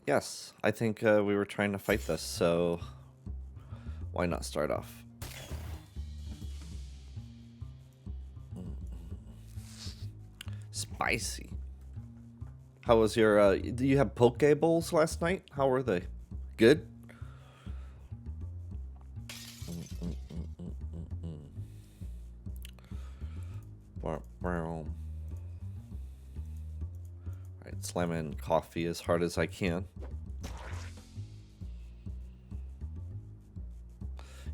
Yes, I think we were trying to fight this, so why not start off? Spicy. How was your, do you have poke bowls last night? How were they? Good? Alright, slamming coffee as hard as I can.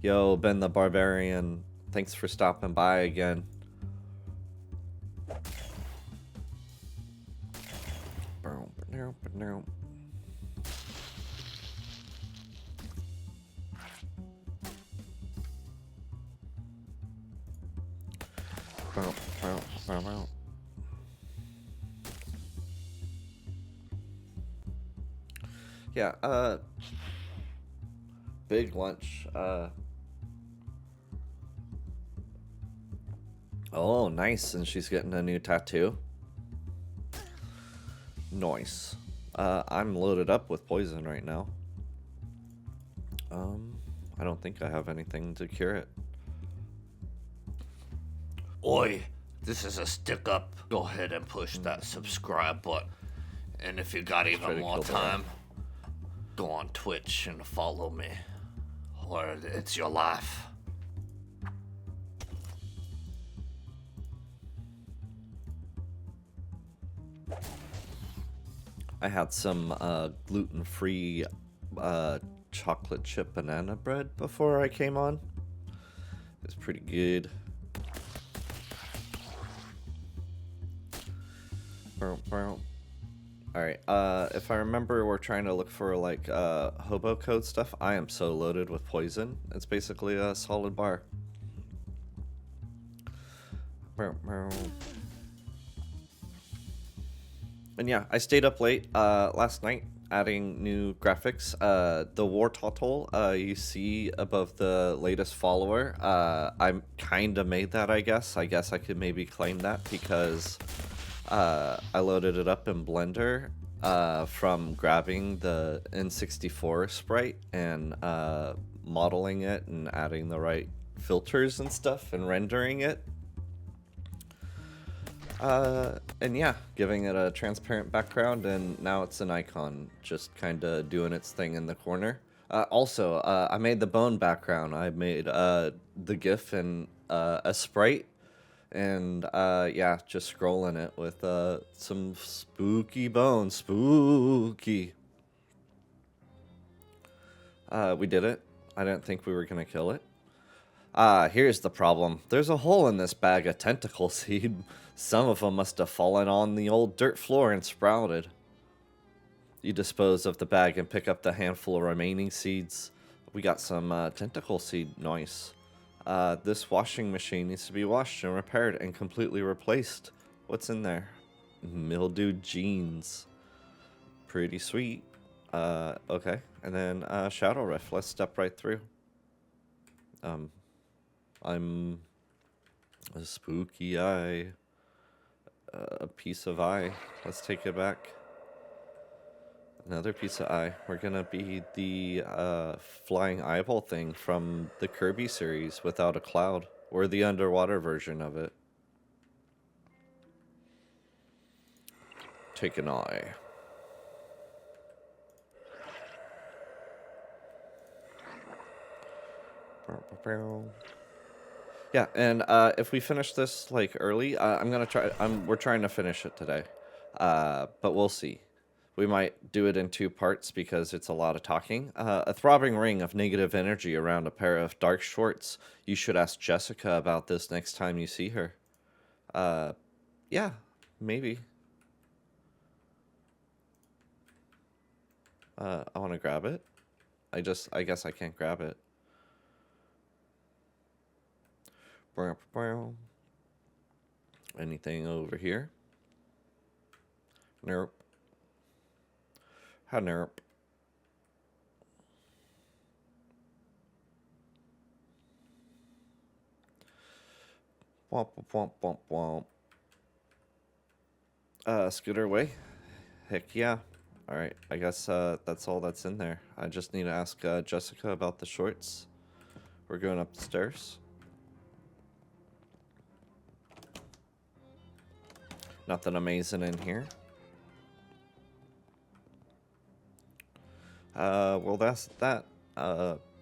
Yo, Ben the Barbarian, thanks for stopping by again. Yeah, big lunch. Oh, nice, and she's getting a new tattoo. Nice. I'm loaded up with poison right now. I don't think I have anything to cure it. Oi, this is a stick up. Go ahead and push that subscribe button. And if you got even more time, go on Twitch and follow me. Or it's your life. I had some gluten-free chocolate chip banana bread before I came on. It's pretty good. Alright, if I remember, we're trying to look for, like, Hobo code stuff. I am so loaded with poison. It's basically a solid bar. And yeah, I stayed up late last night adding new graphics. The war turtle you see above the latest follower, I kind of made that, I guess. I guess I could maybe claim that because I loaded it up in Blender from grabbing the N64 sprite and modeling it and adding the right filters and stuff and rendering it. And yeah, giving it a transparent background, and now it's an icon, just kind of doing its thing in the corner. Also, I made the bone background. I made the GIF and a sprite, and yeah, just scrolling it with some spooky bones. Spooky. We did it. I didn't think we were gonna kill it. Here's the problem. There's a hole in this bag of tentacle seed. Some of them must have fallen on the old dirt floor and sprouted. You dispose of the bag and pick up the handful of remaining seeds. We got some tentacle seed. Nice. This washing machine needs to be washed and repaired and completely replaced. What's in there? Mildewed jeans. Pretty sweet. Okay. And then Shadow Rift. Let's step right through. I'm a spooky eye. A piece of eye. Let's take it back. Another piece of eye. We're gonna be the flying eyeball thing from the Kirby series without a cloud. Or the underwater version of it. Take an eye. Yeah, and if we finish this like early, I'm gonna try. We're trying to finish it today, but we'll see. We might do it in 2 parts because it's a lot of talking. A throbbing ring of negative energy around a pair of dark shorts. You should ask Jessica about this next time you see her. Yeah, maybe. I want to grab it. I guess I can't grab it. Anything over here? Nope. Nope. Womp womp womp womp. Scooter away? Heck yeah. Alright, I guess that's all that's in there. I just need to ask Jessica about the shorts. We're going up the stairs. Nothing amazing in here. Well, that's that.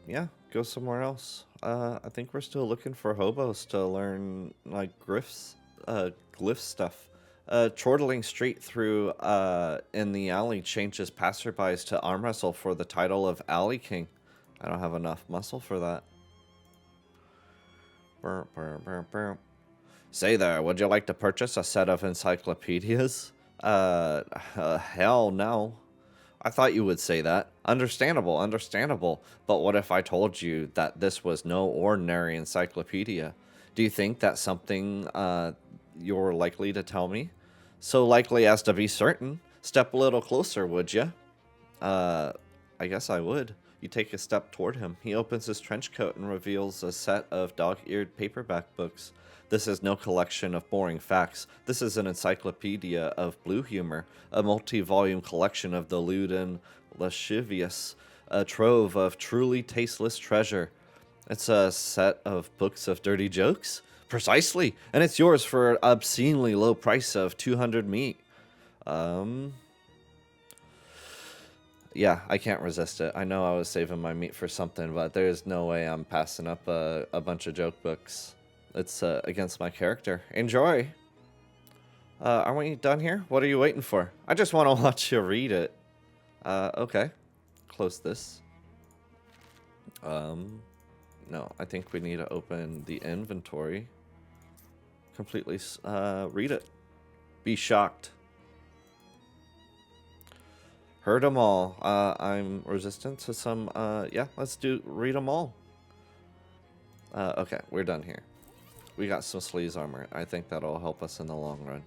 Yeah, go somewhere else. I think we're still looking for hobos to learn, like, glyph stuff. Chortling straight through, in the alley changes passerbys to arm wrestle for the title of Alley King. I don't have enough muscle for that. Burr, burr, burr, burr. Say there, would you like to purchase a set of encyclopedias? Hell no. I thought you would say that. Understandable, understandable. But what if I told you that this was no ordinary encyclopedia? Do you think that's something you're likely to tell me? So likely as to be certain. Step a little closer, would you? I guess I would. You take a step toward him. He opens his trench coat and reveals a set of dog-eared paperback books. This is no collection of boring facts. This is an encyclopedia of blue humor, a multi-volume collection of the lewd and lascivious, a trove of truly tasteless treasure. It's a set of books of dirty jokes? Precisely, and it's yours for an obscenely low price of 200 meat. Yeah, I can't resist it. I know I was saving my meat for something, but there's no way I'm passing up a bunch of joke books. It's against my character. Enjoy! Aren't we done here? What are you waiting for? I just want to watch you read it. Okay. Close this. No, I think we need to open the inventory. Completely, read it. Be shocked. Heard them all. I'm resistant to some, yeah, let's read them all. Okay, we're done here. We got some sleaze armor. I think that'll help us in the long run.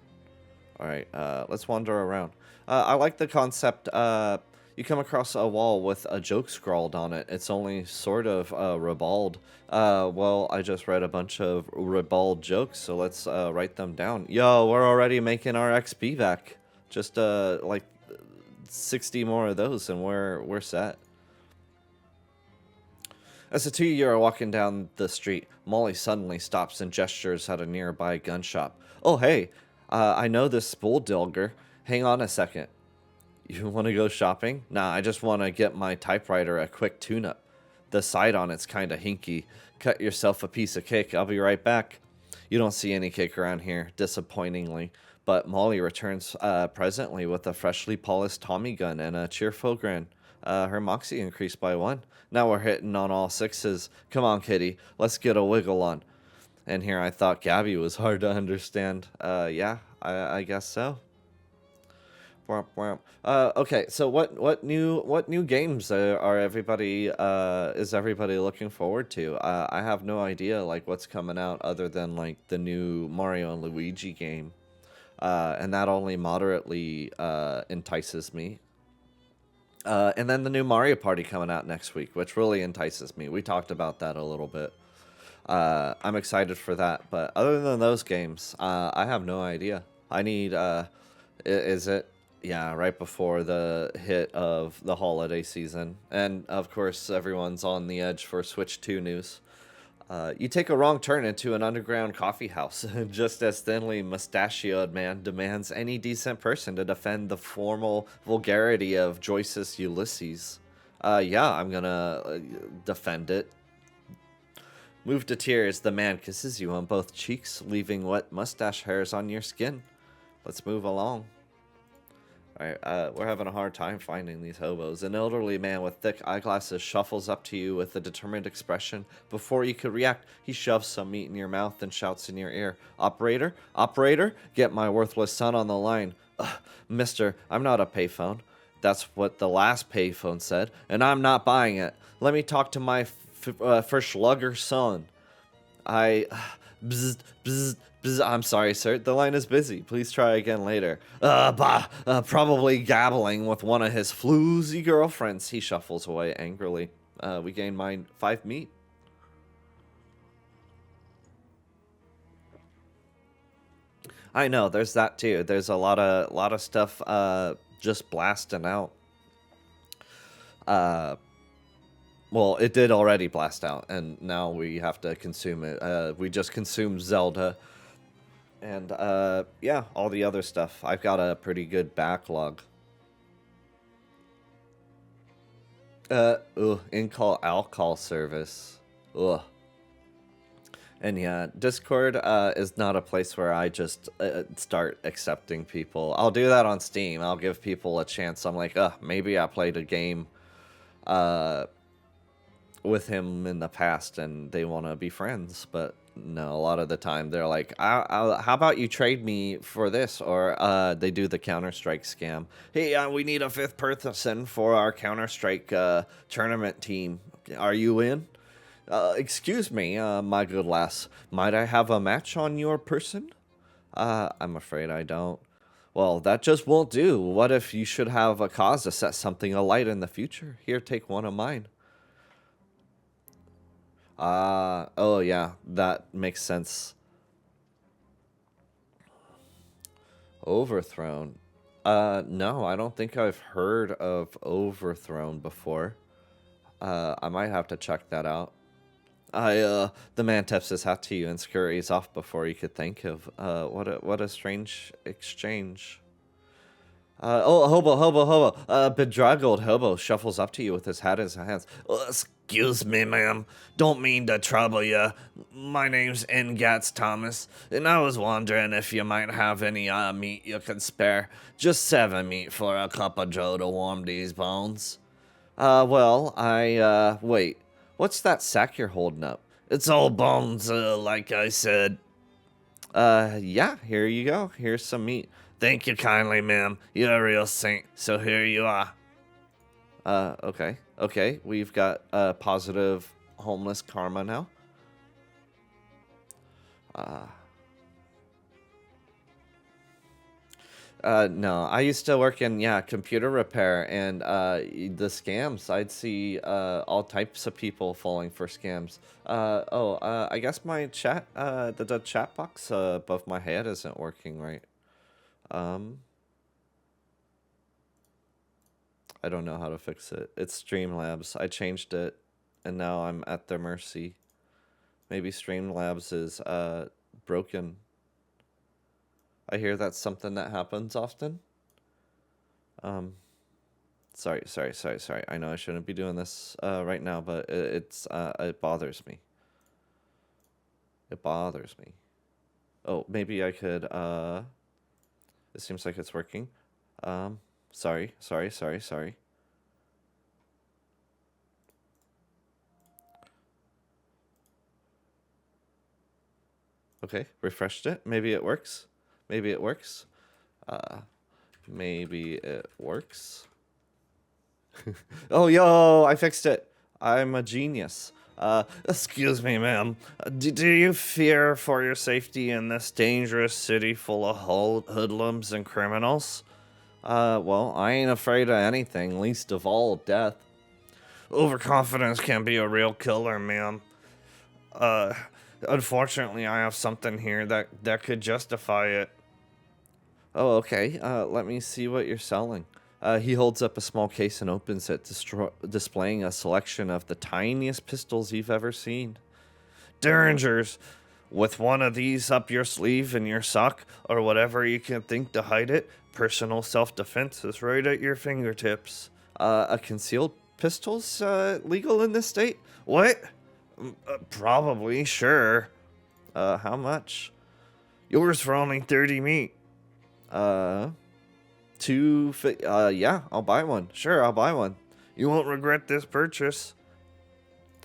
Alright, let's wander around. I like the concept, you come across a wall with a joke scrawled on it. It's only sort of ribald. Well, I just read a bunch of ribald jokes, so let's write them down. Yo, we're already making our XP back. Just like 60 more of those and we're set. As the two of you are walking down the street, Molly suddenly stops and gestures at a nearby gun shop. Oh, hey, I know this bulldogger. Hang on a second. You want to go shopping? Nah, I just want to get my typewriter a quick tune-up. The sight on it's kind of hinky. Cut yourself a piece of cake. I'll be right back. You don't see any cake around here, disappointingly. But Molly returns presently with a freshly polished Tommy gun and a cheerful grin. Her moxie increased by 1. Now we're hitting on all 6s. Come on, kitty. Let's get a wiggle on. And here I thought Gabby was hard to understand. Yeah, I guess so. Okay, so what new games are everybody is everybody looking forward to? I have no idea like what's coming out other than like the new Mario and Luigi game. And that only moderately entices me. And then the new Mario Party coming out next week, which really entices me. We talked about that a little bit. I'm excited for that. But other than those games, I have no idea. I need, is it? Yeah, right before the hit of the holiday season. And, of course, everyone's on the edge for Switch 2 news. You take a wrong turn into an underground coffee house, just as thinly mustachioed man demands any decent person to defend the formal vulgarity of Joyce's Ulysses. Yeah, I'm gonna defend it. Moved to tears, the man kisses you on both cheeks, leaving wet mustache hairs on your skin. Let's move along. Alright, we're having a hard time finding these hobos. An elderly man with thick eyeglasses shuffles up to you with a determined expression. Before you could react, he shoves some meat in your mouth and shouts in your ear. Operator? Operator? Get my worthless son on the line. Mister, I'm not a payphone. That's what the last payphone said, and I'm not buying it. Let me talk to my verschlugger son. Bzzz, bzzz, bzzz. I'm sorry, sir. The line is busy. Please try again later. Probably gabbling with one of his floozy girlfriends. He shuffles away angrily. We gain 5 meat. I know, there's that too. There's a lot of stuff just blasting out. Well, it did already blast out, and now we have to consume it. We just consumed Zelda, and yeah, all the other stuff. I've got a pretty good backlog. In-call out-call service. Ugh. And yeah, Discord is not a place where I just start accepting people. I'll do that on Steam. I'll give people a chance. I'm like, maybe I played a game with him in the past and they want to be friends. But no, a lot of the time they're like, how about you trade me for this? Or they do the Counter-Strike scam. Hey, we need a 5th person for our Counter-Strike tournament team. Are you in? Excuse me, my good lass. Might I have a match on your person? I'm afraid I don't. Well, that just won't do. What if you should have a cause to set something alight in the future? Here, take one of mine. Oh yeah, that makes sense. Overthrown. No, I don't think I've heard of Overthrown before. I might have to check that out. The man tips his hat to you and scurries off before you could think of, what a strange exchange. Hobo. Bedraggled Hobo shuffles up to you with his hat in his hands. Excuse me, ma'am. Don't mean to trouble ya. My name's Ingats Thomas, and I was wondering if you might have any, meat you could spare. Just 7 meat for a cup of joe to warm these bones. Wait. What's that sack you're holding up? It's all bones, like I said. Yeah, here you go. Here's some meat. Thank you kindly, ma'am. You're a real saint, so here you are. Okay. Okay, we've got, positive homeless karma now. No, I used to work in, computer repair, and the scams, I'd see all types of people falling for scams. I guess my chat, the chat box above my head isn't working right. I don't know how to fix it. It's Streamlabs. I changed it, and now I'm at their mercy. Maybe Streamlabs is broken. I hear that's something that happens often. Sorry. I know I shouldn't be doing this right now, but it bothers me. It bothers me. Oh, maybe I could, it seems like it's working. Sorry. Okay, refreshed it. Maybe it works. Maybe it works. Maybe it works. Oh, yo, I fixed it. I'm a genius. Excuse me, ma'am. Do you fear for your safety in this dangerous city full of hoodlums and criminals? Well, I ain't afraid of anything, least of all death. Overconfidence can be a real killer, ma'am. Unfortunately, I have something here that could justify it. Oh, okay. Let me see what you're selling. He holds up a small case and opens it, displaying a selection of the tiniest pistols you've ever seen. Derringers, with one of these up your sleeve in your sock, or whatever you can think to hide it, personal self-defense is right at your fingertips. A concealed pistol's legal in this state? What? Probably, sure. How much? Yours for only 30 meat. Yeah, I'll buy one. Sure, I'll buy one. You won't regret this purchase.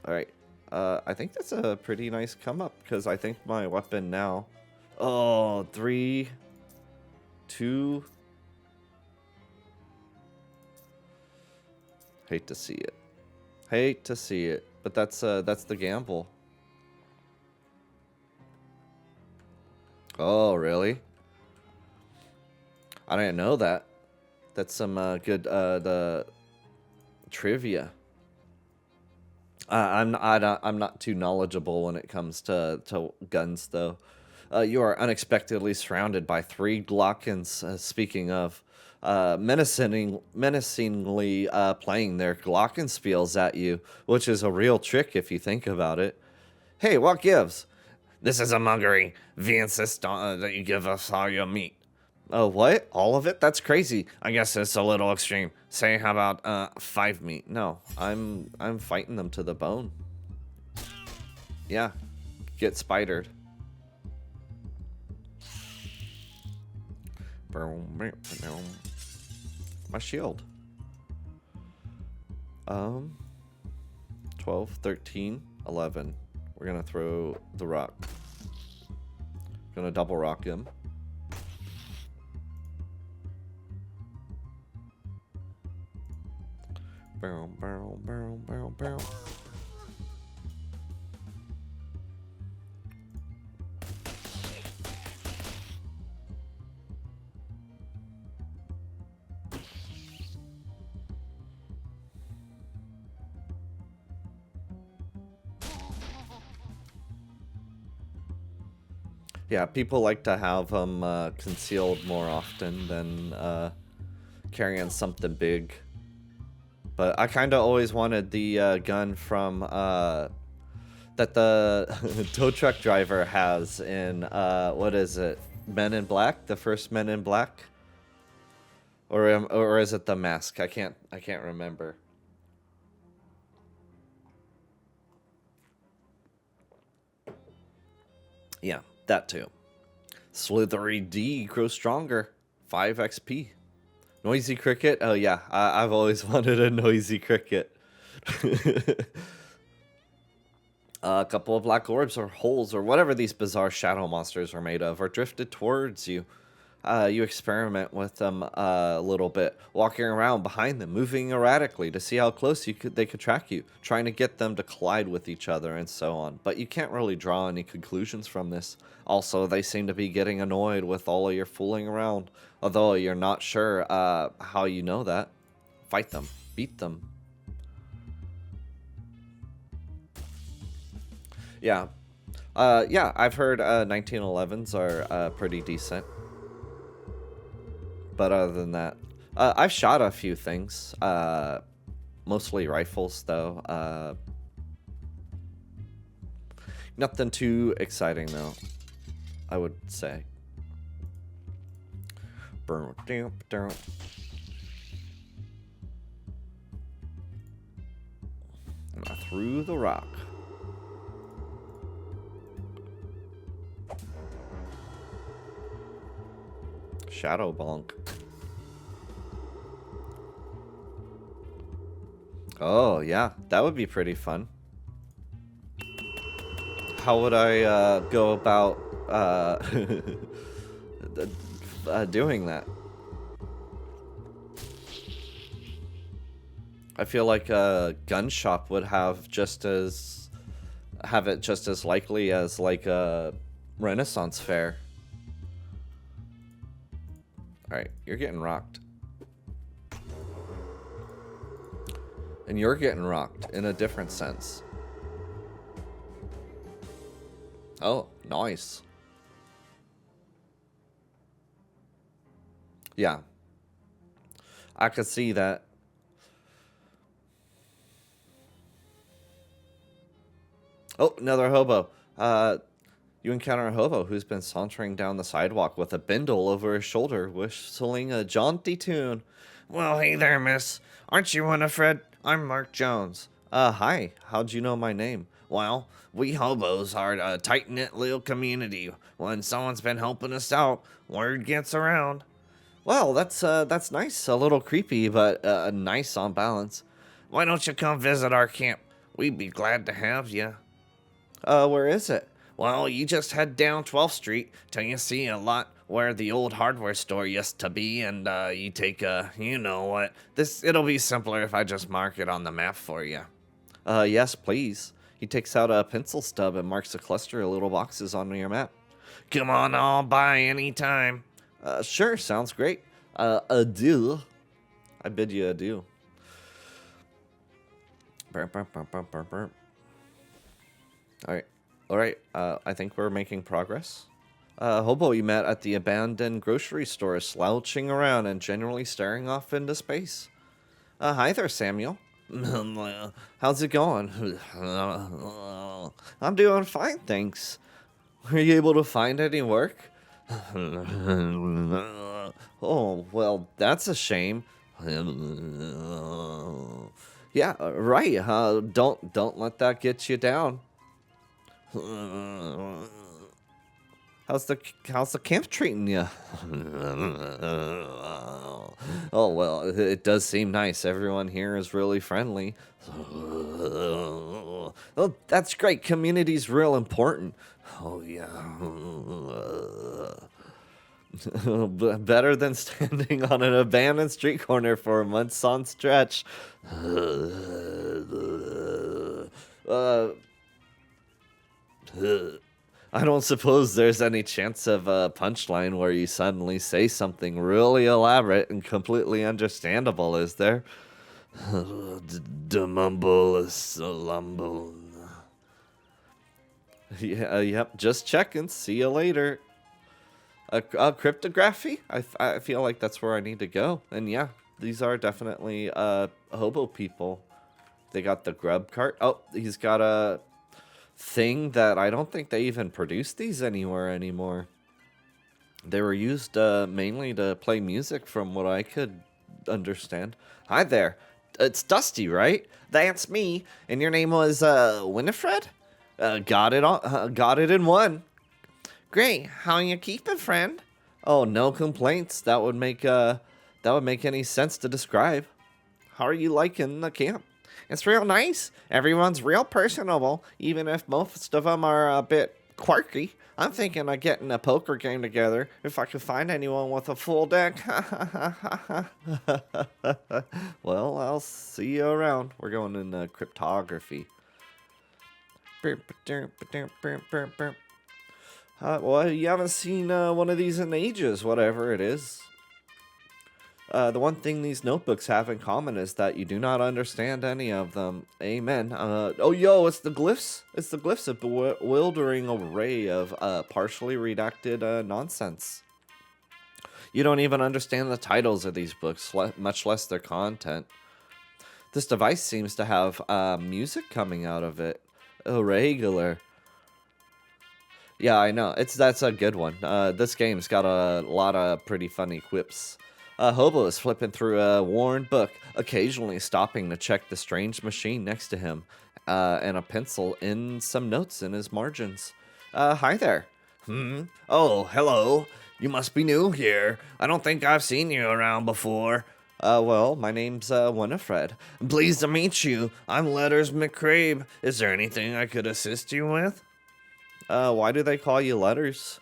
Alright. I think that's a pretty nice come up, because I think my weapon now... Oh, 3, 2... Hate to see it. Hate to see it. But that's the gamble. Oh, really? I didn't know that. That's some good the trivia. I'm not too knowledgeable when it comes to guns, though. You are unexpectedly surrounded by 3 Glockens. Speaking of, menacingly playing their glockenspiels at you, which is a real trick if you think about it. Hey, what gives? This is a muggery. We insist on, that you give us all your meat. Oh, what? All of it? That's crazy. I guess it's a little extreme. Say, how about 5 meat? No, I'm fighting them to the bone. Yeah, get spidered. My shield. 12, 13, 11. We're gonna throw the rock. Gonna double rock him. Barrel, barrel, barrel, barrel, barrel. Yeah, people like to have them concealed more often than carrying something big. But I kind of always wanted the gun from that the tow truck driver has in what is it? Men in Black, the first Men in Black, or is it The Mask? I can't remember. Yeah, that too. Slithery D grows stronger. 5 XP. Noisy cricket? Oh yeah, I've always wanted a noisy cricket. A couple of black orbs or holes or whatever these bizarre shadow monsters are made of are drifted towards you. You experiment with them a little bit, walking around behind them, moving erratically to see how close they could track you, trying to get them to collide with each other and so on. But you can't really draw any conclusions from this. Also, they seem to be getting annoyed with all of your fooling around, although you're not sure how you know that. Fight them. Beat them. Yeah. Yeah, I've heard 1911s are pretty decent. But other than that, I've shot a few things. Mostly rifles, though. Nothing too exciting, though, I would say. And I threw the rock. Shadow bonk. Oh, yeah. That would be pretty fun. How would I go about doing that? I feel like a gun shop would have it just as likely as like a Renaissance fair. Alright, you're getting rocked. And you're getting rocked in a different sense. Oh, nice. Yeah. I could see that. Oh, another hobo. You encounter a hobo who's been sauntering down the sidewalk with a bindle over his shoulder, whistling a jaunty tune. Well, hey there, miss. Aren't you Winifred? I'm Mark Jones. Hi. How'd you know my name? Well, we hobos are a tight-knit little community. When someone's been helping us out, word gets around. Well, that's nice. A little creepy, but nice on balance. Why don't you come visit our camp? We'd be glad to have you. Where is it? Well, you just head down 12th Street till you see a lot where the old hardware store used to be, and you take you know what. It'll be simpler if I just mark it on the map for you. Yes, please. He takes out a pencil stub and marks a cluster of little boxes on your map. Come on, I'll buy any time. Sure, sounds great. Adieu. I bid you adieu. Burp, burp, burp, burp, burp, burp. All right. I think we're making progress. Hobo you met at the abandoned grocery store, slouching around and generally staring off into space. Hi there, Samuel. How's it going? I'm doing fine, thanks. Were you able to find any work? Oh, well, that's a shame. Yeah, right. Don't let that get you down. How's the camp treating you? Oh well, it does seem nice. Everyone here is really friendly. Oh, that's great. Community's real important. Oh yeah. Better than standing on an abandoned street corner for months on stretch. I don't suppose there's any chance of a punchline where you suddenly say something really elaborate and completely understandable, is there? Demumble is lumble. Yeah, yep, just checking. See you later. Cryptography? I feel like that's where I need to go. And yeah, these are definitely hobo people. They got the grub cart. Oh, he's got a thing that I don't think they even produce these anywhere anymore. They were used mainly to play music from what I could understand. Hi there. It's Dusty, right? That's me. And your name was Winifred? Got it in one. Great. How you keeping, friend? Oh, no complaints. That would make any sense to describe. How are you liking the camp? It's real nice. Everyone's real personable, even if most of them are a bit quirky. I'm thinking of getting a poker game together if I could find anyone with a full deck. Well, I'll see you around. We're going in cryptography. Well, you haven't seen one of these in ages, whatever it is. The one thing these notebooks have in common is that you do not understand any of them. Amen. Oh, yo, it's the glyphs. It's the glyphs, a bewildering array of partially redacted nonsense. You don't even understand the titles of these books, much less their content. This device seems to have music coming out of it. Irregular. Yeah, I know. That's a good one. This game's got a lot of pretty funny quips. Hobo is flipping through a worn book, occasionally stopping to check the strange machine next to him, and a pencil in some notes in his margins. Hi there. Oh, hello. You must be new here. I don't think I've seen you around before. Well, my name's Winifred. Pleased to meet you. I'm Letters McCrabe. Is there anything I could assist you with? Why do they call you Letters?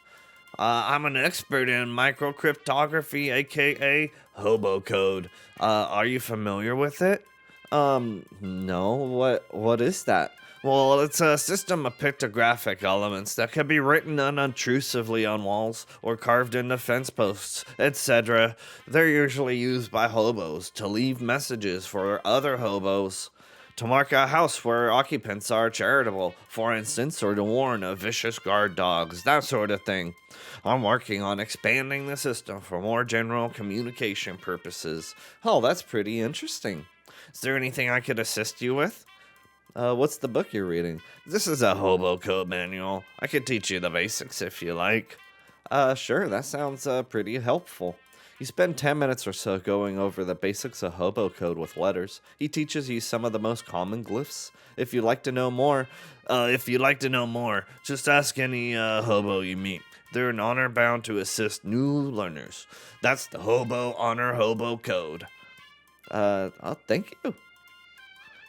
I'm an expert in microcryptography, aka Hobo code. Are you familiar with it? No. What is that? Well, it's a system of pictographic elements that can be written unobtrusively on walls or carved into fence posts, etc. They're usually used by hobos to leave messages for other hobos. To mark a house where occupants are charitable, for instance, or to warn of vicious guard dogs, that sort of thing. I'm working on expanding the system for more general communication purposes. Oh, that's pretty interesting. Is there anything I could assist you with? What's the book you're reading? This is a hobo code manual. I could teach you the basics if you like. Sure, that sounds pretty helpful. You spend 10 minutes or so going over the basics of hobo code with Letters. He teaches you some of the most common glyphs. If you'd like to know more, just ask any hobo you meet. They're in honor bound to assist new learners. That's the Hobo Honor Hobo Code. Thank you.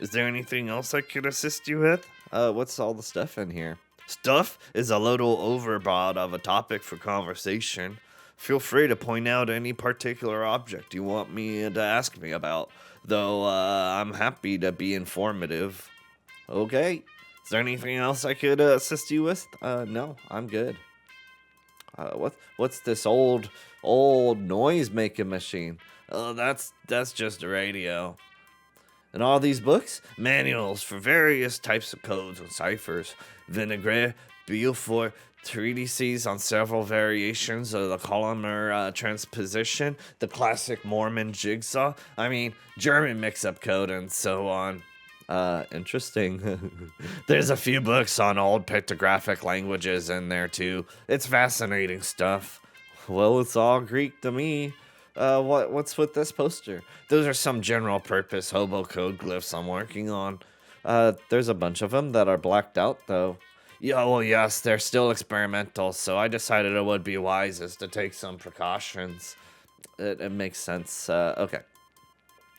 Is there anything else I could assist you with? What's all the stuff in here? Stuff is a little overbroad of a topic for conversation. Feel free to point out any particular object you want me to ask me about, though I'm happy to be informative. Okay. Is there anything else I could assist you with? No, I'm good. What's this old noise-making machine? Oh, that's just a radio. And all these books? Manuals for various types of codes and ciphers. Vinaigrette, Beaufort, treatises on several variations of the columnar transposition, the classic Mormon jigsaw, German mix-up code, and so on. Interesting. There's a few books on old pictographic languages in there too. It's fascinating stuff. Well, it's all Greek to me. What's with this poster? Those are some general purpose hobo code glyphs I'm working on. There's a bunch of them that are blacked out though. Yeah, well, yes, they're still experimental, so I decided it would be wisest to take some precautions. It makes sense. Okay.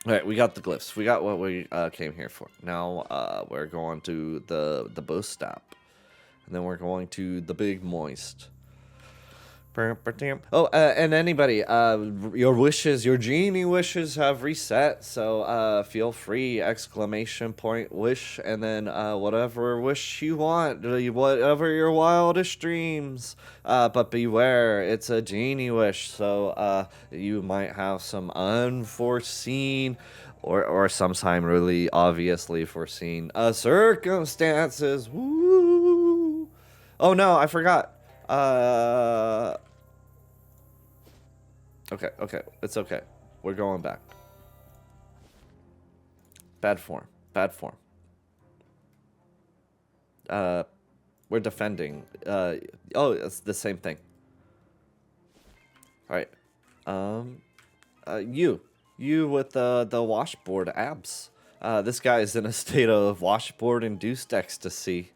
All right, we got the glyphs. We got what we came here for. Now we're going to the bus stop. And then we're going to the Big Moist. Oh, and anybody, your wishes, your genie wishes have reset. So feel free, exclamation point, wish, and then whatever wish you want, whatever your wildest dreams. But beware, it's a genie wish, so you might have some unforeseen or sometime really obviously foreseen circumstances. Woo! Oh no, I forgot. Okay, it's okay. We're going back. Bad form. We're defending. Oh, it's the same thing. All right. You with the washboard abs. This guy is in a state of washboard-induced ecstasy.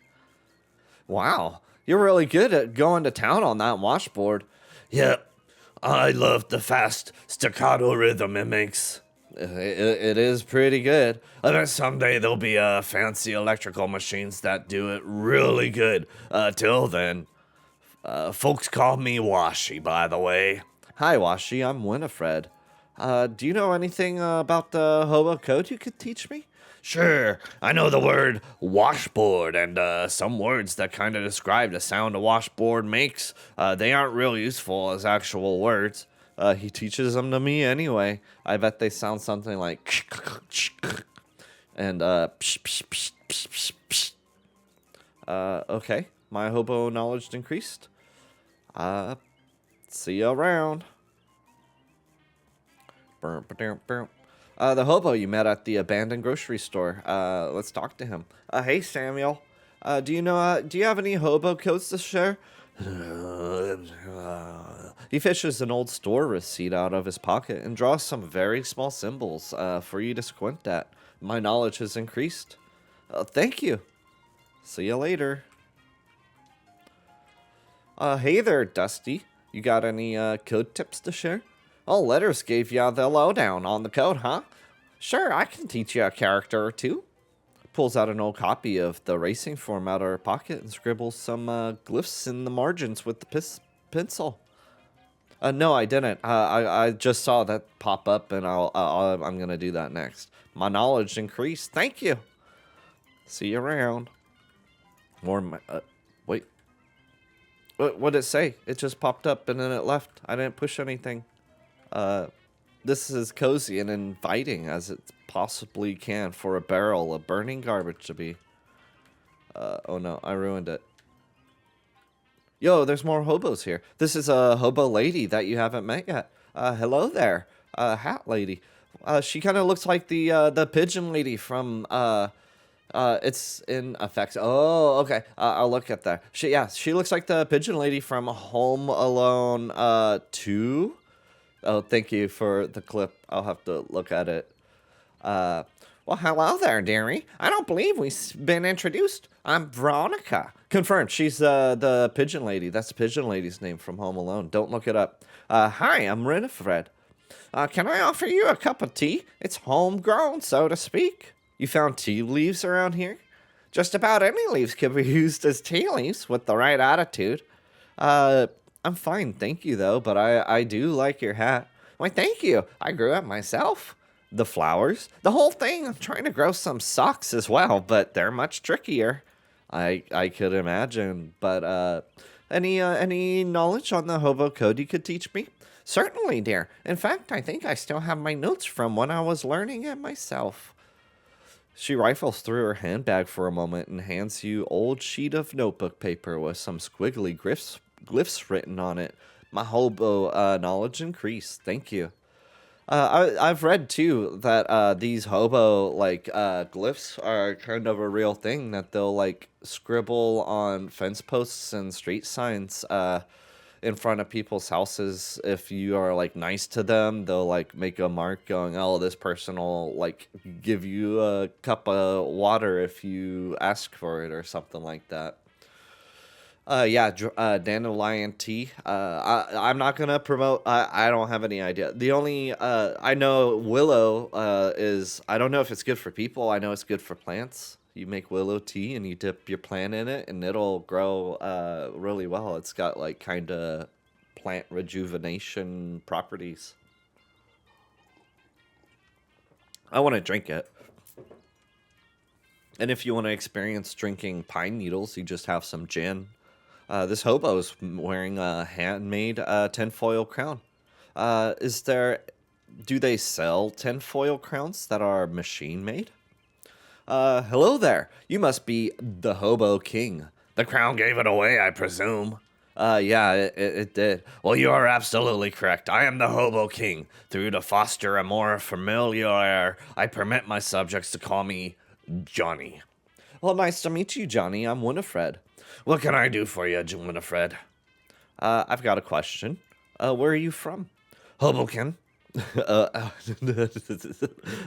Wow, you're really good at going to town on that washboard. Yep. I love the fast staccato rhythm it makes. It is pretty good. I bet someday there'll be fancy electrical machines that do it really good. Till then, folks call me Washi, by the way. Hi, Washi. I'm Winifred. Do you know anything about the Hobo code you could teach me? Sure, I know the word washboard and some words that kind of describe the sound a washboard makes. They aren't real useful as actual words. He teaches them to me anyway. I bet they sound something like and okay, my hobo knowledge increased. See you around. The hobo you met at the abandoned grocery store. Let's talk to him. Hey, Samuel. Do you have any hobo codes to share? He fishes an old store receipt out of his pocket and draws some very small symbols for you to squint at. My knowledge has increased. Thank you. See you later. Hey there, Dusty. You got any code tips to share? Oh, Letters gave you the lowdown on the code, huh? Sure, I can teach you a character or two. Pulls out an old copy of the racing form out of her pocket and scribbles some glyphs in the margins with the pencil. No, I didn't. I just saw that pop up, and I'm gonna do that next. My knowledge increased. Thank you. See you around. Wait. What did it say? It just popped up and then it left. I didn't push anything. This is as cozy and inviting as it possibly can for a barrel of burning garbage to be. Oh no, I ruined it. Yo, there's more hobos here. This is a hobo lady that you haven't met yet. Hello there, hat lady. She kind of looks like the pigeon lady from it's in effects. Oh, okay. I'll look at that. She looks like the pigeon lady from Home Alone 2. Oh, thank you for the clip. I'll have to look at it. Well, hello there, dearie. I don't believe we've been introduced. I'm Veronica. Confirmed. She's the pigeon lady. That's the pigeon lady's name from Home Alone. Don't look it up. Hi, I'm Winifred. Can I offer you a cup of tea? It's homegrown, so to speak. You found tea leaves around here? Just about any leaves can be used as tea leaves with the right attitude. I'm fine, thank you, though, but I do like your hat. Why, thank you. I grew it myself. The flowers, the whole thing. I'm trying to grow some socks as well, but they're much trickier. I could imagine, but any knowledge on the hobo code you could teach me? Certainly, dear. In fact, I think I still have my notes from when I was learning it myself. She rifles through her handbag for a moment and hands you old sheet of notebook paper with some squiggly glyphs written on it. My hobo knowledge increased. Thank you. I've read too that these hobo like glyphs are kind of a real thing, that they'll like scribble on fence posts and street signs in front of people's houses. If you are like nice to them, they'll like make a mark going, oh, this person will like give you a cup of water if you ask for it or something like that. Yeah, dandelion tea. I'm not gonna promote. I don't have any idea. The only I know willow is. I don't know if it's good for people. I know it's good for plants. You make willow tea and you dip your plant in it, and it'll grow really well. It's got like kind of plant rejuvenation properties. I want to drink it. And if you want to experience drinking pine needles, you just have some gin. This hobo is wearing a handmade tinfoil crown. Do they sell tinfoil crowns that are machine made? Hello there. You must be the Hobo King. The crown gave it away, I presume. Yeah, it did. Well, you are absolutely correct. I am the Hobo King. Through to foster a more familiar air, I permit my subjects to call me Johnny. Well, nice to meet you, Johnny. I'm Winifred. What can I do for you, Winifred? I've got a question. Where are you from? Hoboken.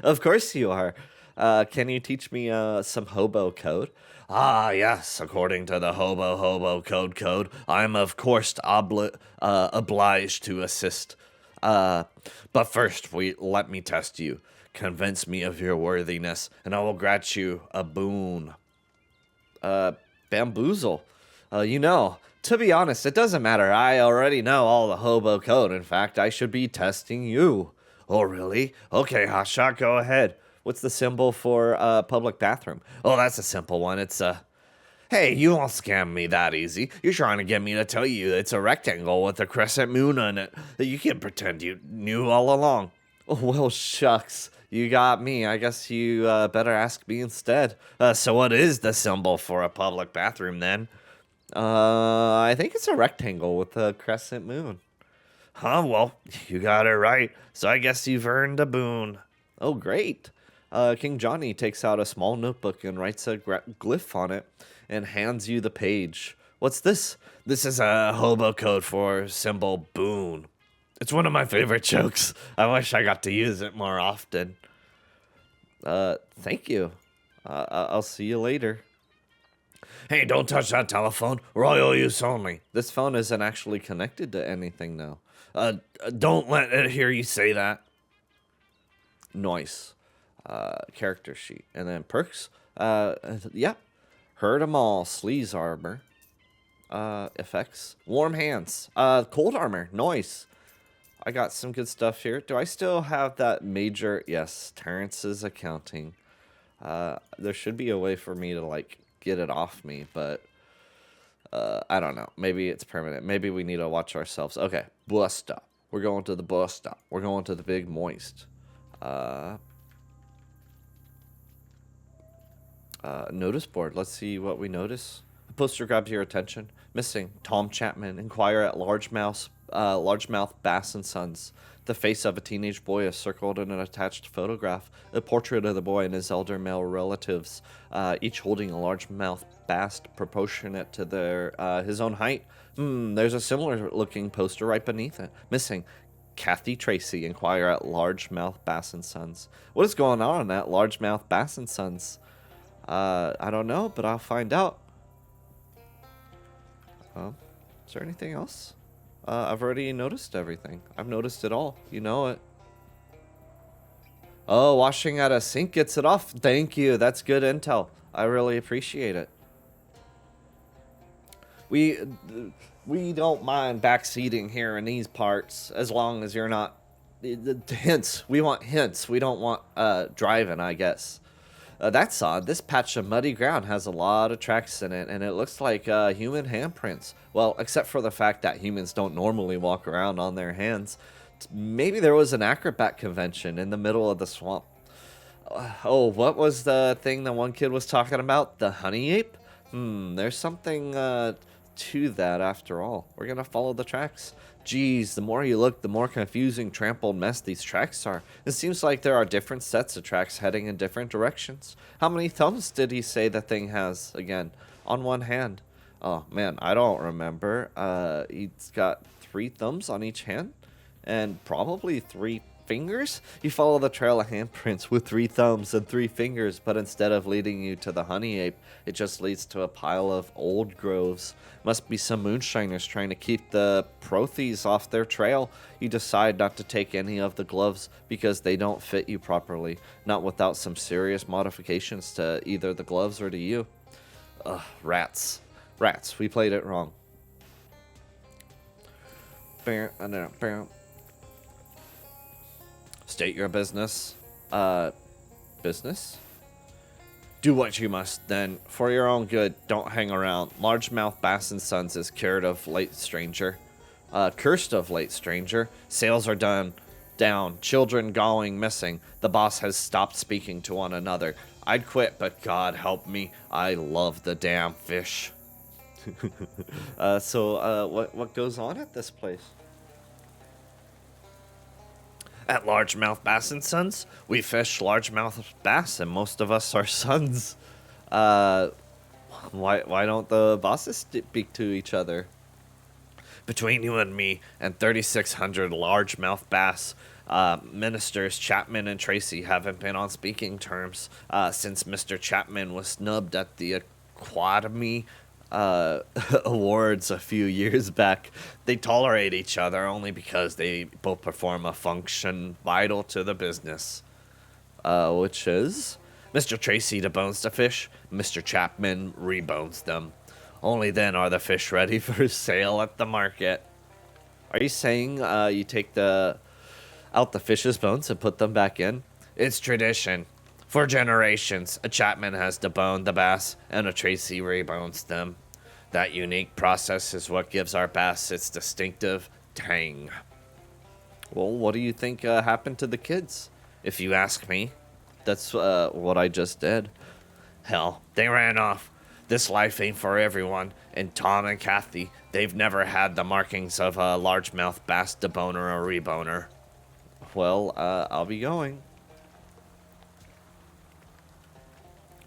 Of course you are. Can you teach me some hobo code? Ah, yes. According to the Hobo Code, I'm of course obliged to assist. But first, let me test you. Convince me of your worthiness, and I will grant you a boon. Bamboozle. To be honest, it doesn't matter. I already know all the hobo code. In fact, I should be testing you. Oh, really? Okay, hotshot, go ahead. What's the symbol for public bathroom? Oh, that's a simple one. It's Hey, you won't scam me that easy. You're trying to get me to tell you it's a rectangle with a crescent moon on it. You can pretend you knew all along. Oh, well, shucks. You got me. I guess you better ask me instead. So what is the symbol for a public bathroom then? I think it's a rectangle with a crescent moon. Huh, well, you got it right. So I guess you've earned a boon. Oh, great. King Johnny takes out a small notebook and writes a glyph on it and hands you the page. What's this? This is a hobo code for symbol boon. It's one of my favorite jokes. I wish I got to use it more often. Thank you. I'll see you later. Hey, don't touch that telephone. Royal use only. This phone isn't actually connected to anything now. Don't let it hear you say that. Noise. Character sheet. And then perks. Yeah. Heard 'em all. Sleaze armor. Effects. Warm hands. Cold armor. Noise. I got some good stuff here. Do I still have that major? Yes, Terrence's accounting. There should be a way for me to like get it off me, but I don't know. Maybe it's permanent. Maybe we need to watch ourselves. Okay, bus stop. We're going to the bus stop. We're going to the Big Moist. Notice board. Let's see what we notice. A poster grabs your attention. Missing. Tom Chapman. Inquire at largemouth Bass and Sons. The face of a teenage boy is circled in an attached photograph. A portrait of the boy and his elder male relatives, each holding a largemouth bass proportionate to his own height. There's a similar looking poster right beneath it. Missing. Kathy Tracy. Inquire at largemouth Bass and Sons. What is going on at largemouth Bass and Sons? I don't know, but I'll find out. Is there anything else? I've already noticed everything. I've noticed it all. You know it. Oh, washing at a sink gets it off. Thank you. That's good intel. I really appreciate it. We don't mind backseating here in these parts as long as you're not... Hints. We want hints. We don't want driving, I guess. That's odd. This patch of muddy ground has a lot of tracks in it, and it looks like human handprints. Well, except for the fact that humans don't normally walk around on their hands. Maybe there was an acrobat convention in the middle of the swamp. Oh, what was the thing that one kid was talking about? The honey ape? There's something to that after all. We're gonna follow the tracks. Geez, the more you look, the more confusing, trampled mess these tracks are. It seems like there are different sets of tracks heading in different directions. How many thumbs did he say the thing has again? On one hand. Oh man, I don't remember. He's got 3 thumbs on each hand and probably 3 fingers? You follow the trail of handprints with 3 thumbs and 3 fingers, but instead of leading you to the honey ape, it just leads to a pile of old groves. Must be some moonshiners trying to keep the prothies off their trail. You decide not to take any of the gloves because they don't fit you properly, not without some serious modifications to either the gloves or to you. Ugh, rats. Rats, we played it wrong. State your business. Business? Do what you must, then. For your own good, don't hang around. Largemouth Bass & Sons is cured of late stranger. Cursed of late stranger. Sales are down. Children going missing. The boss has stopped speaking to one another. I'd quit, but God help me. I love the damn fish. What goes on at this place? At Largemouth Bass & Sons, we fish largemouth bass, and most of us are sons. Why don't the bosses speak to each other? Between you and me and 3,600 largemouth bass, ministers Chapman and Tracy haven't been on speaking terms since Mr. Chapman was snubbed at the Academy awards a few years back. They tolerate each other only because they both perform a function vital to the business, which is Mr. Tracy debones the fish, Mr. Chapman rebones them. Only then are the fish ready for sale at the market. Are you saying you take out the fish's bones and put them back in? It's tradition. For generations, a Chapman has deboned the bass and a Tracy rebones them. That unique process is what gives our bass its distinctive tang. Well, what do you think happened to the kids? If you ask me, that's what I just did. Hell, they ran off. This life ain't for everyone, and Tom and Kathy, they've never had the markings of a largemouth bass deboner or reboner. Well, I'll be going.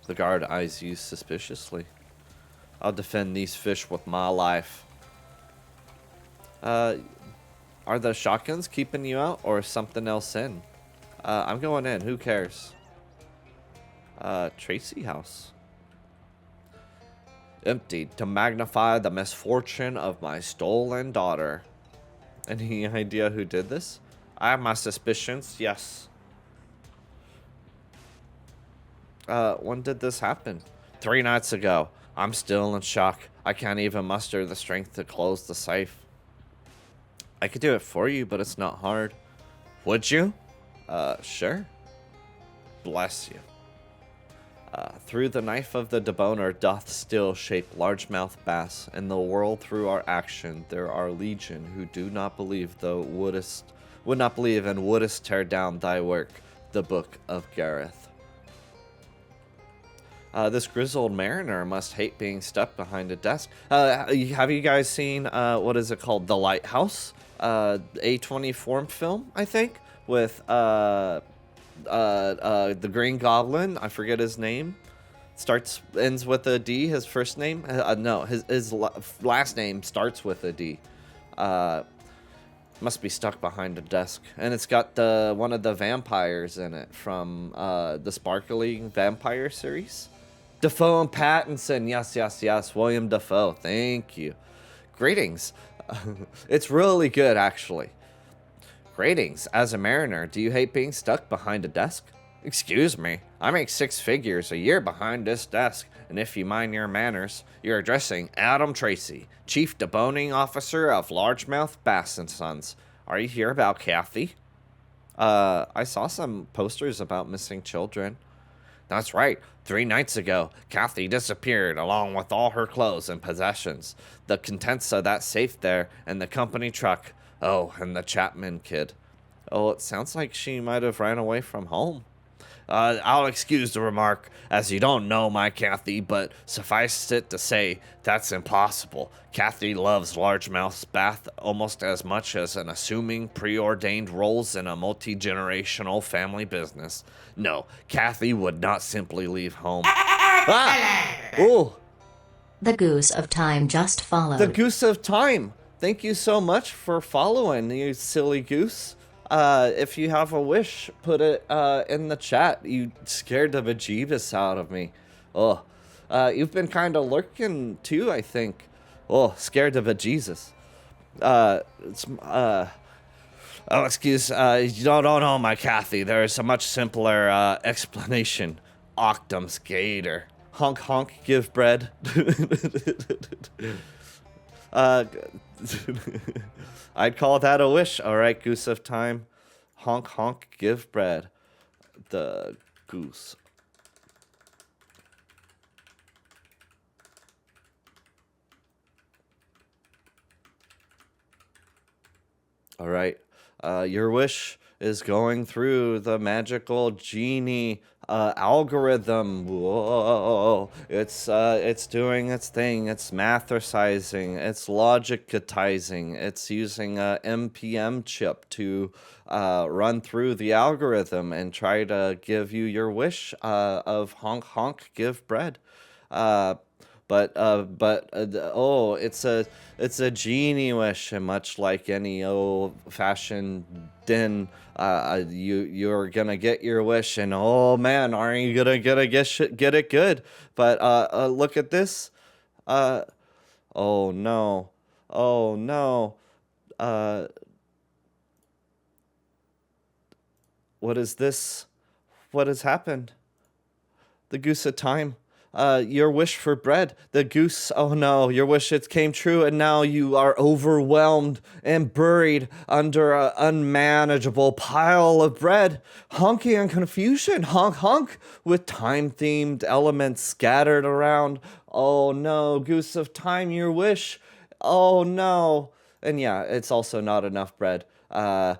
The guard eyes you suspiciously. I'll defend these fish with my life. Are the shotguns keeping you out or something else in? I'm going in. Who cares? Tracy house. Emptied to magnify the misfortune of my stolen daughter. Any idea who did this? I have my suspicions, yes. When did this happen? 3 nights ago. I'm still in shock. I can't even muster the strength to close the safe. I could do it for you, but it's not hard. Would you? Sure. Bless you. Through the knife of the deboner doth still shape largemouth bass. In the world through our action, there are legion who do not believe would not believe and wouldest tear down thy work, the Book of Gareth. This grizzled mariner must hate being stuck behind a desk. Have you guys seen, what is it called? The Lighthouse? A24 film, I think, with the Green Goblin. I forget his name. Ends with a D. His first name? No, his last name starts with a D. Must be stuck behind a desk. And it's got one of the vampires in it from the Sparkly Vampire series. Defoe and Pattinson. Yes. William Defoe. Thank you. Greetings. It's really good, actually. Greetings. As a mariner, do you hate being stuck behind a desk? Excuse me. I make 6 figures a year behind this desk, and if you mind your manners, you're addressing Adam Tracy, Chief Deboning Officer of Largemouth Bass & Sons. Are you here about Kathy? I saw some posters about missing children. That's right. 3 nights ago, Kathy disappeared along with all her clothes and possessions, the contents of that safe there, and the company truck. Oh, and the Chapman kid. Oh, it sounds like she might have ran away from home. I'll excuse the remark, as you don't know my Kathy, but suffice it to say, that's impossible. Kathy loves largemouth's bath almost as much as an assuming preordained roles in a multi-generational family business. No, Kathy would not simply leave home. Ah! Ooh! The Goose of Time just followed. The Goose of Time! Thank you so much for following, you silly goose. If you have a wish, put it in the chat. You scared the bejeebus out of me. Oh, you've been kind of lurking too, I think. Oh, scared the bejesus. Oh, excuse. You don't know my Kathy. There's a much simpler explanation. Octum's gator. Honk honk, give bread. I'd call that a wish. All right, Goose of Time. Honk, honk, give bread. The goose. All right. Your wish is going through the magical genie algorithm. Whoa! It's doing its thing. It's matherizing. It's logicatizing. It's using a MPM chip to run through the algorithm and try to give you your wish of honk honk give bread. Oh, it's a genie wish, and much like any old-fashioned din, you're gonna get your wish, and oh man, aren't you gonna get it good? But look at this. Oh no, oh no. What is this? What has happened? The Goose of Time. Your wish for bread. The goose, oh no, your wish, it came true, and now you are overwhelmed and buried under an unmanageable pile of bread. Honky and confusion, honk honk, with time-themed elements scattered around. Oh no, Goose of Time, your wish. Oh no. And yeah, it's also not enough bread. I've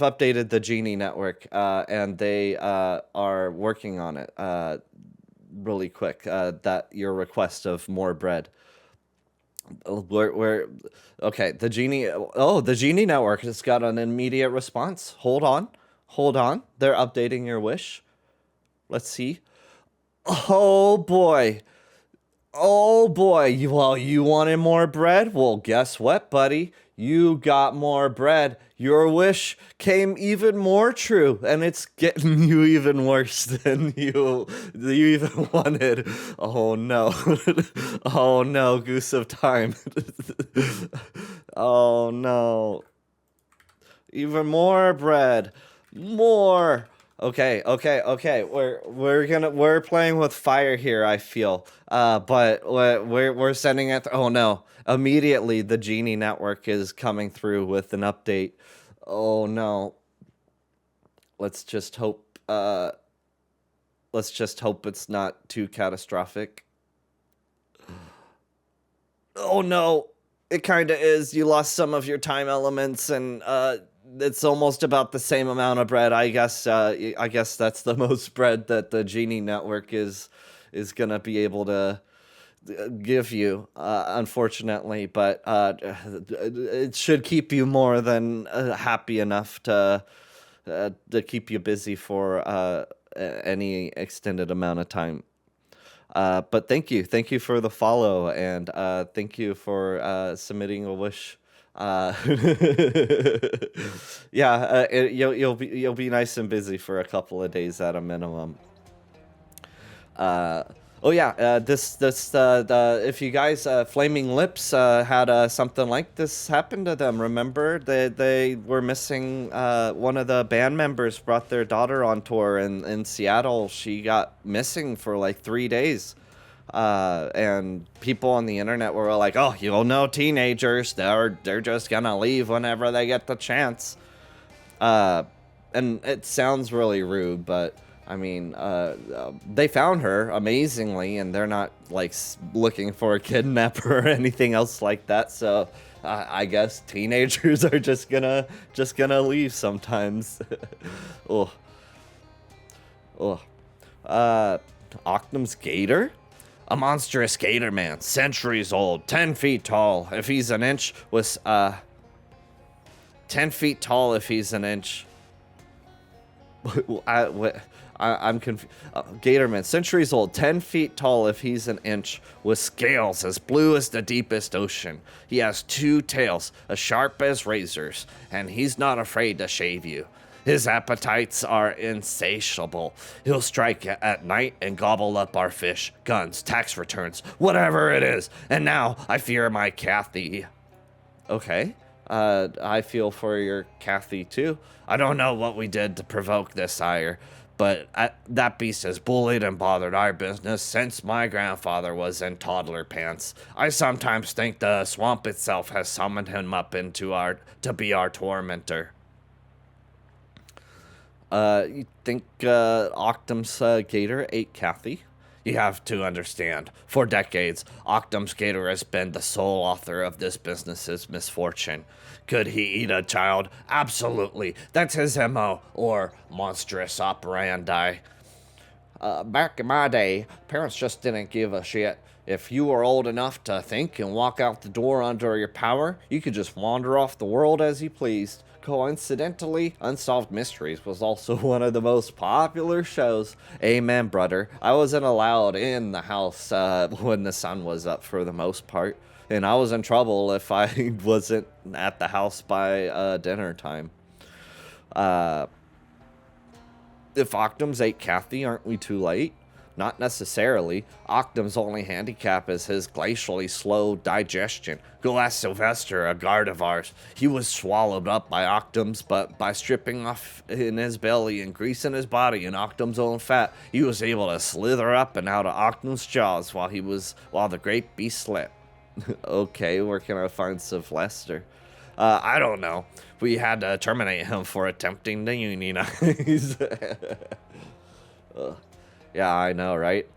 updated the Genie network, and they are working on it really quick. That your request of more bread. Okay, the Genie. Oh, the Genie network has got an immediate response. Hold on. They're updating your wish. Let's see. Oh boy. You wanted more bread? Well, guess what, buddy? You got more bread. Your wish came even more true, and it's getting you even worse than you even wanted. Oh no. Oh no, Goose of Time. Oh no. Even more bread. More. Okay. We're playing with fire here, I feel. But we're sending it. Oh no. Immediately the Genie network is coming through with an update. Oh no. Let's just hope it's not too catastrophic. Oh no. It kind of is. You lost some of your time elements, and it's almost about the same amount of bread. I guess that's the most bread that the Genie network is gonna be able to give you, unfortunately. But it should keep you more than happy enough to keep you busy for any extended amount of time. But thank you for the follow, and thank you for submitting a wish. Yeah, you'll be nice and busy for a couple of days at a minimum. Oh yeah, if you guys, Flaming Lips had something like this happen to them. Remember, they were missing. One of the band members brought their daughter on tour in Seattle. She got missing for like 3 days. And people on the internet were like, "Oh, you'll know teenagers. They're just gonna leave whenever they get the chance." And it sounds really rude, but I mean, they found her amazingly, and they're not like looking for a kidnapper or anything else like that. So I guess teenagers are just gonna leave sometimes. Oh, oh. Octum's gator? A monstrous gator man, centuries old, 10 feet tall. If he's an inch, was 10 feet tall. If he's an inch. I'm confused. Gatorman, centuries old, 10 feet tall if he's an inch, with scales as blue as the deepest ocean. He has 2 tails, as sharp as razors, and he's not afraid to shave you. His appetites are insatiable. He'll strike at night and gobble up our fish, guns, tax returns, whatever it is. And now I fear my Kathy. Okay. I feel for your Kathy too. I don't know what we did to provoke this ire, but that beast has bullied and bothered our business since my grandfather was in toddler pants. I sometimes think the swamp itself has summoned him up to be our tormentor. You think Octum's gator ate Kathy? You have to understand, for decades, Octum's gator has been the sole author of this business's misfortune. Could he eat a child? Absolutely. That's his MO, or monstrous operandi. Back in my day, parents just didn't give a shit. If you were old enough to think and walk out the door under your power, you could just wander off the world as you pleased. Coincidentally, Unsolved Mysteries was also one of the most popular shows. Amen, brother. I wasn't allowed in the house when the sun was up for the most part. And I was in trouble if I wasn't at the house by dinner time. If Octums ate Kathy, aren't we too late? Not necessarily. Octum's only handicap is his glacially slow digestion. Go ask Sylvester, a guard of ours. He was swallowed up by Octum's, but by stripping off in his belly and greasing his body in Octum's own fat, he was able to slither up and out of Octum's jaws while the great beast slept. Okay, where can I find Sylvester? I don't know. We had to terminate him for attempting to unionize. Yeah, I know, right?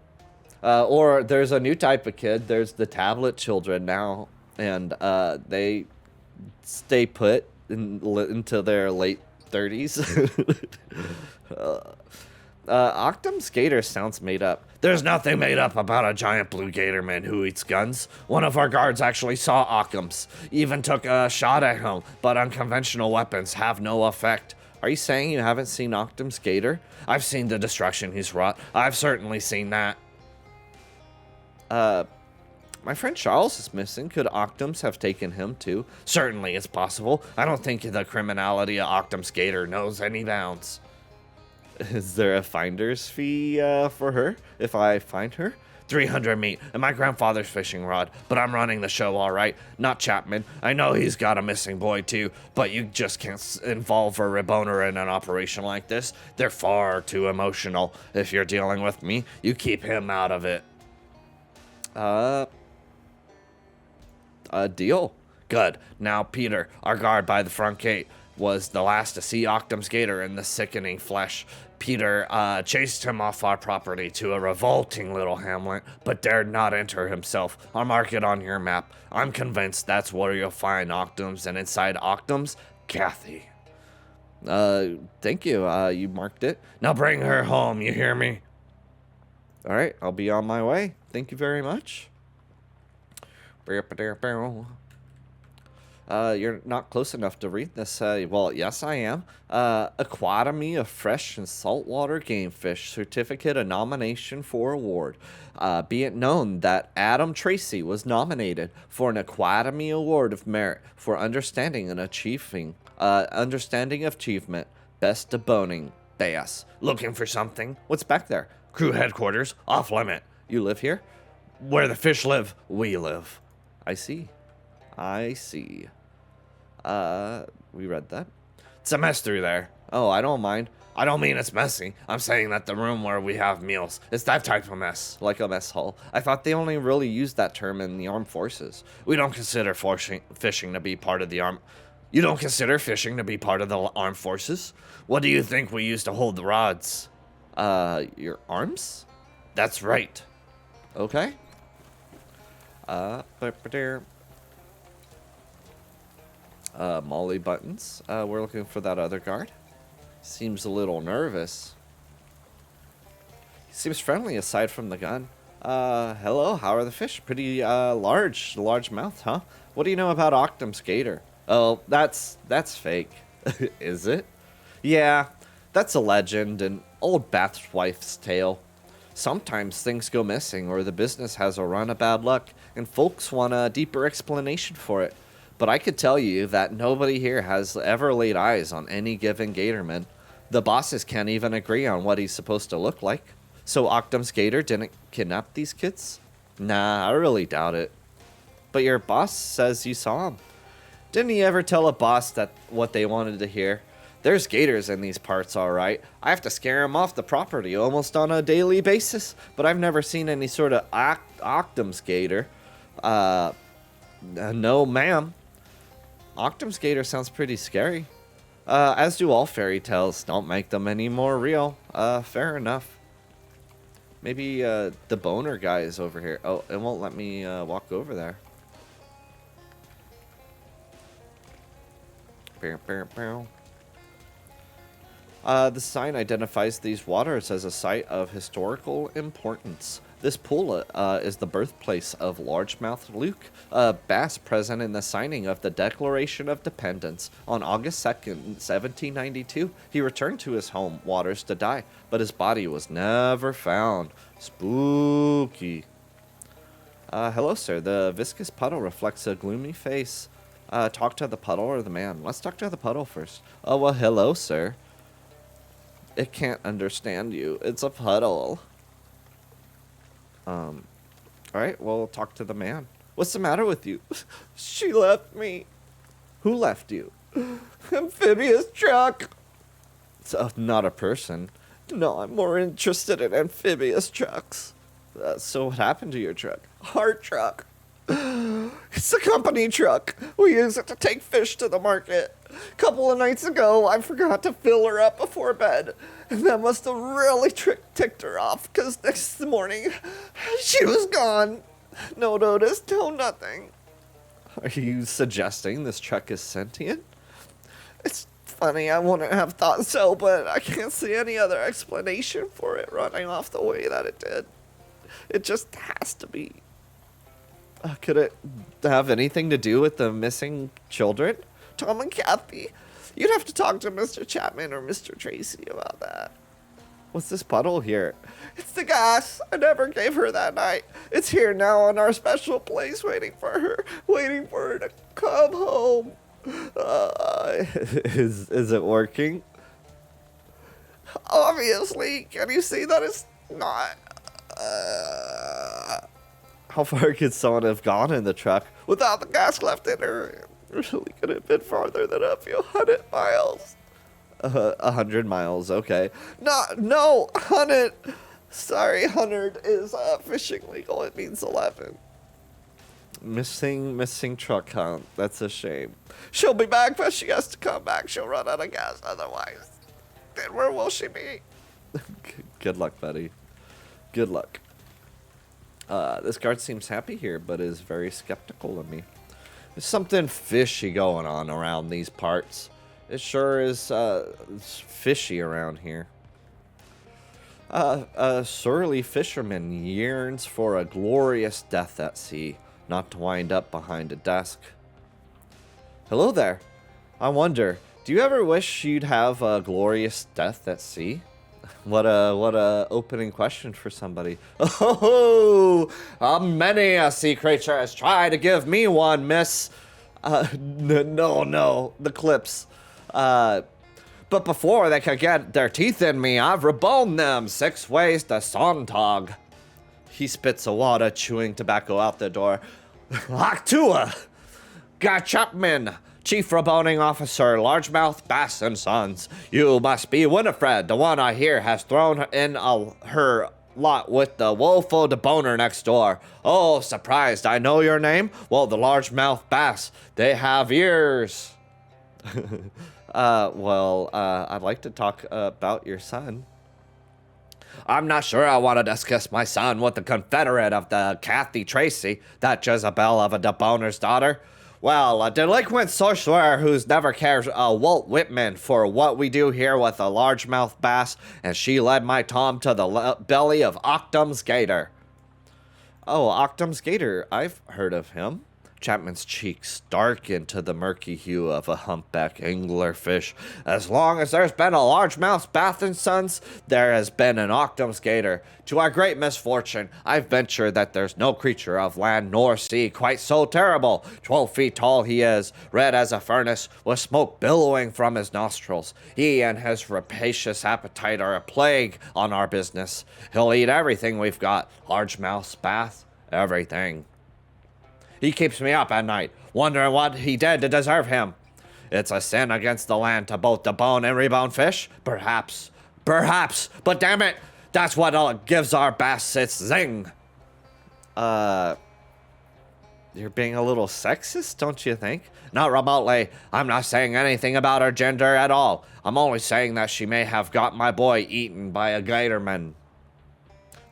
Or there's a new type of kid. There's the tablet children now, and they stay put until their late 30s. Octum's gator sounds made up. There's nothing made up about a giant blue gator man who eats guns. One of our guards actually saw Octum's, even took a shot at him, but unconventional weapons have no effect. Are you saying you haven't seen Octum's gator? I've seen the destruction he's wrought. I've certainly seen that. My friend Charles is missing. Could Octum's have taken him too? Certainly it's possible. I don't think the criminality of Octum's gator knows any bounds. Is there a finder's fee for her if I find her? 300 meat and my grandfather's fishing rod, but I'm running the show all right, not Chapman. I know he's got a missing boy too, but you just can't involve a reboner in an operation like this. They're far too emotional. If you're dealing with me, you keep him out of it. Deal. Good. Now Peter, our guard by the front gate, was the last to see Octum's gator in the sickening flesh. Peter chased him off our property to a revolting little hamlet, but dared not enter himself. I'll mark it on your map. I'm convinced that's where you'll find Octum's, and inside Octum's, Kathy. Thank you. You marked it. Now bring her home, you hear me? All right, I'll be on my way. Thank you very much. You're not close enough to read this. Well, yes, I am. Aquatomy of Fresh and Saltwater Game Fish Certificate of Nomination for Award. Be it known that Adam Tracy was nominated for an Aquatomy Award of Merit for understanding of achievement. Best deboning bass. Looking for something? What's back there? Crew headquarters. Off limit. You live here? Where the fish live, we live. I see. We read that. It's a mess through there. Oh, I don't mind. I don't mean it's messy. I'm saying that the room where we have meals is that type of mess, like a mess hall. I thought they only really used that term in the armed forces. We don't consider fishing to be part of the armed... You don't consider fishing to be part of the armed forces? What do you think we use to hold the rods? Your arms? That's right. Okay. Molly buttons. We're looking for that other guard. Seems a little nervous. He seems friendly aside from the gun. Hello, how are the fish? Pretty, large mouth, huh? What do you know about Octum's gator? Oh, that's fake. Is it? Yeah, that's a legend, an old Bath's wife's tale. Sometimes things go missing or the business has a run of bad luck and folks want a deeper explanation for it. But I could tell you that nobody here has ever laid eyes on any given gatorman. The bosses can't even agree on what he's supposed to look like. So Octum's gator didn't kidnap these kids? Nah, I really doubt it. But your boss says you saw him. Didn't he ever tell a boss that what they wanted to hear? There's gators in these parts, all right. I have to scare them off the property almost on a daily basis, but I've never seen any sort of Octum's gator. No, ma'am. Octum's gator sounds pretty scary. As do all fairy tales. Don't make them any more real. Fair enough. Maybe the boner guy is over here. Oh, it won't let me walk over there. The sign identifies these waters as a site of historical importance. This pool is the birthplace of largemouth Luke, a bass present in the signing of the Declaration of Independence. On August 2nd, 1792, he returned to his home waters to die, but his body was never found. Spooky. Hello, sir. The viscous puddle reflects a gloomy face. Talk to the puddle or the man? Let's talk to the puddle first. Oh, well, hello, sir. It can't understand you. It's a puddle. Alright, well, talk to the man. What's the matter with you? She left me. Who left you? Amphibious truck. So, not a person. No, I'm more interested in amphibious trucks. So what happened to your truck? Our truck. It's a company truck. We use it to take fish to the market. A couple of nights ago, I forgot to fill her up before bed. And that must have really ticked her off, because next morning, she was gone. No notice, no nothing. Are you suggesting this truck is sentient? It's funny, I wouldn't have thought so, but I can't see any other explanation for it running off the way that it did. It just has to be. Could it have anything to do with the missing children? Tom and Kathy? You'd have to talk to Mr. Chapman or Mr. Tracy about that. What's this puddle here? It's the gas I never gave her that night. It's here now in our special place waiting for her to come home. Is it working? Obviously. Can you see that it's not? How far could someone have gone in the truck without the gas left in her? It really could have been farther than a few 100 miles. 100 miles, okay. No, 100. Sorry, 100 is fishing legal. It means 11. Missing truck, huh? That's a shame. She'll be back, but she has to come back. She'll run out of gas otherwise. Then where will she be? Good luck, buddy. Good luck. This guard seems happy here, but is very skeptical of me. There's something fishy going on around these parts. It sure is fishy around here. A surly fisherman yearns for a glorious death at sea, not to wind up behind a desk. Hello there. I wonder, do you ever wish you'd have a glorious death at sea? What a opening question for somebody. Oh, many a sea creature has tried to give me one, miss. No, the clips. But before they could get their teeth in me, I've reboned them 6 ways to Sontag. He spits a wad of chewing tobacco out the door. Actua! Got Chapman, Chief Reboning Officer, Largemouth Bass and Sons. You must be Winifred, the one I hear has thrown in her lot with the woeful deboner next door. Oh, surprised I know your name? Well, the largemouth bass, they have ears. I'd like to talk about your son. I'm not sure I want to discuss my son with the confederate of the Kathy Tracy, that Jezebel of a deboner's daughter. Well, a delinquent sorcerer who's never cared a Walt Whitman for what we do here with a largemouth bass, and she led my Tom to the belly of Octum's gator. Oh, Octum's gator, I've heard of him. Chapman's cheeks darkened to the murky hue of a humpback anglerfish. As long as there's been a largemouth bass and sons, there has been an Octum's gator. To our great misfortune, I venture that there's no creature of land nor sea quite so terrible. 12 feet tall he is, red as a furnace, with smoke billowing from his nostrils. He and his rapacious appetite are a plague on our business. He'll eat everything we've got, largemouth, bass, everything. He keeps me up at night, wondering what he did to deserve him. It's a sin against the land to both debone and rebone fish? Perhaps. But damn it, that's what gives our bass its zing. You're being a little sexist, don't you think? Not remotely. I'm not saying anything about her gender at all. I'm only saying that she may have got my boy eaten by a gatorman.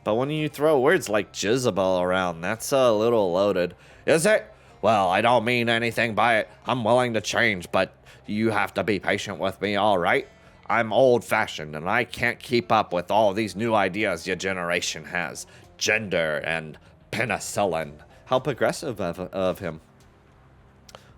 But when you throw words like Jezebel around, that's a little loaded. Is it? Well, I don't mean anything by it. I'm willing to change, but you have to be patient with me, all right? I'm old-fashioned, and I can't keep up with all these new ideas your generation has. Gender and penicillin. How progressive of him.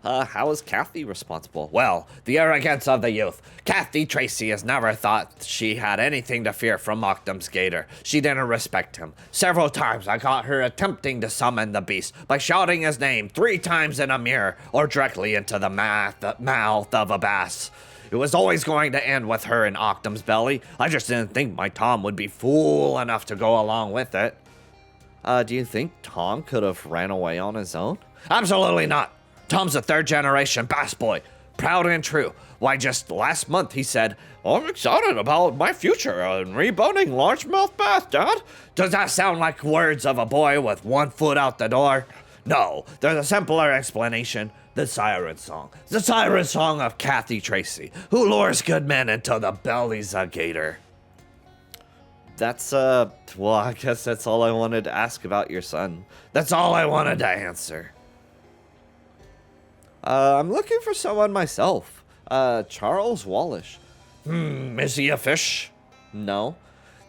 How is Kathy responsible? Well, the arrogance of the youth. Kathy Tracy has never thought she had anything to fear from Octum's gator. She didn't respect him. Several times I caught her attempting to summon the beast by shouting his name 3 times in a mirror or directly into the mouth of a bass. It was always going to end with her in Octum's belly. I just didn't think my Tom would be fool enough to go along with it. Do you think Tom could have ran away on his own? Absolutely not. Tom's a 3rd-generation bass boy, proud and true. Why, just last month he said, I'm excited about my future in reboning largemouth bass, Dad. Does that sound like words of a boy with 1 foot out the door? No, there's a simpler explanation. The siren song. The siren song of Kathy Tracy, who lures good men into the bellies of gator. That's, well, I guess that's all I wanted to ask about your son. That's all I wanted to answer. I'm looking for someone myself. Charles Wallish. Is he a fish? No.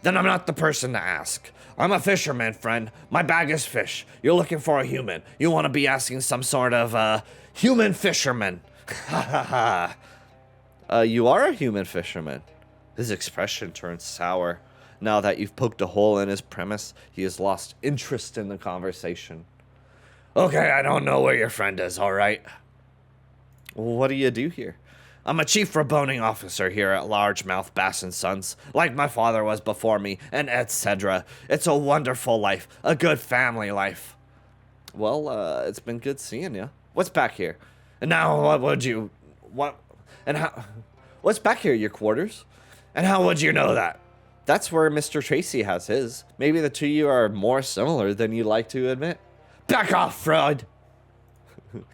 Then I'm not the person to ask. I'm a fisherman, friend. My bag is fish. You're looking for a human. You want to be asking some sort of, human fisherman. Ha ha ha. You are a human fisherman. His expression turns sour. Now that you've poked a hole in his premise, he has lost interest in the conversation. Okay, I don't know where your friend is, all right? What do you do here? I'm a chief reboning officer here at Largemouth Bass & Sons, like my father was before me, and etc. It's a wonderful life, a good family life. Well, it's been good seeing you. What's back here? And now, what's back here, your quarters? And how would you know that? That's where Mr. Tracy has his. Maybe the two of you are more similar than you'd like to admit. Back off, Fred!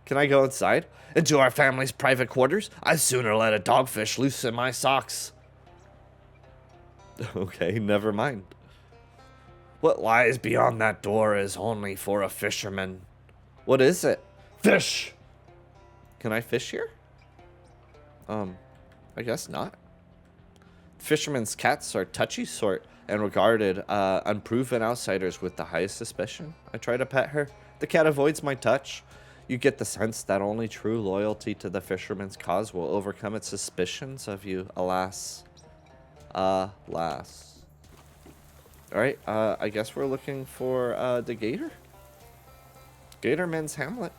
Can I go inside? Into our family's private quarters? I'd sooner let a dogfish loose in my socks. Okay, never mind. What lies beyond that door is only for a fisherman. What is it? Fish! Can I fish here? I guess not. Fishermen's cats are touchy sort and regarded unproven outsiders with the highest suspicion. I try to pet her. The cat avoids my touch. You get the sense that only true loyalty to the fisherman's cause will overcome its suspicions of you, alas. Alas. Alright, I guess we're looking for the gator. Gatorman's Hamlet.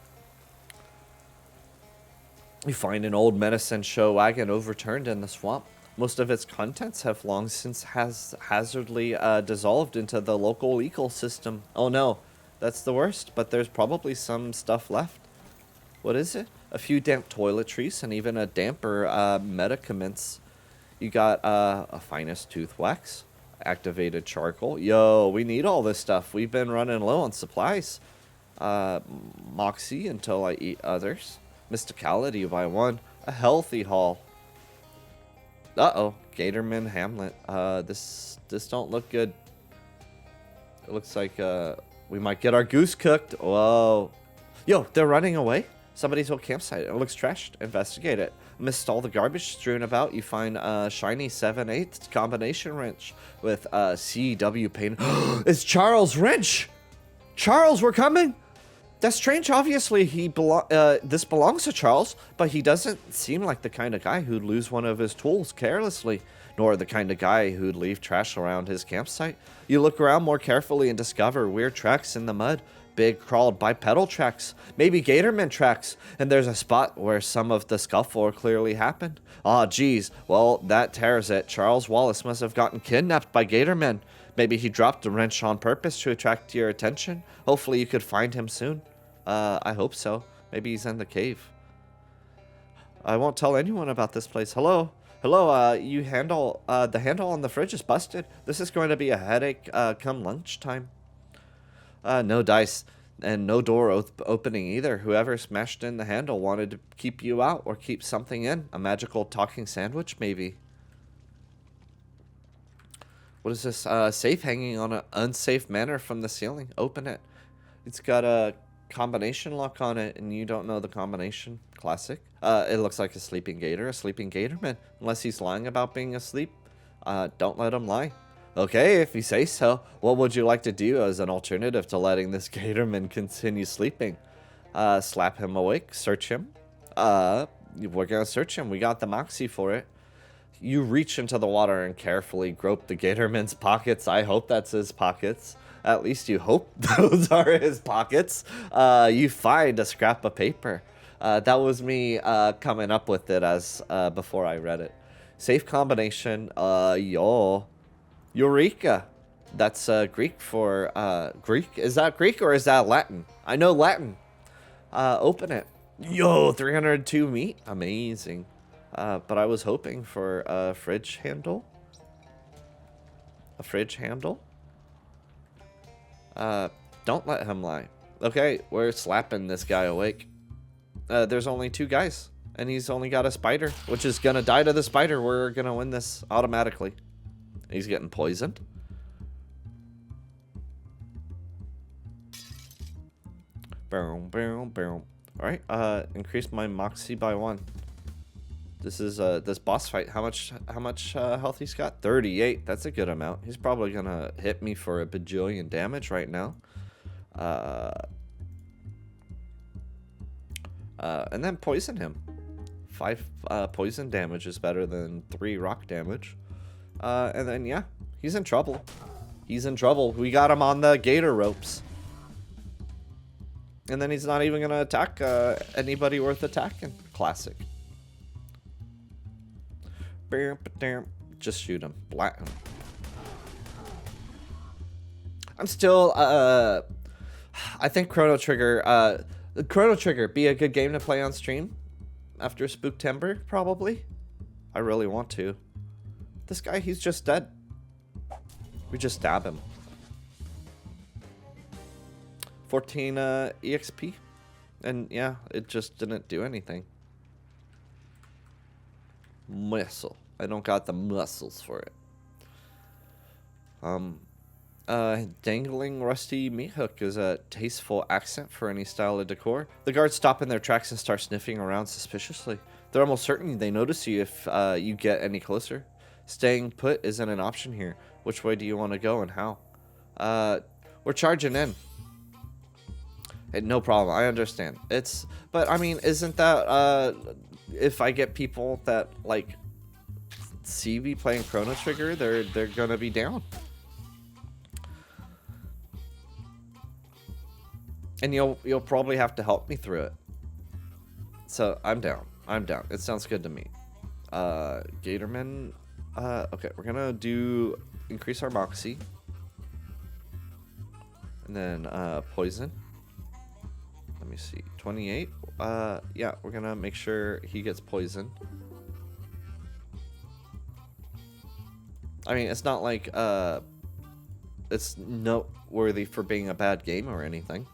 You find an old medicine show wagon overturned in the swamp. Most of its contents have long since haphazardly dissolved into the local ecosystem. Oh no, that's the worst, but there's probably some stuff left. What is it? A few damp toiletries and even a damper medicaments. You got a finest tooth wax, activated charcoal. Yo, we need all this stuff. We've been running low on supplies. Moxie until I eat others. Mysticality by one. A healthy haul. Uh-oh. Gatorman Hamlet. This don't look good. It looks like we might get our goose cooked. Whoa. Yo, they're running away. Somebody's old campsite. It looks trashed. Investigate it. Amidst all the garbage strewn about, you find a shiny 7/8 combination wrench with CW paint. It's Charles' wrench! Charles, we're coming! That's strange. Obviously, this belongs to Charles, but he doesn't seem like the kind of guy who'd lose one of his tools carelessly, nor the kind of guy who'd leave trash around his campsite. You look around more carefully and discover weird tracks in the mud. Big crawled bipedal tracks, maybe Gatorman tracks, and there's a spot where some of the scuffle clearly happened. Aw, geez, well, that tears it. Charles Wallace must have gotten kidnapped by Gatormen. Maybe he dropped the wrench on purpose to attract your attention. Hopefully you could find him soon. I hope so. Maybe he's in the cave. I won't tell anyone about this place. Hello? Hello, the handle on the fridge is busted. This is going to be a headache, come lunchtime. No dice, and no door opening either. Whoever smashed in the handle wanted to keep you out or keep something in. A magical talking sandwich, maybe. What is this? Safe hanging on an unsafe manner from the ceiling. Open it. It's got a combination lock on it, and you don't know the combination. Classic. It looks like a sleeping gator, a sleeping gatorman. Unless he's lying about being asleep, don't let him lie. Okay, if you say so. What would you like to do as an alternative to letting this gatorman continue sleeping? Slap him awake? Search him? We're gonna search him. We got the moxie for it. You reach into the water and carefully grope the gatorman's pockets. I hope that's his pockets. At least you hope those are his pockets. You find a scrap of paper. That was me coming up with it as before I read it. Safe combination. Eureka. That's Greek for Greek. Is that Greek or is that Latin? I know Latin. Open it. Yo, 302 meat. Amazing. But I was hoping for a fridge handle. A fridge handle? Don't let him lie. Okay, we're slapping this guy awake. There's only 2 guys, and he's only got a spider, which is gonna die to the spider. We're gonna win this automatically. He's getting poisoned. Boom, boom, boom. Alright, increase my moxie by 1. This is this boss fight. How much health he's got? 38. That's a good amount. He's probably gonna hit me for a bajillion damage right now. And then poison him. 5 poison damage is better than 3 rock damage. And then yeah, he's in trouble. He's in trouble. We got him on the gator ropes. And then he's not even gonna attack anybody worth attacking. Classic. Just shoot him. Blat him. I'm still, I think Chrono Trigger, be a good game to play on stream after Spooktember, probably. I really want to. This guy, he's just dead. We just stab him. 14 EXP. And yeah, it just didn't do anything. Muscle. I don't got the muscles for it. Dangling rusty meat hook is a tasteful accent for any style of decor. The guards stop in their tracks and start sniffing around suspiciously. They're almost certain they notice you if you get any closer. Staying put isn't an option here. Which way do you want to go and how? We're charging in. Hey, no problem. I understand. But I mean, isn't that if I get people that like see me playing Chrono Trigger, they're gonna be down. And you'll probably have to help me through it. So I'm down. I'm down. It sounds good to me. Gatorman. Okay, we're gonna do increase our moxie. And then poison. Let me see. 28. Yeah, we're gonna make sure he gets poisoned. I mean, it's not like it's noteworthy for being a bad game or anything.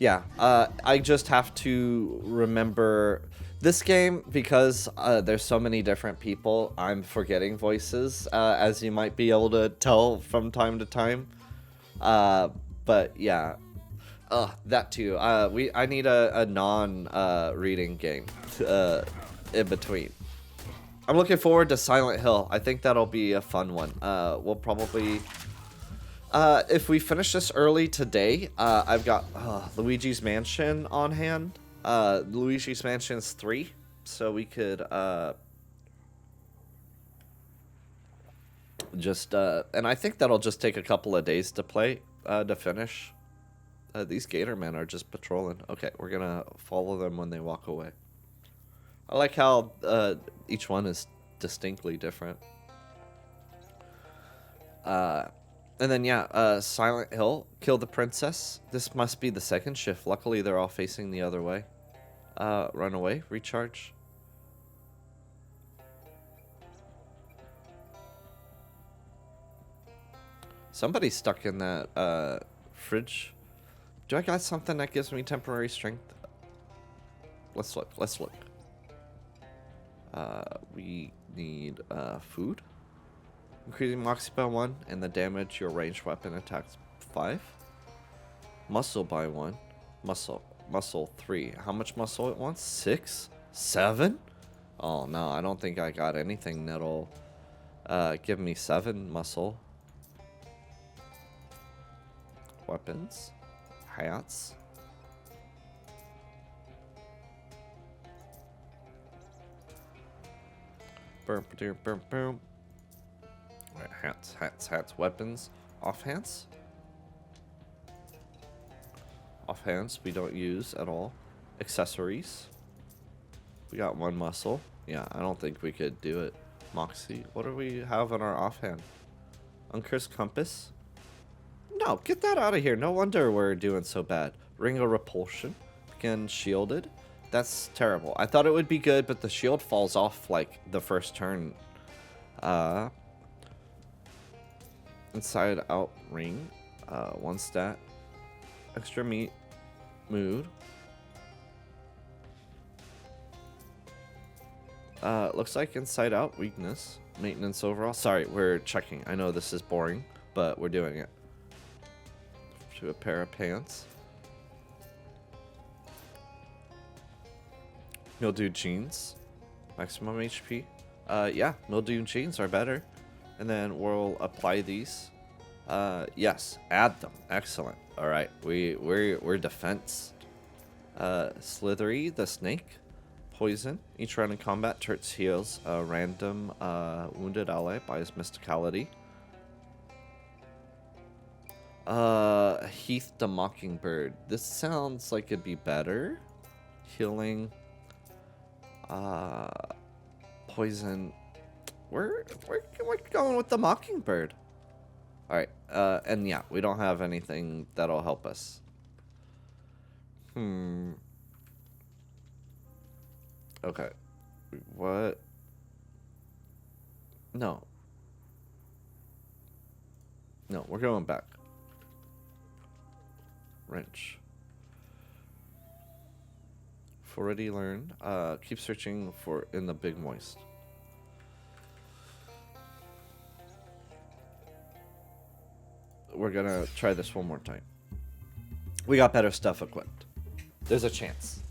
Yeah, I just have to remember this game because there's so many different people. I'm forgetting voices, as you might be able to tell from time to time. But yeah, that too. I need a non-reading game in between. I'm looking forward to Silent Hill. I think that'll be a fun one. We'll probably. If we finish this early today, I've got Luigi's Mansion on hand. Luigi's Mansion's 3, so we could just and I think that'll just take a couple of days to play to finish. These gator men are just patrolling. Okay, we're gonna follow them when they walk away. I like how each one is distinctly different. And then, yeah, Silent Hill, kill the princess. This must be the second shift. Luckily, they're all facing the other way. Run away, recharge. Somebody's stuck in that fridge. Do I got something that gives me temporary strength? Let's look, let's look. We need food. Increasing Moxie by 1 and the damage your ranged weapon attacks 5. Muscle by 1. Muscle 3. How much muscle it wants? 6? 7? Oh no, I don't think I got anything that'll give me 7 muscle. Weapons. Hats. Boom, boom, boom, boom. Right, hats, weapons. Offhands? Offhands we don't use at all. Accessories. We got 1 muscle. Yeah, I don't think we could do it. Moxie. What do we have on our offhand? Uncursed compass? No, get that out of here. No wonder we're doing so bad. Ring of repulsion. Again, shielded. That's terrible. I thought it would be good, but the shield falls off like the first turn. Inside out ring. 1 stat. Extra meat. Mood. Looks like inside out weakness. Maintenance overall. Sorry, we're checking. I know this is boring, but we're doing it. To a pair of pants. Mildew jeans. Maximum HP. Yeah, mildew jeans are better. And then we'll apply these. Yes, add them. Excellent. All right, we're defense. Slithery the snake. Poison. Each round in combat, Turts heals a random wounded ally by his mysticality. Heath the Mockingbird. This sounds like it'd be better. Healing. Poison. We're going with the Mockingbird. Alright, and yeah, we don't have anything that'll help us. Okay. What? No. No, we're going back. Wrench. Already learned. Keep searching for in the big moist. We're gonna try this one more time. We got better stuff equipped. There's a chance.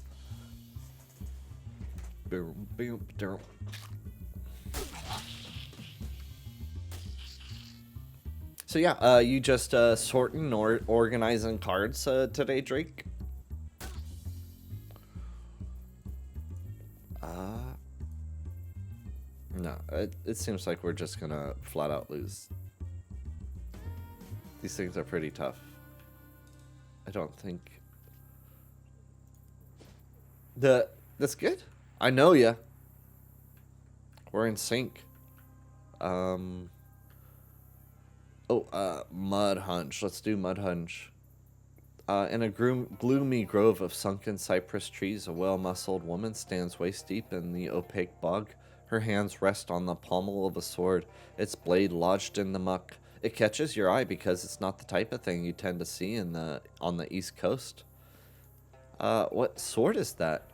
Boom, boom, boom. So yeah, you just sorting or organizing cards today, Drake? No, it seems like we're just gonna flat out lose. These things are pretty tough. I don't think... That's good. I know ya. We're in sync. Mud Hunch. Let's do Mud Hunch. In a gloomy grove of sunken cypress trees, a well-muscled woman stands waist-deep in the opaque bog. Her hands rest on the pommel of a sword, its blade lodged in the muck. It catches your eye because it's not the type of thing you tend to see on the East Coast. What sword is that?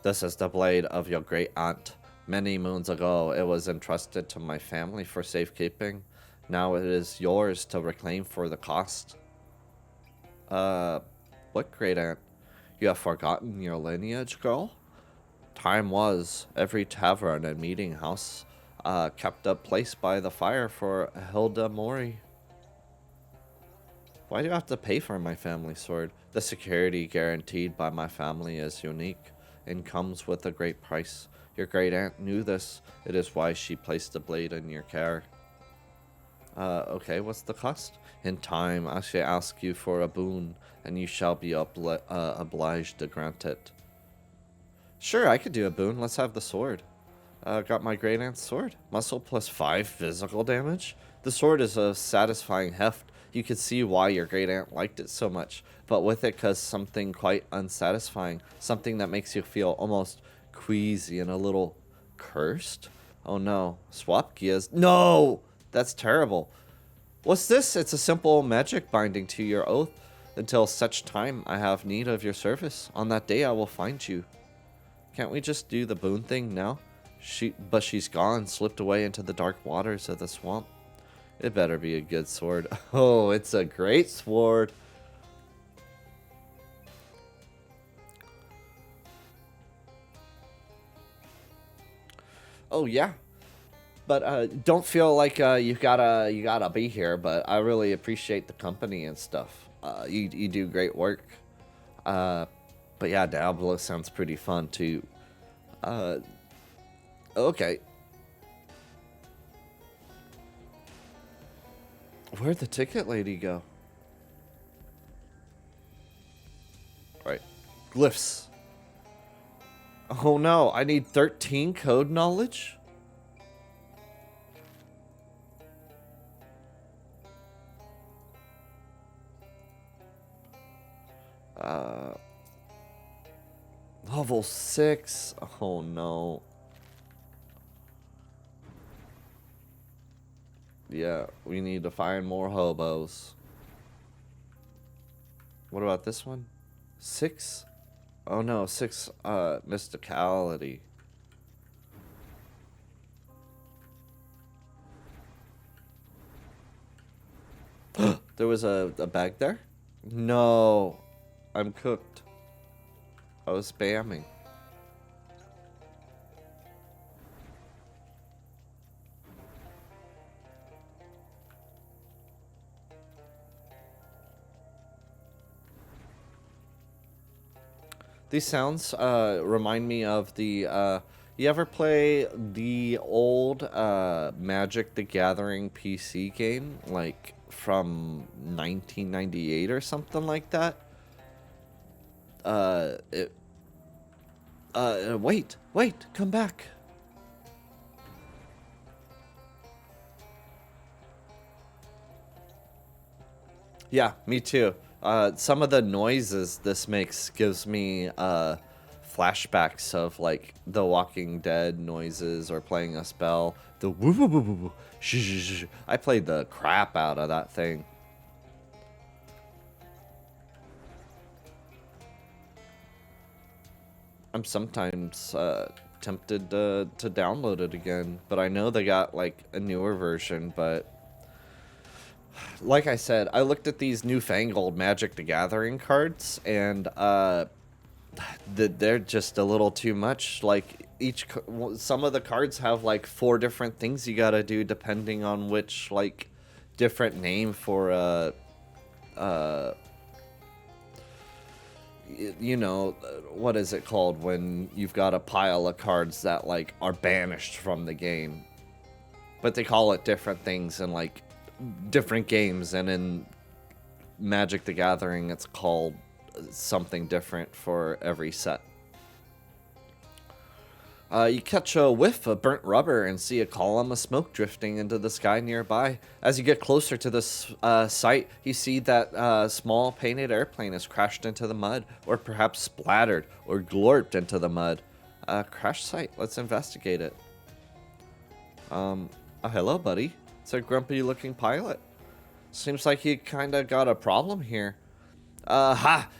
This is the blade of your great aunt. Many moons ago, it was entrusted to my family for safekeeping. Now it is yours to reclaim for the cost. What great aunt? You have forgotten your lineage, girl? Time was, every tavern and meeting house kept a place by the fire for Hilda Mori. Why do you have to pay for my family sword? The security guaranteed by my family is unique and comes with a great price. Your great aunt knew this. It is why she placed the blade in your care. Okay, what's the cost? In time, I shall ask you for a boon, and you shall be obliged to grant it. Sure, I could do a boon. Let's have the sword. Got my great aunt's sword. Muscle plus 5 physical damage. The sword is a satisfying heft. You could see why your great aunt liked it so much, but with it comes something quite unsatisfying. Something that makes you feel almost queasy and a little cursed. Oh no, Swampy is... No! That's terrible. What's this? It's a simple magic binding to your oath. Until such time I have need of your service. On that day I will find you. Can't we just do the boon thing now? But she's gone, slipped away into the dark waters of the swamp. It better be a good sword. Oh, it's a great sword. Oh yeah. But don't feel like you gotta be here. But I really appreciate the company and stuff. You do great work. But yeah, Diablo sounds pretty fun too. Okay. Where'd the ticket lady go? Right. Glyphs. Oh no, I need 13 code knowledge? Level 6. Oh no. Yeah, we need to find more hobos. What about this one? 6? Oh no, 6 mysticality. There was a bag there? No. I'm cooked. I was spamming. These sounds remind me of the, you ever play the old Magic the Gathering PC game, like from 1998 or something like that? Wait, come back. Yeah, me too. Some of the noises this makes gives me flashbacks of like the Walking Dead noises or playing a spell. The woo woo woo woo woo. Shh, shh, shh. I played the crap out of that thing. I'm sometimes tempted to download it again, but I know they got like a newer version, but like I said, I looked at these newfangled Magic the Gathering cards, and they're just a little too much. Like some of the cards have like 4 different things you gotta do depending on which like different name for you know, what is it called when you've got a pile of cards that like are banished from the game, but they call it different things in like different games, and in Magic the Gathering it's called something different for every set. You catch a whiff of burnt rubber and see a column of smoke drifting into the sky nearby. As you get closer to this site, you see that small painted airplane has crashed into the mud, or perhaps splattered or glorped into the mud. Crash site, let's investigate it. Oh, hello, buddy. It's a grumpy looking pilot. Seems like you kinda got a problem here.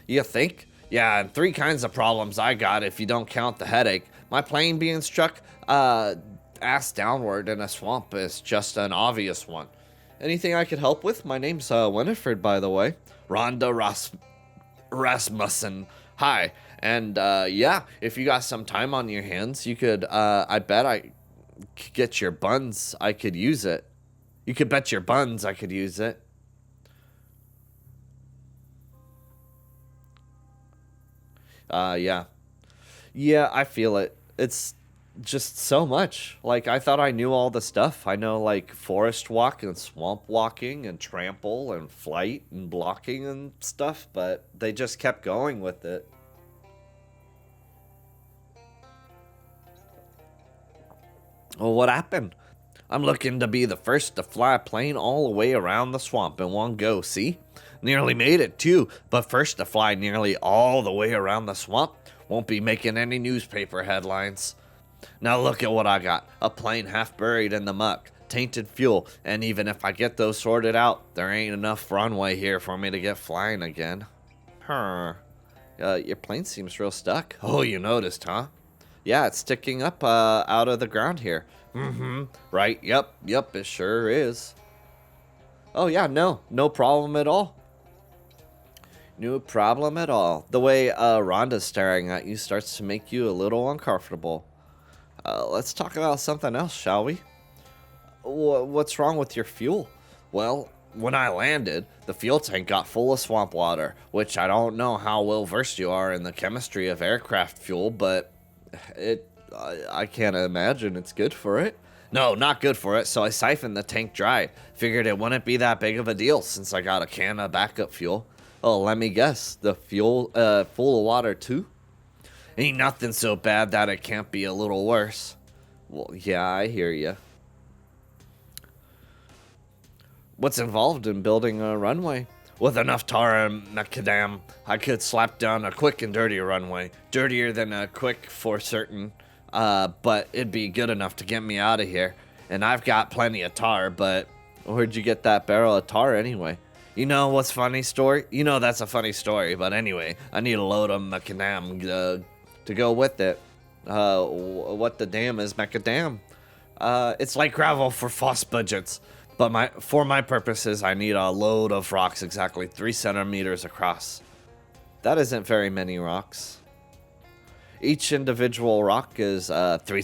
You think? Yeah, and 3 kinds of problems I got if you don't count the headache. My plane being struck ass downward in a swamp is just an obvious one. Anything I could help with? My name's Winifred, by the way. Rhonda Rasmussen. Hi. And yeah, if you got some time on your hands, you could, I bet I could get your buns. I could use it. You could bet your buns I could use it. Yeah. Yeah, I feel it. It's just so much. Like, I thought I knew all the stuff. I know, like, forest walk and swamp walking and trample and flight and blocking and stuff, but they just kept going with it. Well, what happened? I'm looking to be the first to fly a plane all the way around the swamp in one go, see? Nearly made it too, but first to fly nearly all the way around the swamp won't be making any newspaper headlines. Now look at what I got. A plane half buried in the muck, tainted fuel, and even if I get those sorted out, there ain't enough runway here for me to get flying again. Your plane seems real stuck. Oh, you noticed, huh? Yeah, it's sticking up out of the ground here. Right, yep, it sure is. Oh yeah, no problem at all. No problem at all. The way Rhonda's staring at you starts to make you a little uncomfortable. Let's talk about something else, shall we? What's wrong with your fuel? Well, when I landed, the fuel tank got full of swamp water, which I don't know how well versed you are in the chemistry of aircraft fuel, but I can't imagine it's good for it. No, not good for it, so I siphoned the tank dry. Figured it wouldn't be that big of a deal since I got a can of backup fuel. Oh, let me guess, the fuel full of water too? Ain't nothing so bad that it can't be a little worse. Well, yeah, I hear ya. What's involved in building a runway? With enough tar and macadam, I could slap down a quick and dirty runway. Dirtier than a quick for certain. But it'd be good enough to get me out of here. And I've got plenty of tar, but where'd you get that barrel of tar anyway? You know what's funny story? You know that's a funny story, but anyway, I need a load of macadam to go with it. What the damn is macadam? It's like gravel for FOSS budgets. But for my purposes, I need a load of rocks exactly 3 centimeters across. That isn't very many rocks. Each individual rock is 3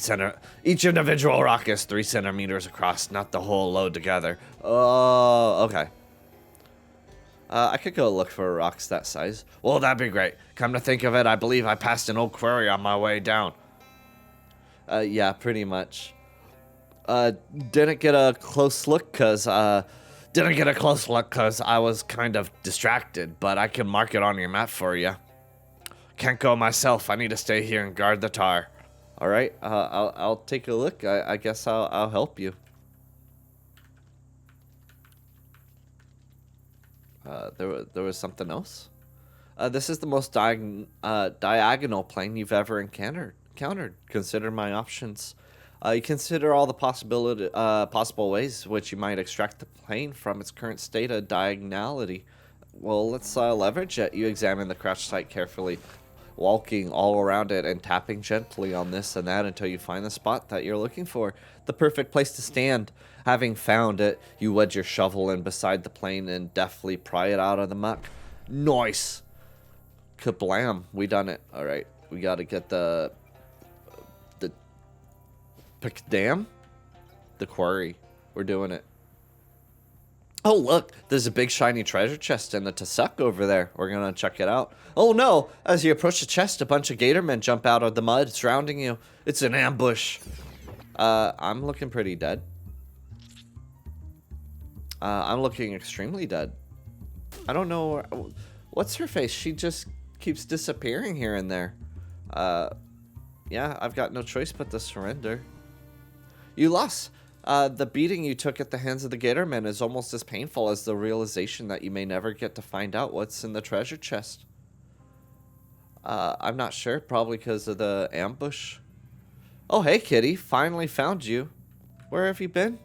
centimeters across, not the whole load together. Oh, okay. I could go look for rocks that size. Well, that'd be great. Come to think of it, I believe I passed an old quarry on my way down. Yeah, pretty much. Didn't get a close look cause I was kind of distracted, but I can mark it on your map for you. Can't go myself. I need to stay here and guard the tar. All right. I'll take a look. I guess I'll help you. There was something else. This is the most diagonal plane you've ever encountered. Consider my options. You consider all the possible ways which you might extract the plane from its current state of diagonality. Well, let's leverage it. You examine the crash site carefully, walking all around it and tapping gently on this and that until you find the spot that you're looking for. The perfect place to stand. Having found it, you wedge your shovel in beside the plane and deftly pry it out of the muck. Nice! Kablam! We done it. All right, we got to get the dam? The quarry. We're doing it. Oh, look, there's a big shiny treasure chest in the tussock over there. We're gonna check it out. Oh no! As you approach the chest, a bunch of gatormen jump out of the mud surrounding you. It's an ambush. I'm looking pretty dead. I'm looking extremely dead. I don't know. What's her face? She just keeps disappearing here and there. Yeah, I've got no choice but to surrender. You lost. The beating you took at the hands of the Gatormen is almost as painful as the realization that you may never get to find out what's in the treasure chest. I'm not sure, probably because of the ambush. Oh, hey, kitty. Finally found you. Where have you been?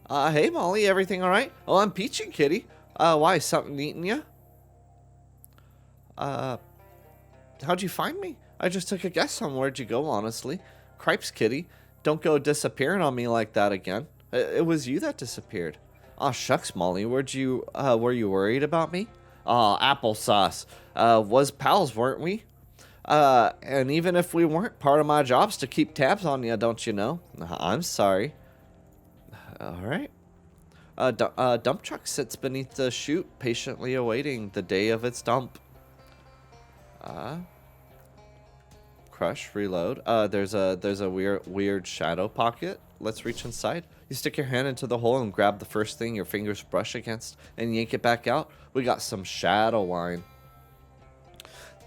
Hey, Molly. Everything all right? Oh, I'm Peachy, kitty. Why, something eating you? How'd you find me? I just took a guess on where'd you go, honestly. Cripes, kitty. Don't go disappearing on me like that again. It was you that disappeared. Aw, shucks, Molly. Were you worried about me? Aw, applesauce. Was pals, weren't we? And even if we weren't, part of my job's to keep tabs on you, don't you know? I'm sorry. Alright. Dump truck sits beneath the chute, patiently awaiting the day of its dump. Crush, reload. There's a weird shadow pocket. Let's reach inside. You stick your hand into the hole and grab the first thing your fingers brush against and yank it back out. We got some shadow wine.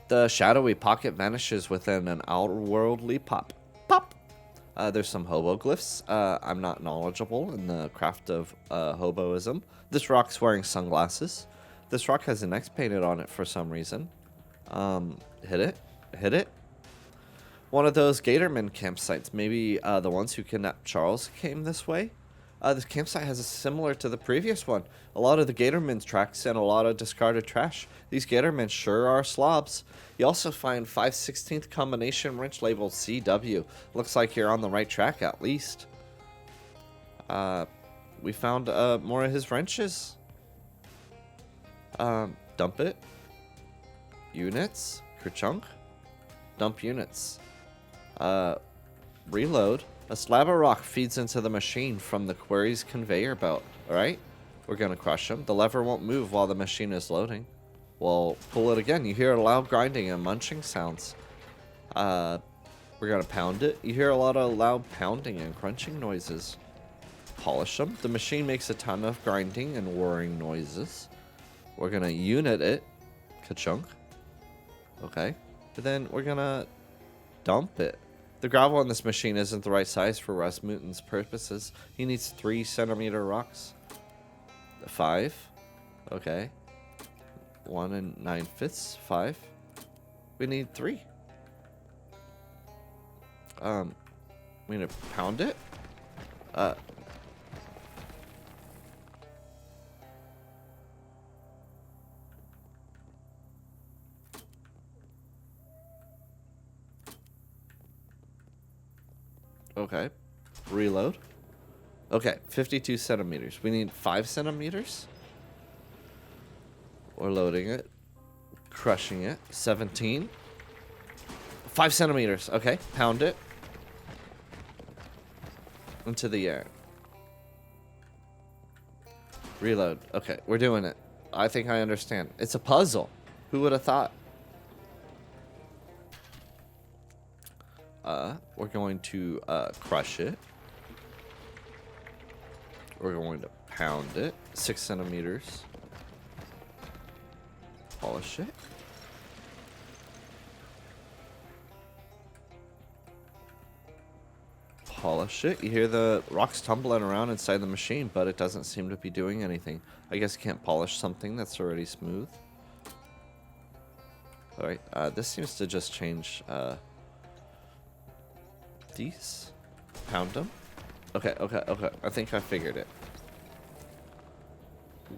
The shadowy pocket vanishes within an outworldly pop. Pop! There's some hobo glyphs. I'm not knowledgeable in the craft of hoboism. This rock's wearing sunglasses. This rock has an X painted on it for some reason. Hit it. Hit it. One of those Gatorman campsites. Maybe the ones who kidnapped Charles came this way. This campsite has a similar to the previous one. A lot of the Gatorman's tracks and a lot of discarded trash. These Gatormen sure are slobs. You also find 5/16 combination wrench labeled CW. Looks like you're on the right track at least. We found more of his wrenches. Dump it. Units. Kerchunk. Dump units. Reload. A slab of rock feeds into the machine from the quarry's conveyor belt. Alright? We're gonna crush him. The lever won't move while the machine is loading. Well, pull it again. You hear loud grinding and munching sounds. We're gonna pound it. You hear a lot of loud pounding and crunching noises. Polish them. The machine makes a ton of grinding and whirring noises. We're gonna unit it. Ka-chunk. Okay. And then we're gonna dump it. The gravel in this machine isn't the right size for Rasmutin's purposes. He needs 3 centimeter rocks. 5. Okay. 1 9/5. 5. We need 3. We need to pound it. Okay. Reload. Okay, 52 centimeters. We need 5 centimeters. We're loading it. Crushing it. 17. 5 centimeters. Okay, pound it. Into the air. Reload. Okay, we're doing it. I think I understand. It's a puzzle. Who would have thought? We're going to crush it. We're going to pound it. 6 centimeters. Polish it. Polish it. You hear the rocks tumbling around inside the machine, but it doesn't seem to be doing anything. I guess you can't polish something that's already smooth. Alright, this seems to just change these. Pound them. Okay. I think I figured it.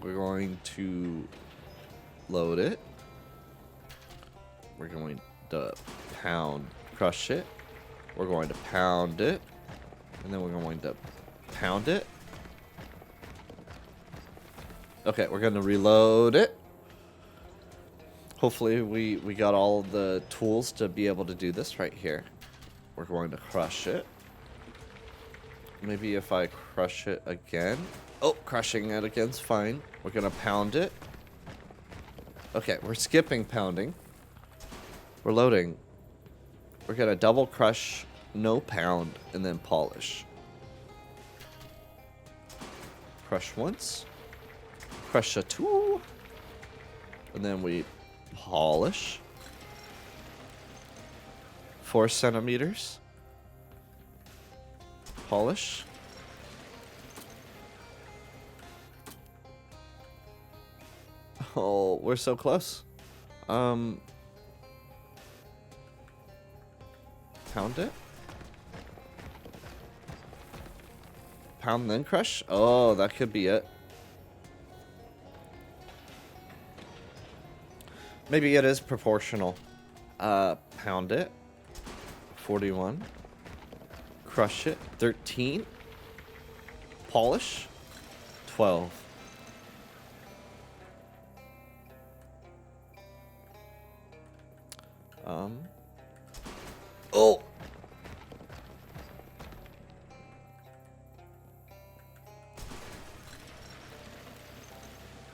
We're going to load it. We're going to crush it. We're going to pound it. And then we're going to pound it. Okay, we're going to reload it. Hopefully we got all the tools to be able to do this right here. We're going to crush it. Maybe if I crush it again. Oh, crushing it again's fine. We're going to pound it. Okay, we're skipping pounding. We're loading. We're going to double crush, no pound, and then polish. Crush once. Crush a 2. And then we polish. 4 centimeters. Polish. Oh, we're so close. Pound it. Pound then crush. Oh, that could be it. Maybe it is proportional. Pound it. 41. Crush it. 13. Polish. 12. Oh!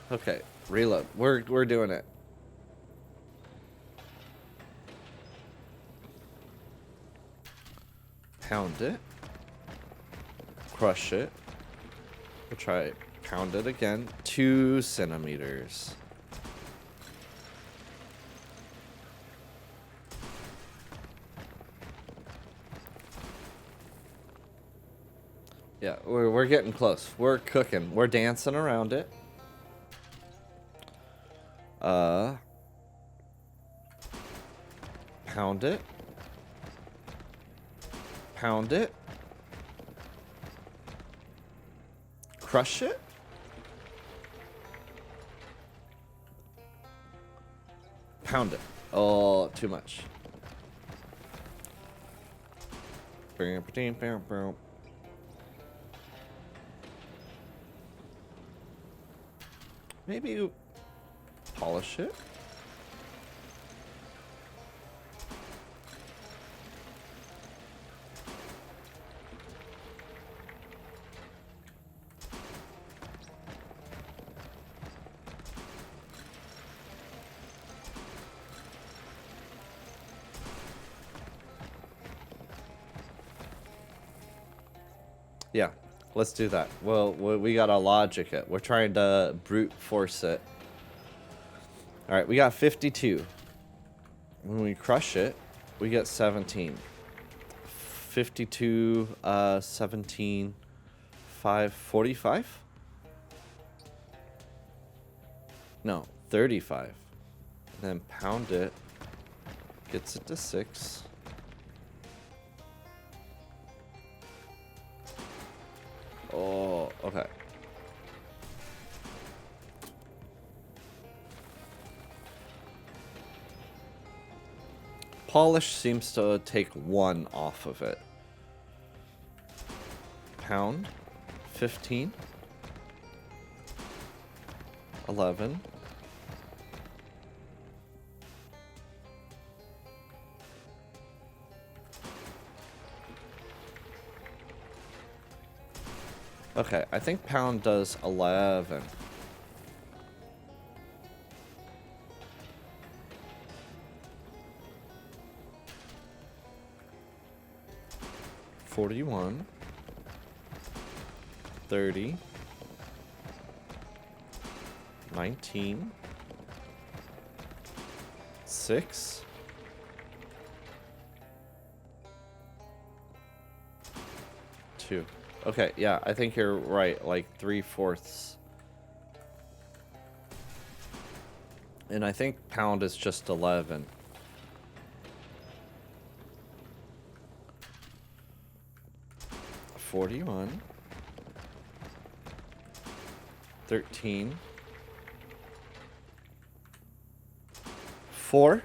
Okay, reload. We're doing it. Pound it. Crush it. We'll try it. Pound it again. 2 centimeters. Yeah, we're getting close. We're cooking. We're dancing around it. Pound it. Pound it. Crush it. Pound it. Oh, too much. Maybe you polish it. Yeah, let's do that. Well, we gotta logic it. We're trying to brute force it. All right, we got 52. When we crush it, we get 17. 52, 17, 5, 45? No, 35. And then pound it. Gets it to 6. Oh, okay. Polish seems to take 1 off of it. Pound. 15. 11. Okay, I think pound does 11. $41. 30. 19. 6. 2. Okay, yeah, I think you're right, like 3/4. And I think pound is just 11. $41. 13. 4.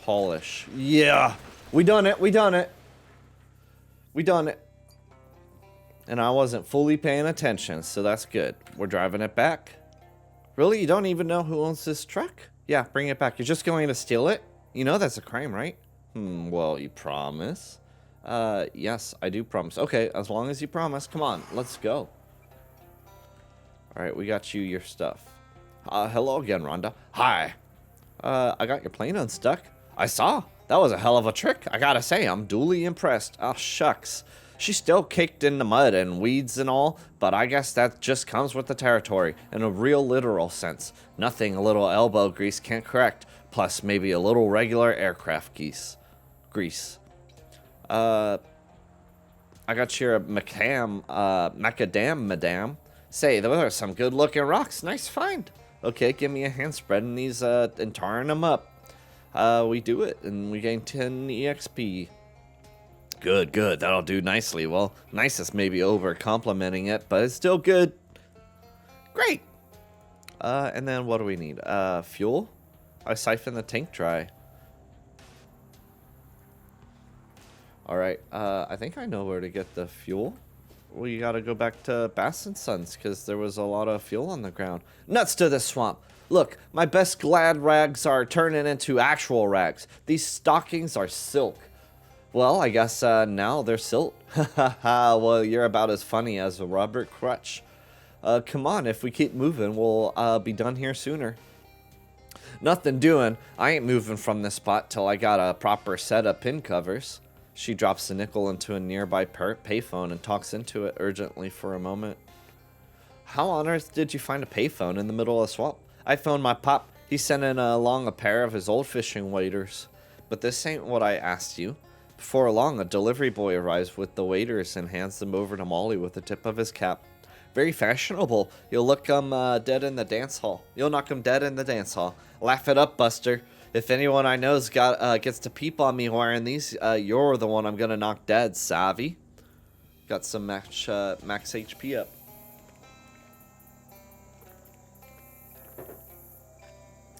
Polish. Yeah, we done it. We done it. We done it. And I wasn't fully paying attention, so that's good. We're driving it back. Really? You don't even know who owns this truck? Yeah, bring it back. You're just going to steal it? You know that's a crime, right? Well, you promise? Yes, I do promise. Okay, as long as you promise. Come on, let's go. Alright, we got you your stuff. Hello again, Rhonda. Hi. I got your plane unstuck. I saw. That was a hell of a trick. I gotta say, I'm duly impressed. Oh, shucks. She's still caked in the mud and weeds and all, but I guess that just comes with the territory, in a real literal sense. Nothing a little elbow grease can't correct, plus maybe a little regular aircraft grease. I got your macadam, madame. Say, those are some good-looking rocks. Nice find. Okay, give me a hand spreading these and tarring them up. We do it, and we gain 10 EXP. Good, good. That'll do nicely. Well, nice is maybe over complimenting it, but it's still good. Great. And then what do we need? Fuel? I siphoned the tank dry. Alright, I think I know where to get the fuel. We gotta go back to Bass & Sons, because there was a lot of fuel on the ground. Nuts to this swamp! Look, my best glad rags are turning into actual rags. These stockings are silk. Well, I guess now they're silt. Ha ha ha, well, you're about as funny as a Robert Crutch. Come on, if we keep moving, we'll be done here sooner. Nothing doing. I ain't moving from this spot till I got a proper set of pin covers. She drops a nickel into a nearby payphone and talks into it urgently for a moment. How on earth did you find a payphone in the middle of the swamp? I phoned my pop. He sent in along a pair of his old fishing waders. But this ain't what I asked you. Before long, a delivery boy arrives with the waders and hands them over to Molly with the tip of his cap. Very fashionable. You'll look 'em dead in the dance hall. You'll knock 'em dead in the dance hall. Laugh it up, Buster. If anyone I know's gets to peep on me wearing these, you're the one I'm gonna knock dead, savvy? Got some max HP up.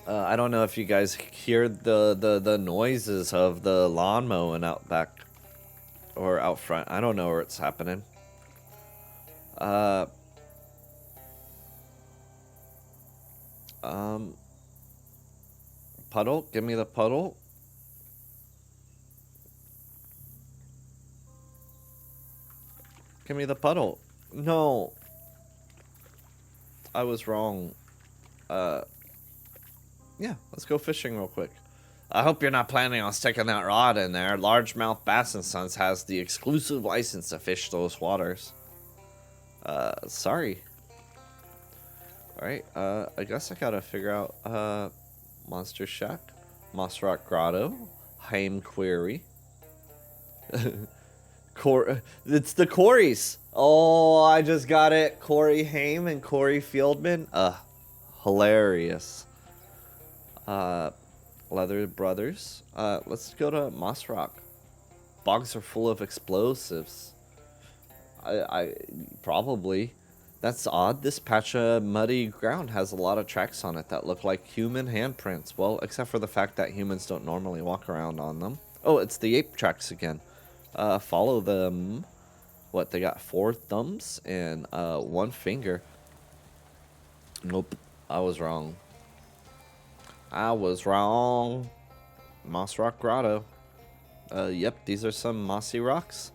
I don't know if you guys hear the noises of the lawn mowing out back or out front. I don't know where it's happening. Puddle, give me the puddle. Give me the puddle. No. I was wrong. Yeah, let's go fishing real quick. I hope you're not planning on sticking that rod in there. Largemouth Bass & Sons has the exclusive license to fish those waters. Sorry. Alright, I guess I gotta figure out, Monster Shack, Moss Rock Grotto, Haim Quarry. It's the Corys. Oh, I just got it. Corey Haim and Corey Fieldman. Hilarious. Leather Brothers. Let's go to Moss Rock. Bogs are full of explosives. I probably. That's odd. This patch of muddy ground has a lot of tracks on it that look like human handprints. Well, except for the fact that humans don't normally walk around on them. Oh, it's the ape tracks again. Follow them. What, they got 4 thumbs and 1 finger. Nope, I was wrong. I was wrong. Moss Rock Grotto. Yep, these are some mossy rocks.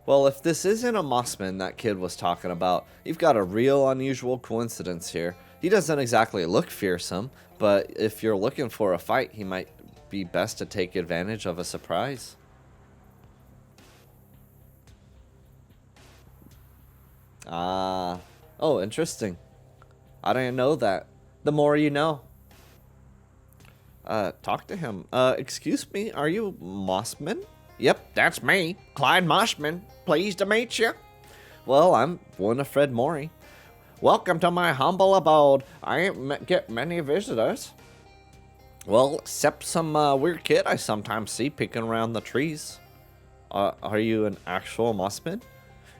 Well, if this isn't a mossman that kid was talking about, you've got a real unusual coincidence here. He doesn't exactly look fearsome, but if you're looking for a fight, he might be best to take advantage of a surprise. Oh, interesting. I didn't know that. The more you know. Talk to him. Excuse me, are you Mossman? Yep, that's me, Clyde Mossman. Pleased to meet you. Well, I'm Winifred Maury. Welcome to my humble abode. I ain't get many visitors. Well, except some weird kid I sometimes see peeking around the trees. Are you an actual Mossman?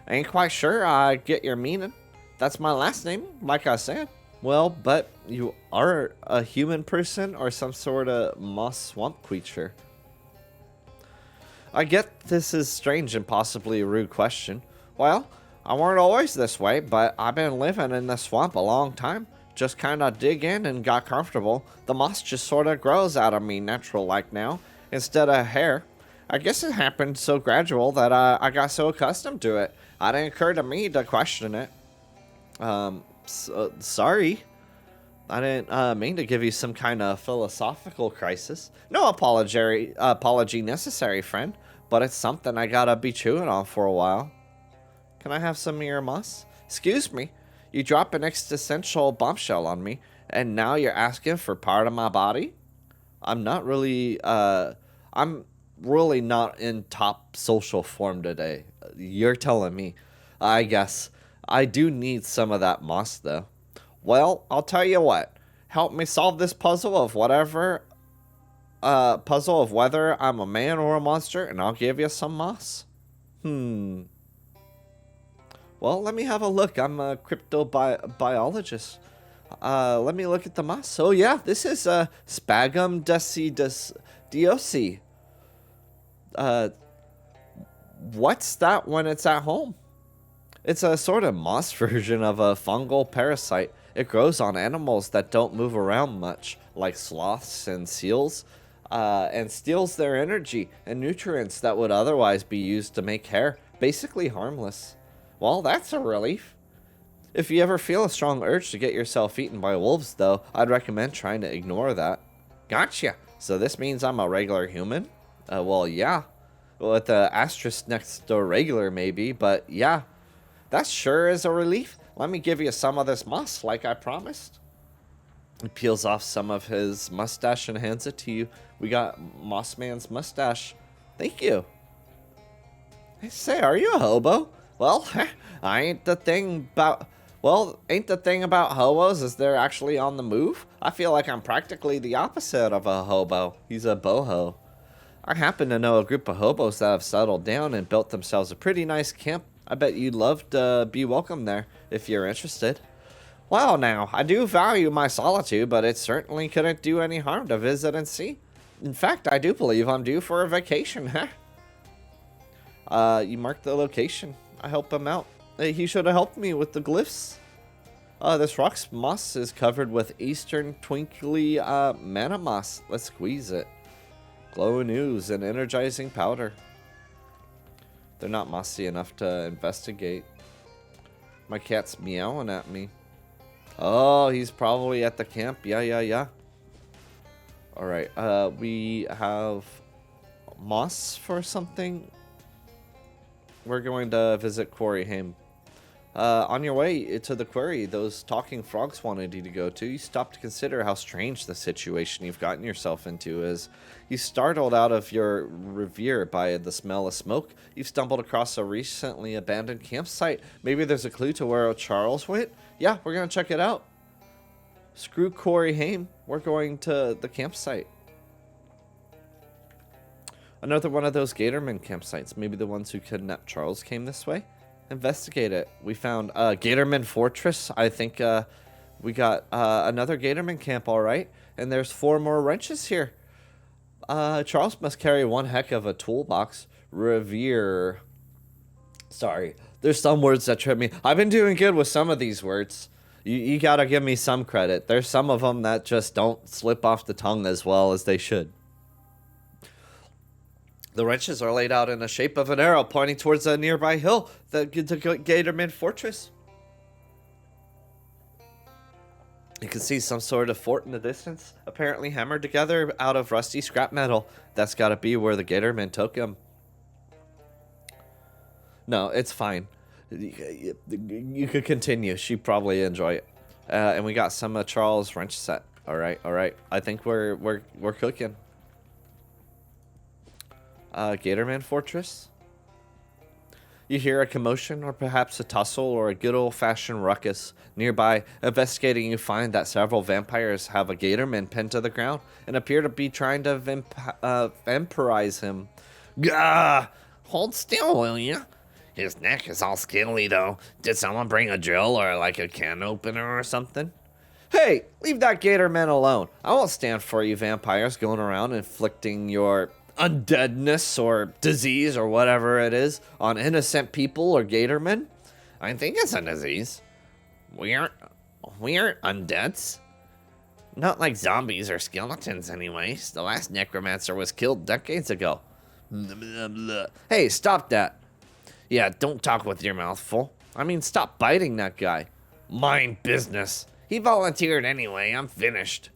I ain't quite sure I get your meaning. That's my last name, like I said. Well, but you are a human person or some sort of moss swamp creature. I get this is strange and possibly a rude question. Well, I weren't always this way, but I've been living in the swamp a long time. Just kind of dig in and got comfortable. The moss just sort of grows out of me natural like now, instead of hair. I guess it happened so gradual that I got so accustomed to it. It didn't occur to me to question it. Sorry. I didn't mean to give you some kind of philosophical crisis. No apology necessary, friend. But it's something I gotta be chewing on for a while. Can I have some of your moss? Excuse me. You dropped an existential bombshell on me, and now you're asking for part of my body? I'm really not in top social form today. You're telling me. I guess. I do need some of that moss, though. Well, I'll tell you what. Help me solve this puzzle of whether I'm a man or a monster, and I'll give you some moss. Well, let me have a look. I'm a cryptobiologist. Let me look at the moss. Oh yeah, this is Spagum diosi. What's that when it's at home? It's a sort of moss version of a fungal parasite. It grows on animals that don't move around much, like sloths and seals, and steals their energy and nutrients that would otherwise be used to make hair. Basically harmless. Well, that's a relief. If you ever feel a strong urge to get yourself eaten by wolves, though, I'd recommend trying to ignore that. Gotcha. So this means I'm a regular human? Well, yeah. With the asterisk next to regular, maybe, but yeah. That sure is a relief. Let me give you some of this moss, like I promised. He peels off some of his mustache and hands it to you. We got Moss Man's mustache. Thank you. Hey, say, are you a hobo? Well, ain't the thing about hobos is they're actually on the move? I feel like I'm practically the opposite of a hobo. He's a boho. I happen to know a group of hobos that have settled down and built themselves a pretty nice camp. I bet you'd love to be welcome there if you're interested. Well, now, I do value my solitude, but it certainly couldn't do any harm to visit and see. In fact, I do believe I'm due for a vacation, huh? You marked the location. I help him out. He should have helped me with the glyphs. This rock's moss is covered with Eastern Twinkly mana moss. Let's squeeze it. Glowing ooze and energizing powder. They're not mossy enough to investigate. My cat's meowing at me. Oh, he's probably at the camp. Yeah. Alright, we have moss for something. We're going to visit Quarry Haim. On your way to the quarry, those talking frogs wanted you to go to. You stop to consider how strange the situation you've gotten yourself into is. You startled out of your reverie by the smell of smoke. You've stumbled across a recently abandoned campsite. Maybe there's a clue to where Charles went? Yeah, we're going to check it out. Screw Quarry Haim. We're going to the campsite. Another one of those Gatorman campsites. Maybe the ones who kidnapped Charles came this way? Investigate it. We found Gatorman Fortress. I think we got another Gatorman camp, all right. And there's 4 more wrenches here. Charles must carry one heck of a toolbox. Revere. Sorry. There's some words that trip me. I've been doing good with some of these words. You gotta give me some credit. There's some of them that just don't slip off the tongue as well as they should. The wrenches are laid out in the shape of an arrow pointing towards a nearby hill, the Gatorman Fortress. You can see some sort of fort in the distance, apparently hammered together out of rusty scrap metal. That's got to be where the Gatorman took him. No, it's fine. You could continue. She'd probably enjoy it. And we got some of Charles' wrench set. All right. I think we're cooking. Gatorman Fortress. You hear a commotion or perhaps a tussle or a good old-fashioned ruckus. Nearby, investigating, you find that several vampires have a Gatorman pinned to the ground and appear to be trying to vampirize him. Gah! Hold still, will you? His neck is all scaly, though. Did someone bring a drill or like a can opener or something? Hey, leave that Gatorman alone. I won't stand for you vampires going around inflicting your undeadness or disease or whatever it is on innocent people or Gatormen. I think it's a disease. We aren't undeads. Not like zombies or skeletons anyways. The last necromancer was killed decades ago. Blah, blah, blah. Hey, stop that. Yeah, don't talk with your mouth full. I mean, stop biting that guy. Mind business. He volunteered anyway. I'm finished.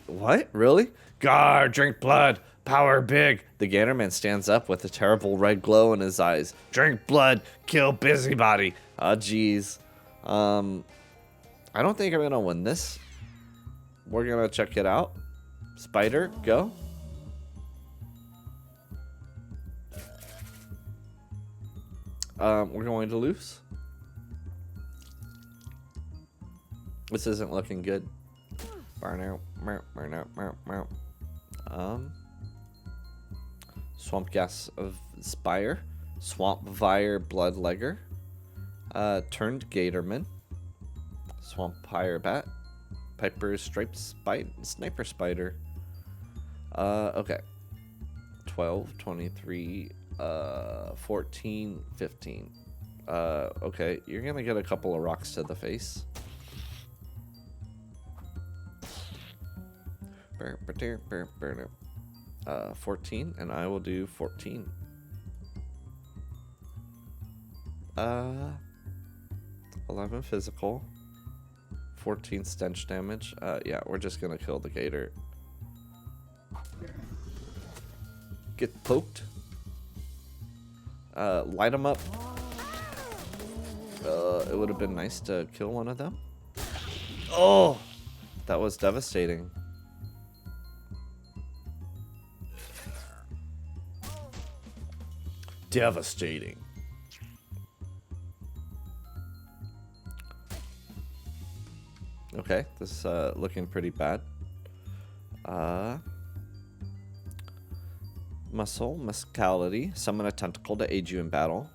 What? Really? Gar, drink blood. Power big. The Gatorman stands up with a terrible red glow in his eyes. Drink blood. Kill busybody. Oh, jeez. I don't think I'm going to win this. We're going to check it out. Spider, go. We're going to lose. This isn't looking good. Swamp Gas of Spire. Swamp Vire Bloodlegger. Turned Gatorman. Swampire bat. Piper's striped sniper spider. Okay. 12, 23, 14, 15. Okay, you're gonna get a couple of rocks to the face. 14, and I will do 14. 11 physical. 14 stench damage. Yeah, we're just gonna kill the gator. Get poked. Light them up. It would have been nice to kill one of them. Oh, that was devastating. Devastating. Okay, this is looking pretty bad. Muscality. Summon a tentacle to aid you in battle.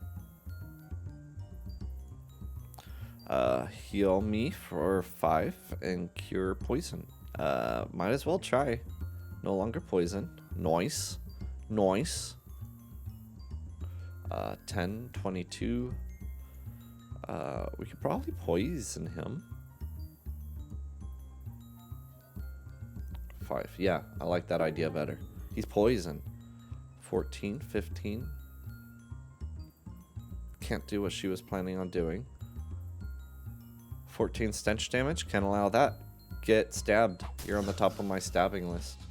Heal me for 5 and cure poison. Might as well try. No longer poison. Noise. 10, 22. We could probably poison him. 5. Yeah, I like that idea better. He's poison. 14, 15. Can't do what she was planning on doing. 14 stench damage. Can't allow that. Get stabbed. You're on the top of my stabbing list.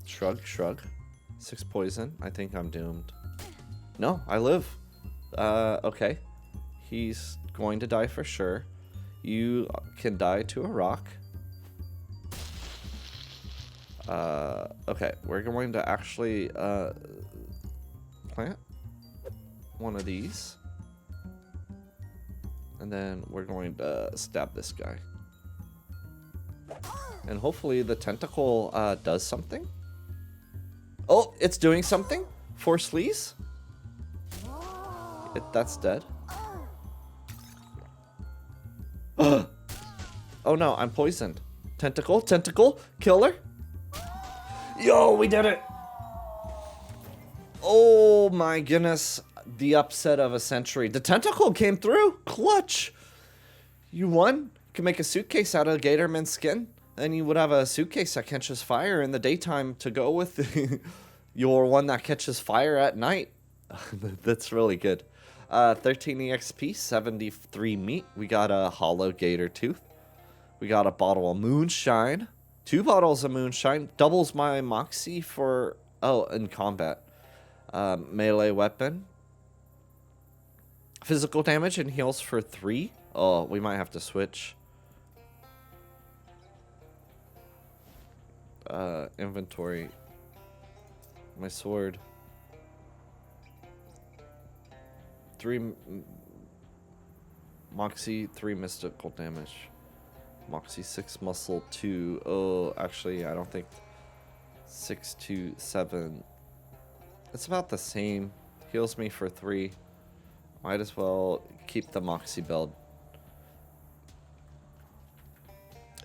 Shrug. 6 poison. I think I'm doomed. No, I live. Okay. He's going to die for sure. You can die to a rock. Okay, we're going to actually plant one of these. And then we're going to stab this guy. And hopefully the tentacle does something. Oh, it's doing something? 4 sleaze? That's dead. Oh no, I'm poisoned. Tentacle, killer. Yo, we did it. Oh my goodness. The upset of a century. The tentacle came through. Clutch. You won. You can make a suitcase out of Gatorman's skin. And you would have a suitcase that catches fire in the daytime to go with your one that catches fire at night. That's really good. 13 EXP, 73 meat. We got a hollow gator tooth. We got a bottle of moonshine. 2 bottles of moonshine. Doubles my moxie for... Oh, in combat. Melee weapon. Physical damage and heals for 3. Oh, we might have to switch. Inventory. My sword. 3 moxie, 3 mystical damage. Moxie 6, muscle 2. Oh, actually, I don't think 6 to 7. It's about the same. Heals me for 3. Might as well keep the moxie build.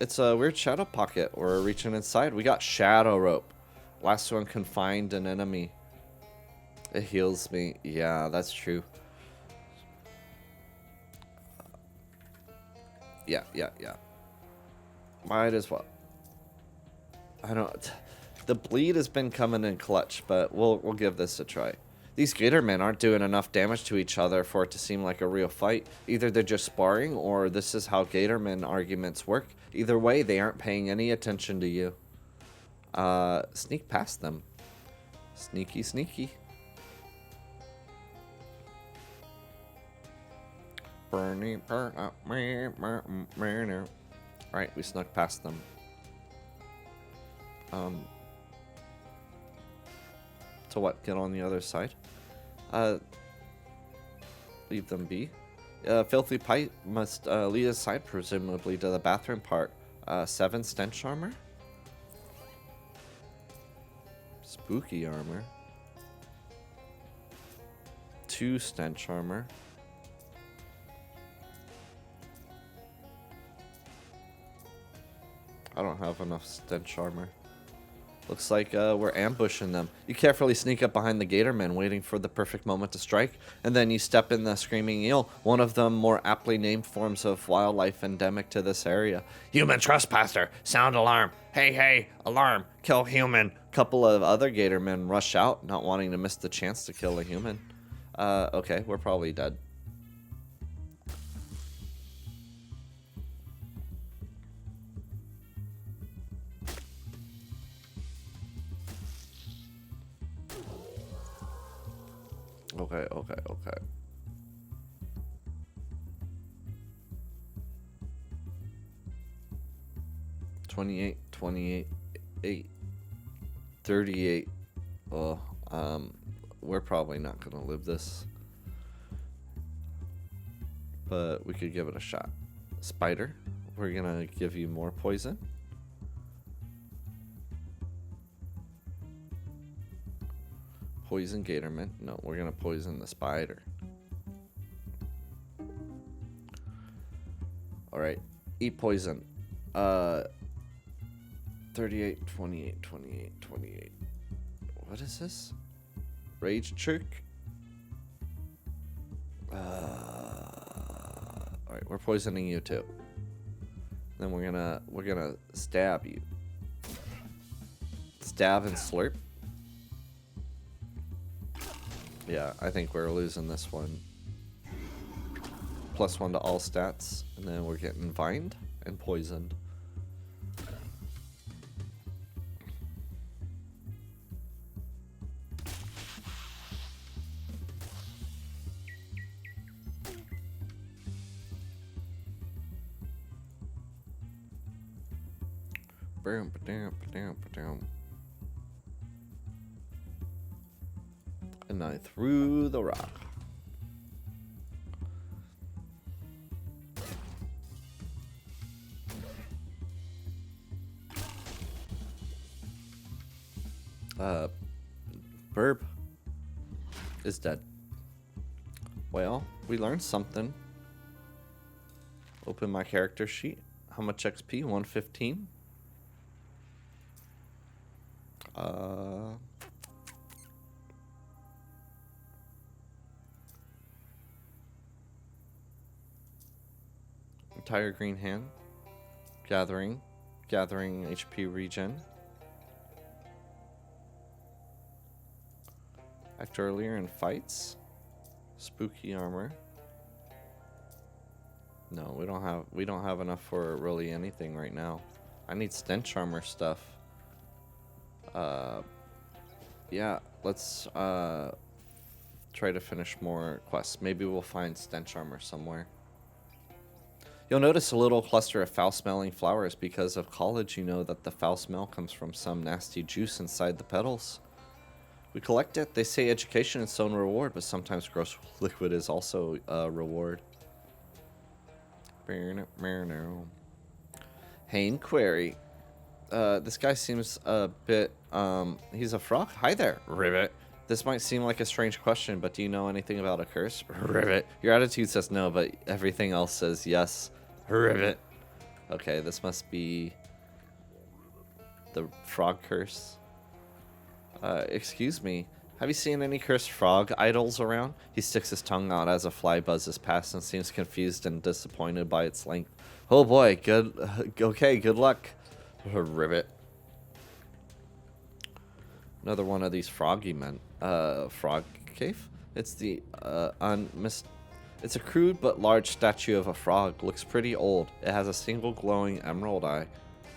It's a weird shadow pocket. We're reaching inside. We got shadow rope. Last one confined an enemy. It heals me. Yeah, that's true. Yeah. Might as well. I don't. The bleed has been coming in clutch, but we'll give this a try. These Gatormen aren't doing enough damage to each other for it to seem like a real fight. Either they're just sparring, or this is how Gatormen arguments work. Either way, they aren't paying any attention to you. Sneak past them. Sneaky. Alright, we snuck past them. So what? Get on the other side? Leave them be. Filthy Pipe must lead aside, presumably, to the bathroom part. 7 stench armor. Spooky armor. 2 stench armor. I don't have enough stench armor. Looks like we're ambushing them. You carefully sneak up behind the gator men, waiting for the perfect moment to strike, and then you step in the screaming eel, one of the more aptly named forms of wildlife endemic to this area. Human trespasser! Sound alarm! Hey, hey! Alarm! Kill human! Couple of other gator men rush out, not wanting to miss the chance to kill a human. Okay, we're probably dead. Okay. 28, 28, 8, 38. Oh, we're probably not gonna live this, but we could give it a shot. Spider, we're gonna give you more poison. Poison Gatorman. No, we're gonna poison the spider. Alright. Eat poison. 38, 28, 28, 28. What is this? Rage Chirk? Alright, we're poisoning you too. Then we're gonna stab you. Stab and slurp. Yeah, I think we're losing this one. +1 to all stats, and then we're getting vined and poisoned. And I threw the rock. Burb is dead. Well, we learned something. Open my character sheet. How much XP? 115. Entire green hand. Gathering HP regen. Act earlier in fights. Spooky armor. No, we don't have enough for really anything right now. I need stench armor stuff. Yeah, let's try to finish more quests. Maybe we'll find stench armor somewhere. You'll notice a little cluster of foul-smelling flowers. Because of college, you know that the foul smell comes from some nasty juice inside the petals. We collect it. They say education is its own reward, but sometimes gross liquid is also a reward. Hain Query. This guy seems a bit, he's a frog? Hi there, Ribbit. This might seem like a strange question, but do you know anything about a curse? Ribbit. Your attitude says no, but everything else says yes. Ribbit. Okay, this must be the frog curse. Excuse me. Have you seen any cursed frog idols around? He sticks his tongue out as a fly buzzes past and seems confused and disappointed by its length. Oh boy, okay, good luck. Ribbit. Another one of these froggy men. Frog cave? It's the, it's a crude but large statue of a frog. Looks pretty old. It has a single glowing emerald eye.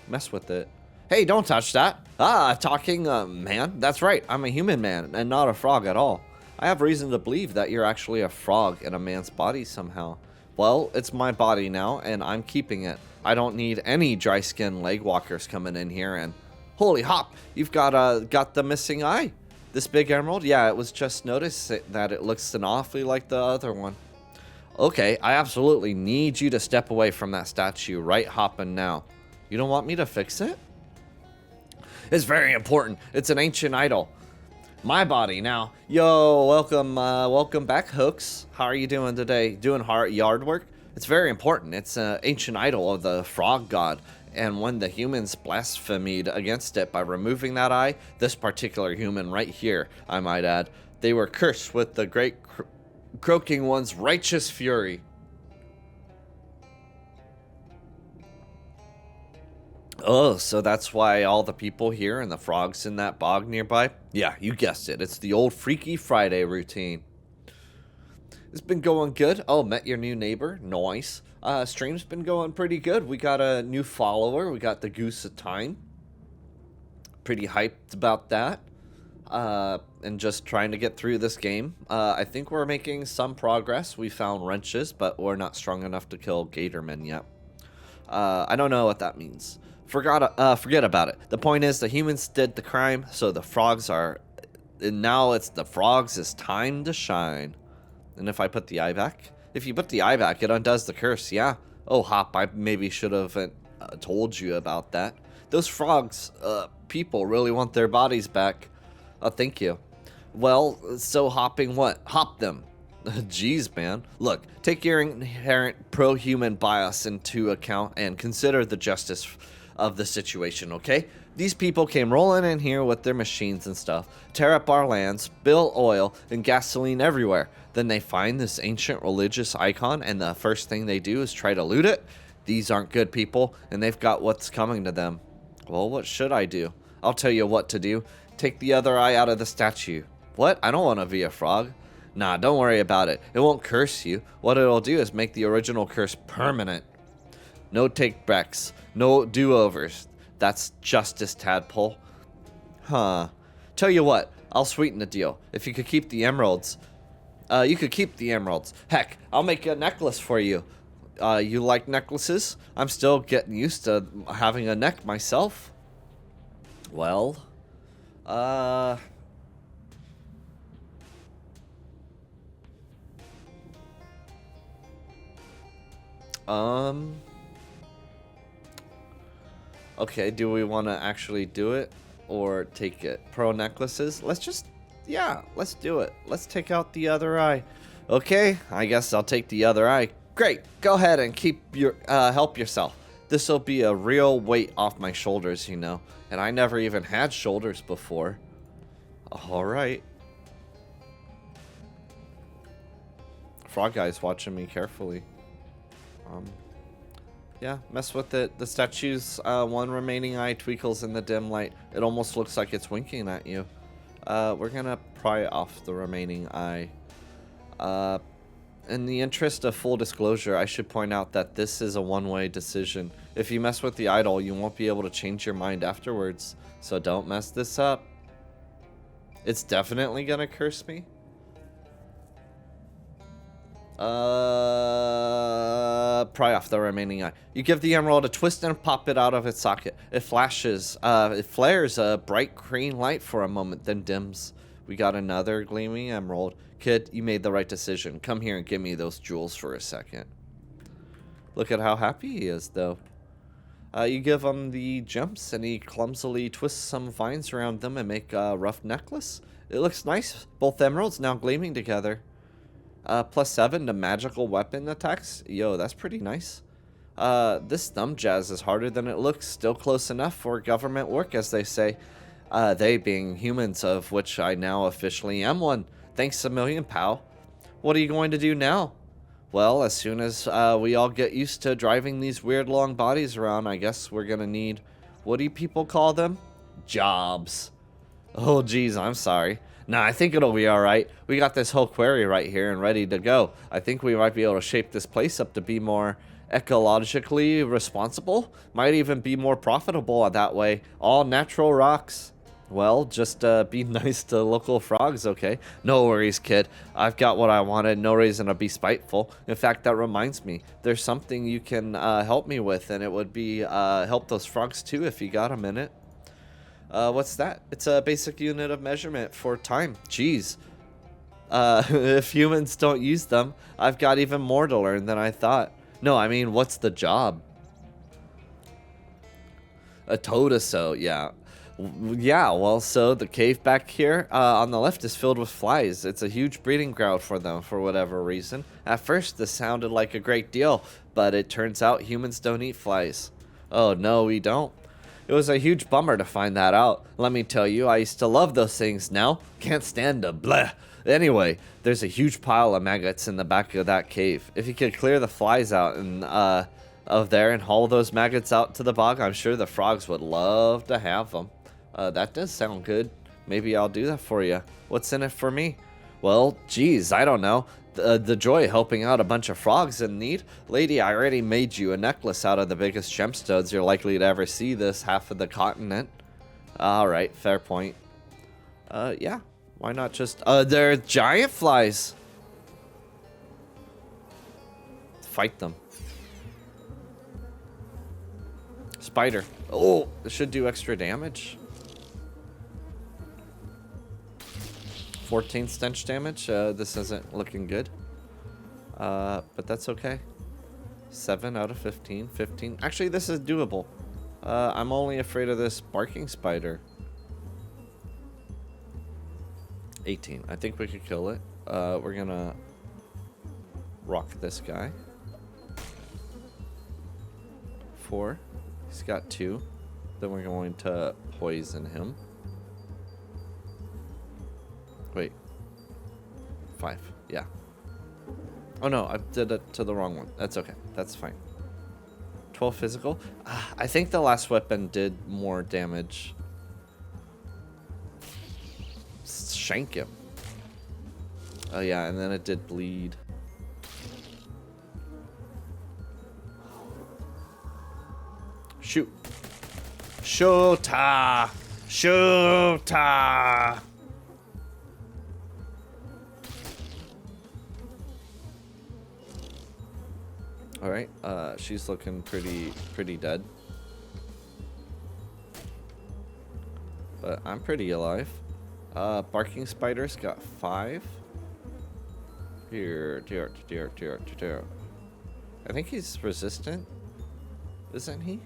Mess with it. Hey, don't touch that. Talking man. That's right. I'm a human man and not a frog at all. I have reason to believe that you're actually a frog in a man's body somehow. Well, it's my body now and I'm keeping it. I don't need any dry skin leg walkers coming in here and... Holy hop, you've got the missing eye. This big emerald? Yeah, it was just noticed that it looks an awfully like the other one. Okay, I absolutely need you to step away from that statue right hopping now. You don't want me to fix it? It's very important. It's an ancient idol. My body now. Yo, welcome back, Hooks. How are you doing today? Doing hard yard work? It's very important. It's an ancient idol of the frog god, And when the humans blasphemed against it by removing that eye, this particular human right here, I might add, they were cursed with the great croaking one's righteous fury. Oh, so that's why all the people here and the frogs in that bog nearby? Yeah, you guessed it. It's the old Freaky Friday routine. It's been going good. Oh, met your new neighbor. Nice. Stream's been going pretty good. We got a new follower. We got the Goose of Time. Pretty hyped about that. And just trying to get through this game. I think we're making some progress. We found wrenches, but we're not strong enough to kill Gatormen yet. I don't know what that means. Forget about it. The point is, the humans did the crime, so the frogs are... And now it's the frogs' time to shine. And if I put the eye back? If you put the eye back, it undoes the curse, yeah. Oh, Hop, I maybe should have told you about that. Those frogs, people really want their bodies back. Oh, thank you. Well, so hopping what? Hop them. Jeez, man. Look, take your inherent pro-human bias into account and consider the justice of the situation, okay? These people came rolling in here with their machines and stuff, tear up our land, spill oil and gasoline everywhere. Then they find this ancient religious icon, and the first thing they do is try to loot it. These aren't good people, and they've got what's coming to them. Well, what should I do? I'll tell you what to do. Take the other eye out of the statue. What? I don't want to be a frog. Nah, don't worry about it. It won't curse you. What it'll do is make the original curse permanent. No take-backs. No do-overs. That's justice, tadpole. Huh. Tell you what, I'll sweeten the deal. If you could keep the emeralds... you could keep the emeralds. Heck, I'll make a necklace for you. You like necklaces? I'm still getting used to having a neck myself. Well... Okay, do we want to actually do it or take it? Pearl necklaces? Yeah, let's do it. Let's take out the other eye. Okay, I guess I'll take the other eye. Great, go ahead and help yourself. This'll be a real weight off my shoulders, you know. And I never even had shoulders before. Alright. Frog Guy's watching me carefully. Yeah, mess with it. The statue's one remaining eye twinkles in the dim light. It almost looks like it's winking at you. We're gonna pry off the remaining eye. In the interest of full disclosure, I should point out that this is a one-way decision. If you mess with the idol, you won't be able to change your mind afterwards. So don't mess this up. It's definitely gonna curse me. Pry off the remaining eye. You give the emerald a twist and pop it out of its socket. It flares a bright green light for a moment, then dims. We got another gleaming emerald. Kid, you made the right decision. Come here and give me those jewels for a second. Look at how happy he is, though. You give him the gems, and he clumsily twists some vines around them and make a rough necklace. It looks nice. Both emeralds now gleaming together. +7 to magical weapon attacks. Yo, that's pretty nice. This thumb jazz is harder than it looks. Still close enough for government work, as they say. They being humans, of which I now officially am one. Thanks a million, pal. What are you going to do now? Well, as soon as we all get used to driving these weird long bodies around, I guess we're gonna need... What do people call them? Jobs. Oh, geez, I'm sorry. Nah, I think it'll be alright. We got this whole quarry right here and ready to go. I think we might be able to shape this place up to be more ecologically responsible. Might even be more profitable that way. All natural rocks. Well, just be nice to local frogs, okay? No worries, kid. I've got what I wanted. No reason to be spiteful. In fact, that reminds me. There's something you can help me with, and it would be help those frogs too if you got a minute. What's that? It's a basic unit of measurement for time. Jeez. If humans don't use them, I've got even more to learn than I thought. No, I mean, what's the job? A todaso, yeah. Yeah, well, so the cave back here on the left is filled with flies. It's a huge breeding ground for them for whatever reason. At first, this sounded like a great deal, but it turns out humans don't eat flies. Oh, no, we don't. It was a huge bummer to find that out. Let me tell you, I used to love those things. Now, can't stand them. Bleh. Anyway, there's a huge pile of maggots in the back of that cave. If you could clear the flies out and of there and haul those maggots out to the bog, I'm sure the frogs would love to have them. That does sound good. Maybe I'll do that for you. What's in it for me? Well, geez, I don't know. The joy of helping out a bunch of frogs in need. Lady, I already made you a necklace out of the biggest gemstones you're likely to ever see this half of the continent. Alright, fair point. Yeah. Why not just... they're giant flies! Fight them. Spider. Oh, this should do extra damage. 14 stench damage. This isn't looking good. But that's okay. 7 out of 15. 15. Actually, this is doable. I'm only afraid of this barking spider. 18. I think we could kill it. We're gonna rock this guy. 4. He's got 2. Then we're going to poison him. Wait. 5. Yeah. Oh no, I did it to the wrong one. That's okay. That's fine. 12 physical. I think the last weapon did more damage. Shank him. Oh yeah, and then it did bleed. Shoot. Shoota! Shoota! Alright, she's looking pretty dead. But I'm pretty alive. Barking spiders got 5. Here. I think he's resistant. Isn't he?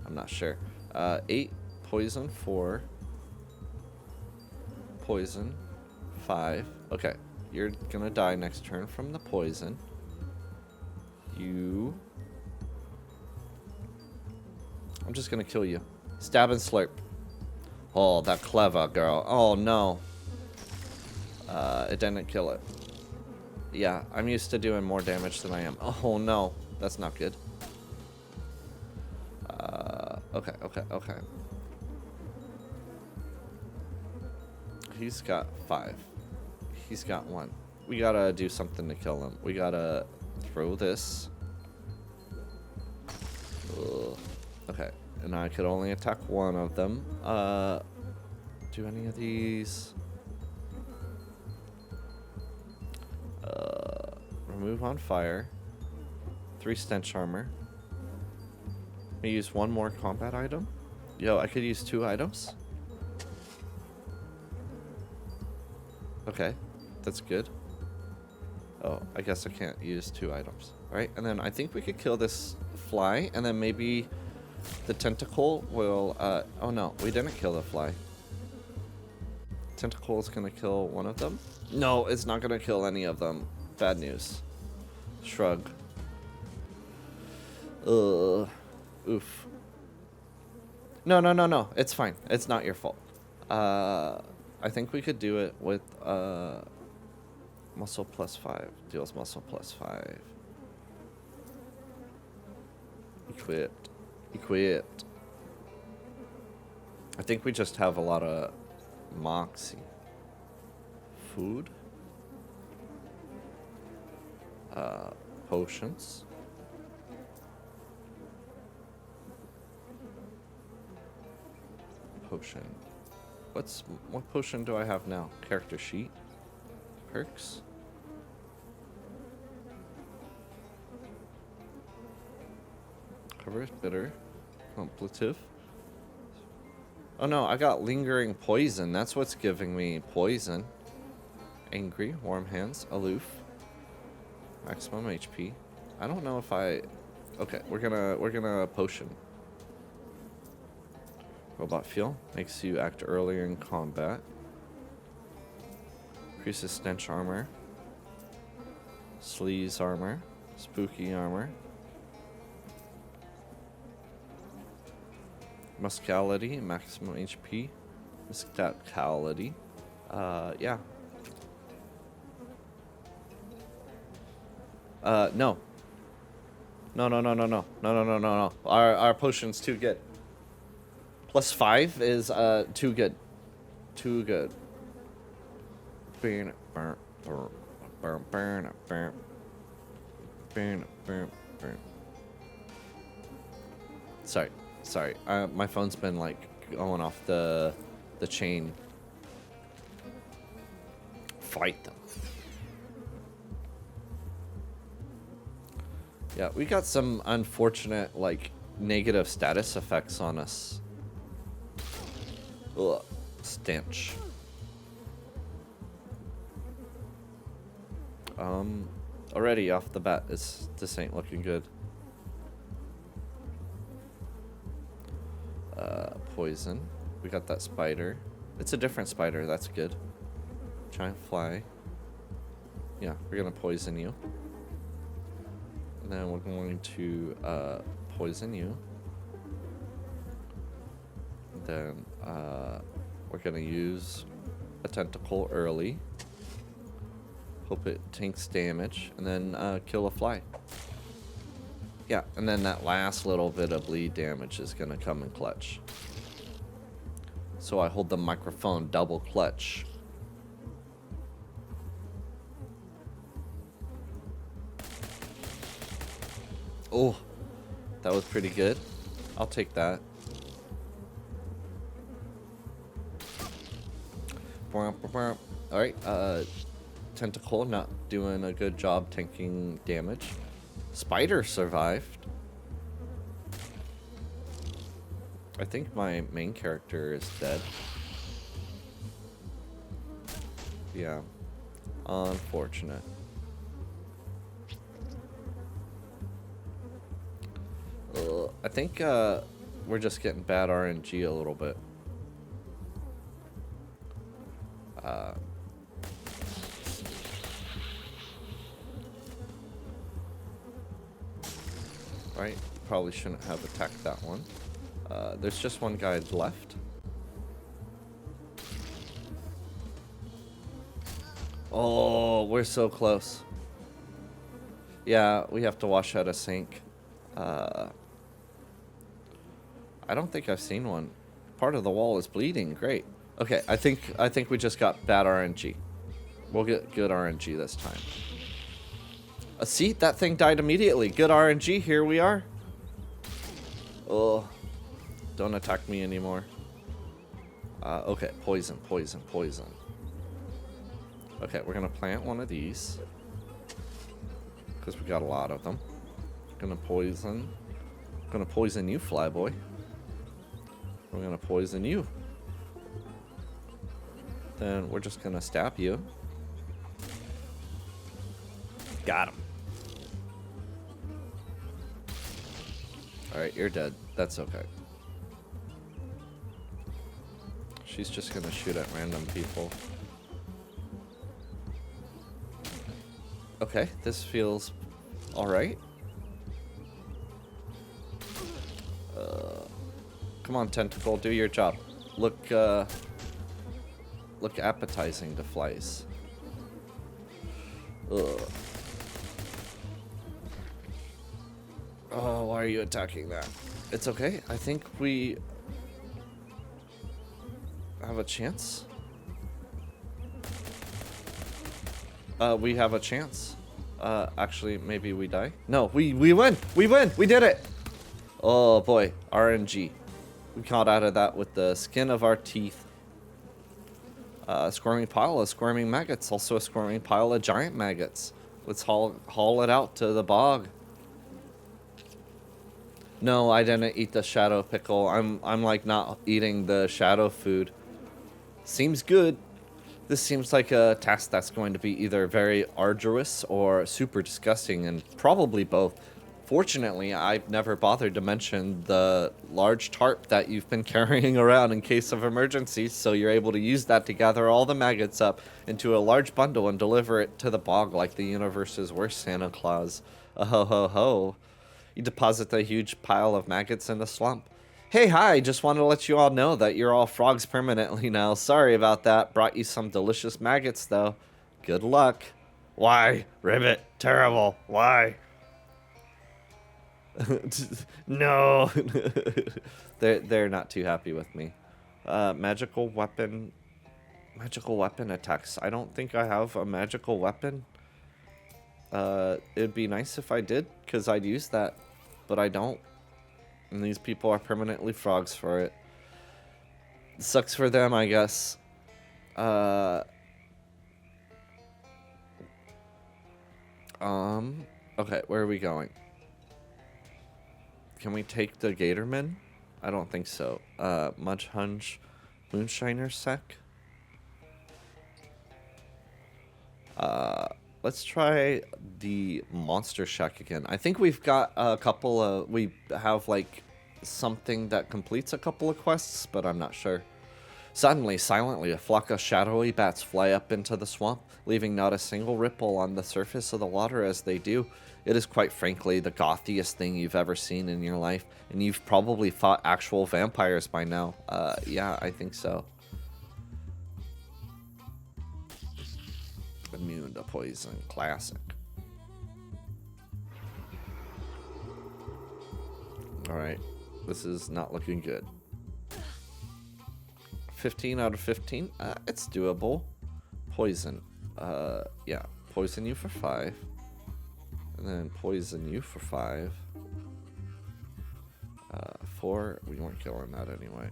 I'm not sure. 8, poison 4. Poison 5. Okay, you're gonna die next turn from the poison. I'm just gonna kill you. Stab and slurp. Oh, that clever girl. Oh no. It didn't kill it. Yeah, I'm used to doing more damage than I am. Oh no, that's not good. Okay. He's got 5. He's got 1. We gotta do something to kill him. We gotta throw this. Ugh. Okay, and I could only attack one of them. Do any of these? Remove on fire. 3 stench armor. Let me use 1 more combat item. Yo, I could use 2 items. Okay, that's good. Oh, I guess I can't use 2 items. Alright, and then I think we could kill this fly, and then maybe the tentacle will, oh no, we didn't kill the fly. Tentacle is gonna kill one of them? No, it's not gonna kill any of them. Bad news. Shrug. Oof. No. It's fine. It's not your fault. I think we could do it with, muscle plus 5. Deals muscle plus 5. Equipped. I think we just have a lot of moxie. Food. Potions. Potion. What potion do I have now? Character sheet. Perks. Cover, bitter, contemplative. Oh no, I got lingering poison. That's what's giving me poison. Angry, warm hands, aloof. Maximum HP. I don't know if I... Okay, we're gonna potion. Robot feel. Makes you act earlier in combat. Increases stench armor. Sleaze armor. Spooky armor. Muscality, maximum HP. Muscality. Yeah. No. No, no, no, no, no. No, no, no, no, no. Our potion's too good. +5 is, too good. Too good. Sorry. Sorry. My phone's been, like, going off the chain. Fight them. Yeah, we got some unfortunate, like, negative status effects on us. Ugh. Stench. Already off the bat, this ain't looking good. Poison. We got that spider. It's a different spider, that's good. Giant fly. Yeah, we're gonna poison you. And then we're going to poison you. Then we're gonna use a tentacle early. Hope it tanks damage, and then kill a fly. Yeah, and then that last little bit of bleed damage is gonna come in clutch. So I hold the microphone double clutch. Oh, that was pretty good. I'll take that. Alright, tentacle not doing a good job tanking damage. Spider survived. I think my main character is dead. Yeah. Unfortunate. I think we're just getting bad RNG a little bit. Right, probably shouldn't have attacked that one. There's just one guy left. Oh, we're so close. Yeah, we have to wash out a sink. I don't think I've seen one. Part of the wall is bleeding. Great. Okay, I think we just got bad RNG. We'll get good RNG this time. See, that thing died immediately. Good RNG. Here we are. Oh, don't attack me anymore. Okay, poison, poison, poison. Okay, we're gonna plant one of these because we got a lot of them. Gonna poison you, flyboy. We're gonna poison you. Then we're just gonna stab you. Got him. Alright, you're dead. That's okay. She's just gonna shoot at random people. Okay, this feels alright. Come on, tentacle, do your job. Look appetizing to flies. Ugh. Oh, why are you attacking that? It's okay. I think we have a chance. We have a chance. Actually, maybe we die. No, we win. We win. We did it. Oh boy, RNG. We caught out of that with the skin of our teeth. A squirming pile of squirming maggots. Also a squirming pile of giant maggots. Let's haul it out to the bog. No, I didn't eat the shadow pickle. I'm like not eating the shadow food. Seems good. This seems like a task that's going to be either very arduous or super disgusting, and probably both. Fortunately, I've never bothered to mention the large tarp that you've been carrying around in case of emergencies, so you're able to use that to gather all the maggots up into a large bundle and deliver it to the bog like the universe's worst Santa Claus. Oh ho ho ho. You deposit the huge pile of maggots in the slump. Hey, hi, just wanted to let you all know that you're all frogs permanently now. Sorry about that. Brought you some delicious maggots, though. Good luck. Why? Ribbit, terrible. Why? No. They're not too happy with me. Magical weapon attacks. I don't think I have a magical weapon. It'd be nice if I did, because I'd use that, but I don't. And these people are permanently frogs for it. Sucks for them, I guess. Okay, where are we going? Can we take the Gatorman? I don't think so. Mudge Hunch Moonshiner Sec. Let's try the Monster Shack again. I think we've got a couple of... We have, like, something that completes a couple of quests, but I'm not sure. Suddenly, silently, a flock of shadowy bats fly up into the swamp, leaving not a single ripple on the surface of the water as they do. It is quite frankly the gothiest thing you've ever seen in your life, and you've probably fought actual vampires by now. Yeah, I think so. Immune to poison, classic. Alright, this is not looking good. 15 out of 15, it's doable. Poison, yeah, poison you for 5. And then poison you for 5. 4, we weren't killing that anyway.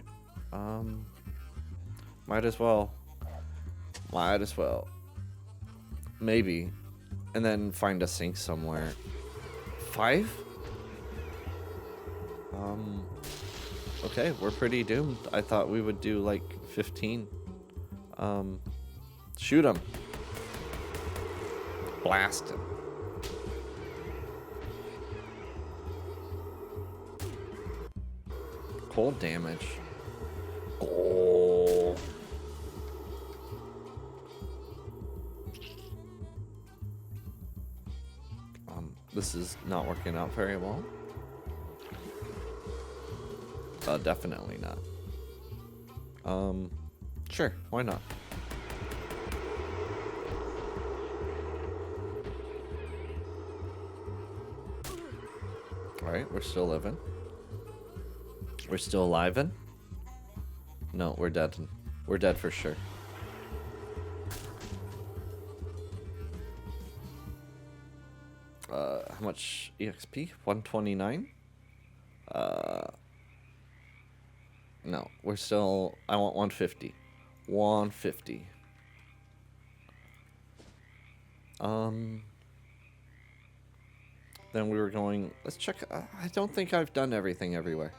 Might as well. Maybe. And then find a sink somewhere. 5? Okay, we're pretty doomed. I thought we would do like 15. Shoot him. Blast him. Cold damage. Oh. This is not working out very well. Definitely not. Sure, why not? Alright, we're still living. We're still alive in? No, we're dead. We're dead for sure. How much EXP? 129? No, we're still... I want 150. 150. Then we were going... Let's check... I don't think I've done everything everywhere.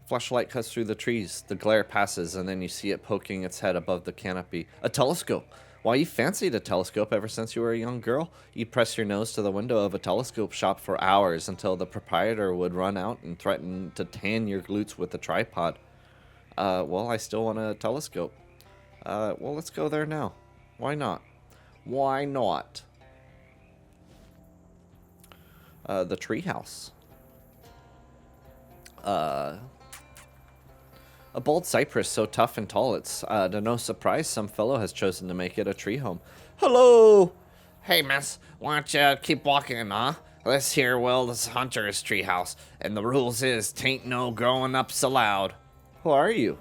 Flashlight cuts through the trees. The glare passes, and then you see it poking its head above the canopy. A telescope! Why, you fancied a telescope ever since you were a young girl. You'd press your nose to the window of a telescope shop for hours until the proprietor would run out and threaten to tan your glutes with a tripod. Well, I still want a telescope. Well, let's go there now. Why not? Why not? The treehouse. A bold cypress so tough and tall it's to no surprise some fellow has chosen to make it a tree home. Hello! Hey, miss, why don't you keep walking, huh? This here, well, this hunter's treehouse, and the rules is, tain't no growing up so loud. Who are you?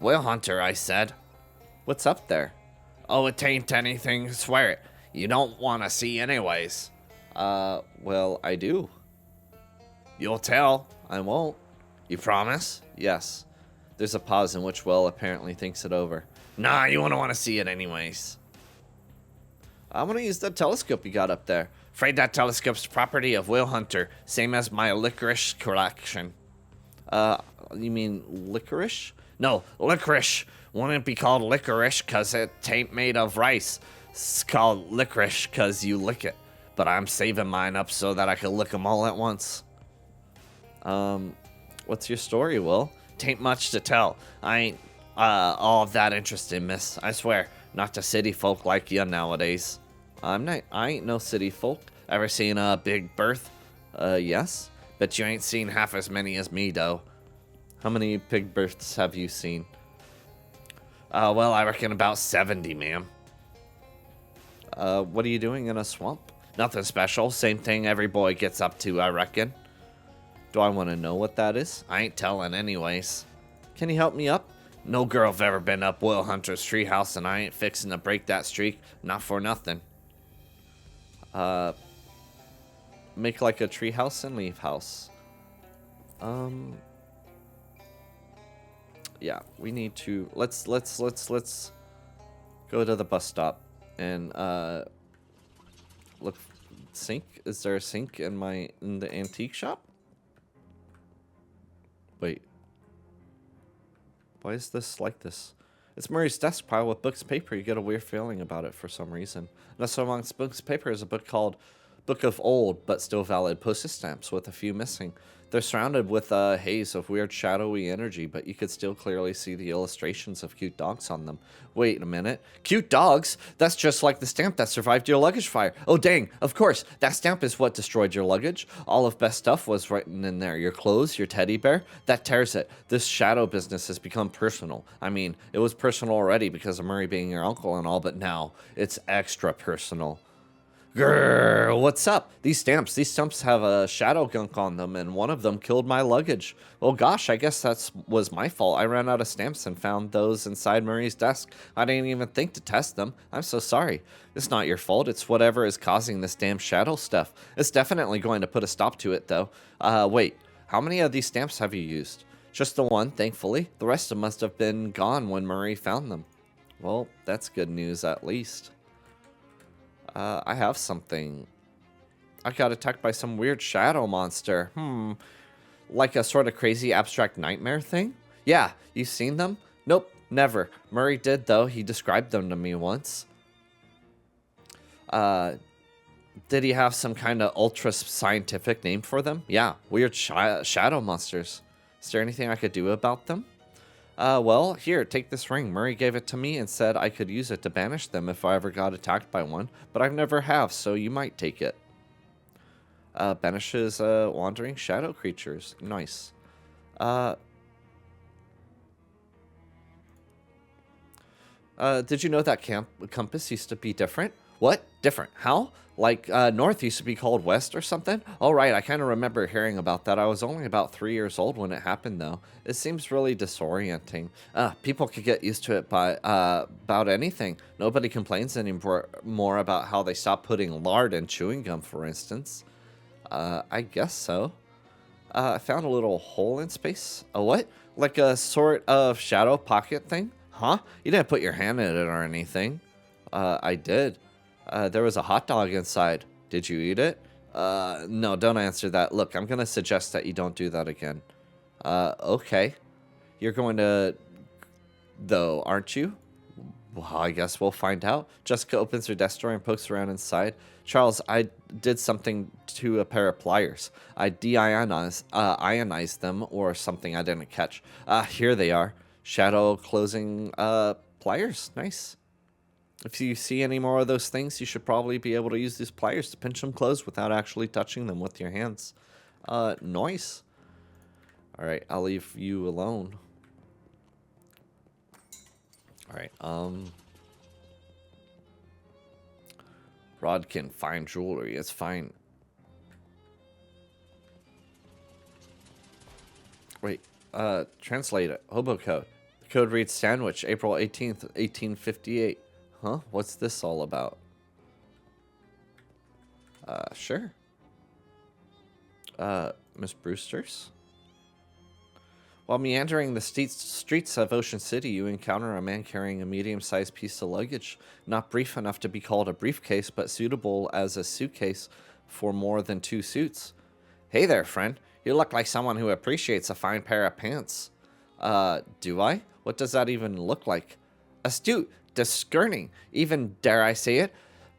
Will Hunter, I said. What's up there? Oh, it tain't anything, swear it. You don't want to see anyways. Well, I do. You'll tell. I won't. You promise? Yes. There's a pause in which Will apparently thinks it over. Nah, you wouldn't want to see it anyways. I want to use that telescope you got up there. Afraid that telescope's property of Will Hunter, same as my licorice collection. You mean licorice? No, licorice. Wouldn't it be called licorice because it ain't made of rice? It's called licorice because you lick it. But I'm saving mine up so that I can lick them all at once. What's your story, Will? Tain't much to tell. I ain't all of that interested, miss. I swear, not to city folk like you nowadays. I ain't no city folk. Ever seen a Big Berth? Yes. Bet you ain't seen half as many as me, though. How many pig births have you seen? Well, I reckon about 70, ma'am. What are you doing in a swamp? Nothing special. Same thing every boy gets up to, I reckon. Do I want to know what that is? I ain't telling anyways. Can you help me up? No girl have ever been up Will Hunter's treehouse, and I ain't fixing to break that streak. Not for nothing. Make like a treehouse and leave house. Yeah, we need to. Let's go to the bus stop and look. Sink? Is there a sink in the antique shop? Wait. Why is this like this? It's Murray's desk pile with books and paper. You get a weird feeling about it for some reason. Nestled amongst books and paper is a book called Book of Old but Still Valid Postage Stamps with a few missing. They're surrounded with a haze of weird shadowy energy, but you could still clearly see the illustrations of cute dogs on them. Wait a minute. Cute dogs? That's just like the stamp that survived your luggage fire. Oh dang, of course. That stamp is what destroyed your luggage. All of Best stuff was written in there. Your clothes, your teddy bear. That tears it. This shadow business has become personal. I mean, it was personal already because of Murray being your uncle and all, but now it's extra personal. Grrr, what's up? These stamps have a shadow gunk on them, and one of them killed my luggage. Well, gosh, I guess that was my fault. I ran out of stamps and found those inside Murray's desk. I didn't even think to test them. I'm so sorry. It's not your fault. It's whatever is causing this damn shadow stuff. It's definitely going to put a stop to it, though. Wait, how many of these stamps have you used? Just the one, thankfully. The rest of them must have been gone when Murray found them. Well, that's good news at least. I have something. I got attacked by some weird shadow monster. Like a sort of crazy abstract nightmare thing? Yeah, you seen them? Nope, never. Murray did, though. He described them to me once. Did he have some kind of ultra-scientific name for them? Yeah, weird shadow monsters. Is there anything I could do about them? Well, here, take this ring. Murray gave it to me and said I could use it to banish them if I ever got attacked by one, but I've never have, so you might take it. Banishes wandering shadow creatures. Nice. Did you know that compass used to be different? What? Different? How? Like, north used to be called west or something? Oh, right, I kind of remember hearing about that. I was only about 3 years old when it happened, though. It seems really disorienting. People could get used to it by, about anything. Nobody complains anymore about how they stopped putting lard in chewing gum, for instance. I guess so. I found a little hole in space. A what? Like a sort of shadow pocket thing? Huh? You didn't put your hand in it or anything. I did. There was a hot dog inside. Did you eat it? No, don't answer that. Look, I'm going to suggest that you don't do that again. Okay. You're going to, though, aren't you? Well, I guess we'll find out. Jessica opens her desk drawer and pokes around inside. Charles, I did something to a pair of pliers. I ionized them or something I didn't catch. Here they are. Shadow closing pliers. Nice. If you see any more of those things, you should probably be able to use these pliers to pinch them closed without actually touching them with your hands. Nice. All right, I'll leave you alone. All right, Rod can find jewelry. It's fine. Wait, translate it. Hobo code. The code reads sandwich, April 18th, 1858. Huh? What's this all about? Sure. Miss Brewster's? While meandering the streets of Ocean City, you encounter a man carrying a medium-sized piece of luggage, not brief enough to be called a briefcase, but suitable as a suitcase for more than 2 suits. Hey there, friend. You look like someone who appreciates a fine pair of pants. Do I? What does that even look like? Astute, discerning, even, dare I say it,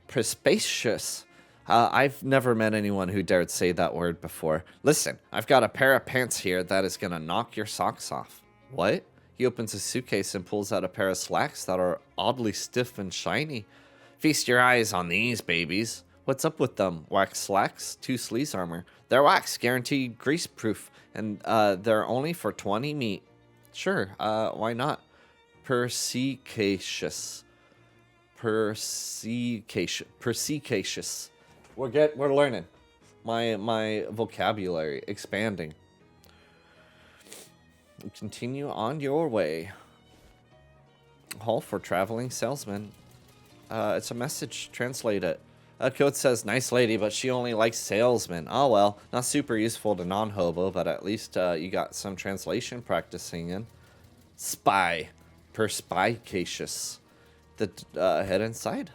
perspicacious. I've never met anyone who dared say that word before. Listen, I've got a pair of pants here that is gonna knock your socks off. What? He opens his suitcase and pulls out a pair of slacks that are oddly stiff and shiny. Feast your eyes on these babies. What's up with them? Wax slacks, 2 sleeves armor. They're wax, guaranteed grease proof, and they're only for 20 meat. Sure, why not? Persicacious. Persicacious. We're learning. My vocabulary expanding. Continue on your way. Hall for traveling salesman. It's a message. Translate it. A code says, nice lady, but she only likes salesmen. Oh well, not super useful to non-hobo, but at least you got some translation practicing in. Spy. Perspicacious. Head inside.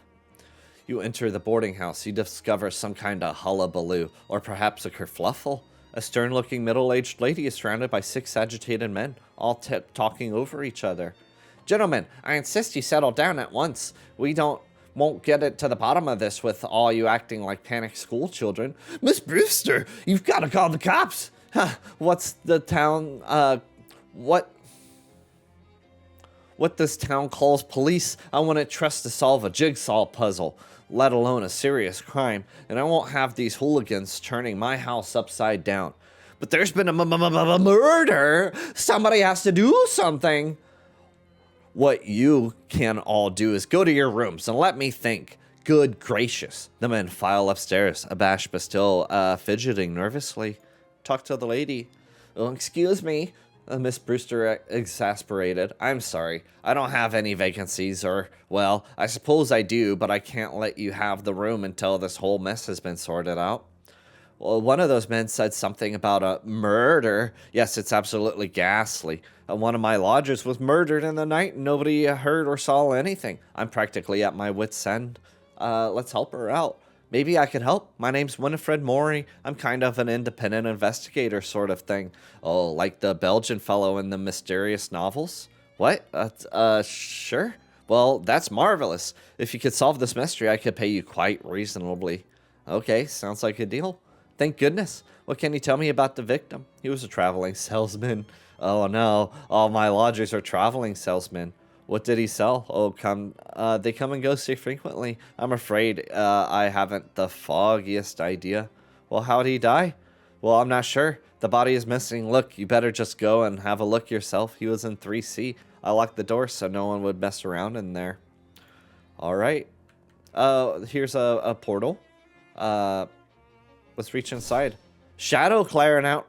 You enter the boarding house. You discover some kind of hullabaloo, or perhaps a kerfluffle. A stern-looking middle-aged lady is surrounded by 6 agitated men, all talking over each other. Gentlemen, I insist you settle down at once. We won't get it to the bottom of this with all you acting like panicked school children. Miss Brewster, you've got to call the cops. Huh, what's the town, what this town calls police, I wouldn't trust to solve a jigsaw puzzle, let alone a serious crime, and I won't have these hooligans turning my house upside down. But there's been a murder. Somebody has to do something. What you can all do is go to your rooms and let me think. Good gracious. The men file upstairs, abashed but still fidgeting nervously. Talk to the lady. Oh, excuse me. Miss Brewster exasperated. I'm sorry. I don't have any vacancies, or, well, I suppose I do, but I can't let you have the room until this whole mess has been sorted out. Well, one of those men said something about a murder. Yes, it's absolutely ghastly. One of my lodgers was murdered in the night, and nobody heard or saw anything. I'm practically at my wit's end. Let's help her out. Maybe I could help. My name's Winifred Maury. I'm kind of an independent investigator sort of thing. Oh, like the Belgian fellow in the mysterious novels? What? Sure. Well, that's marvelous. If you could solve this mystery, I could pay you quite reasonably. Okay, sounds like a deal. Thank goodness. What can you tell me about the victim? He was a traveling salesman. Oh no, all my lodgers are traveling salesmen. What did he sell? Oh, they come and go so frequently. I'm afraid I haven't the foggiest idea. Well, how'd he die? Well, I'm not sure. The body is missing. Look, you better just go and have a look yourself. He was in 3C. I locked the door so no one would mess around in there. All right. Here's a portal. Let's reach inside. Shadow clarinet.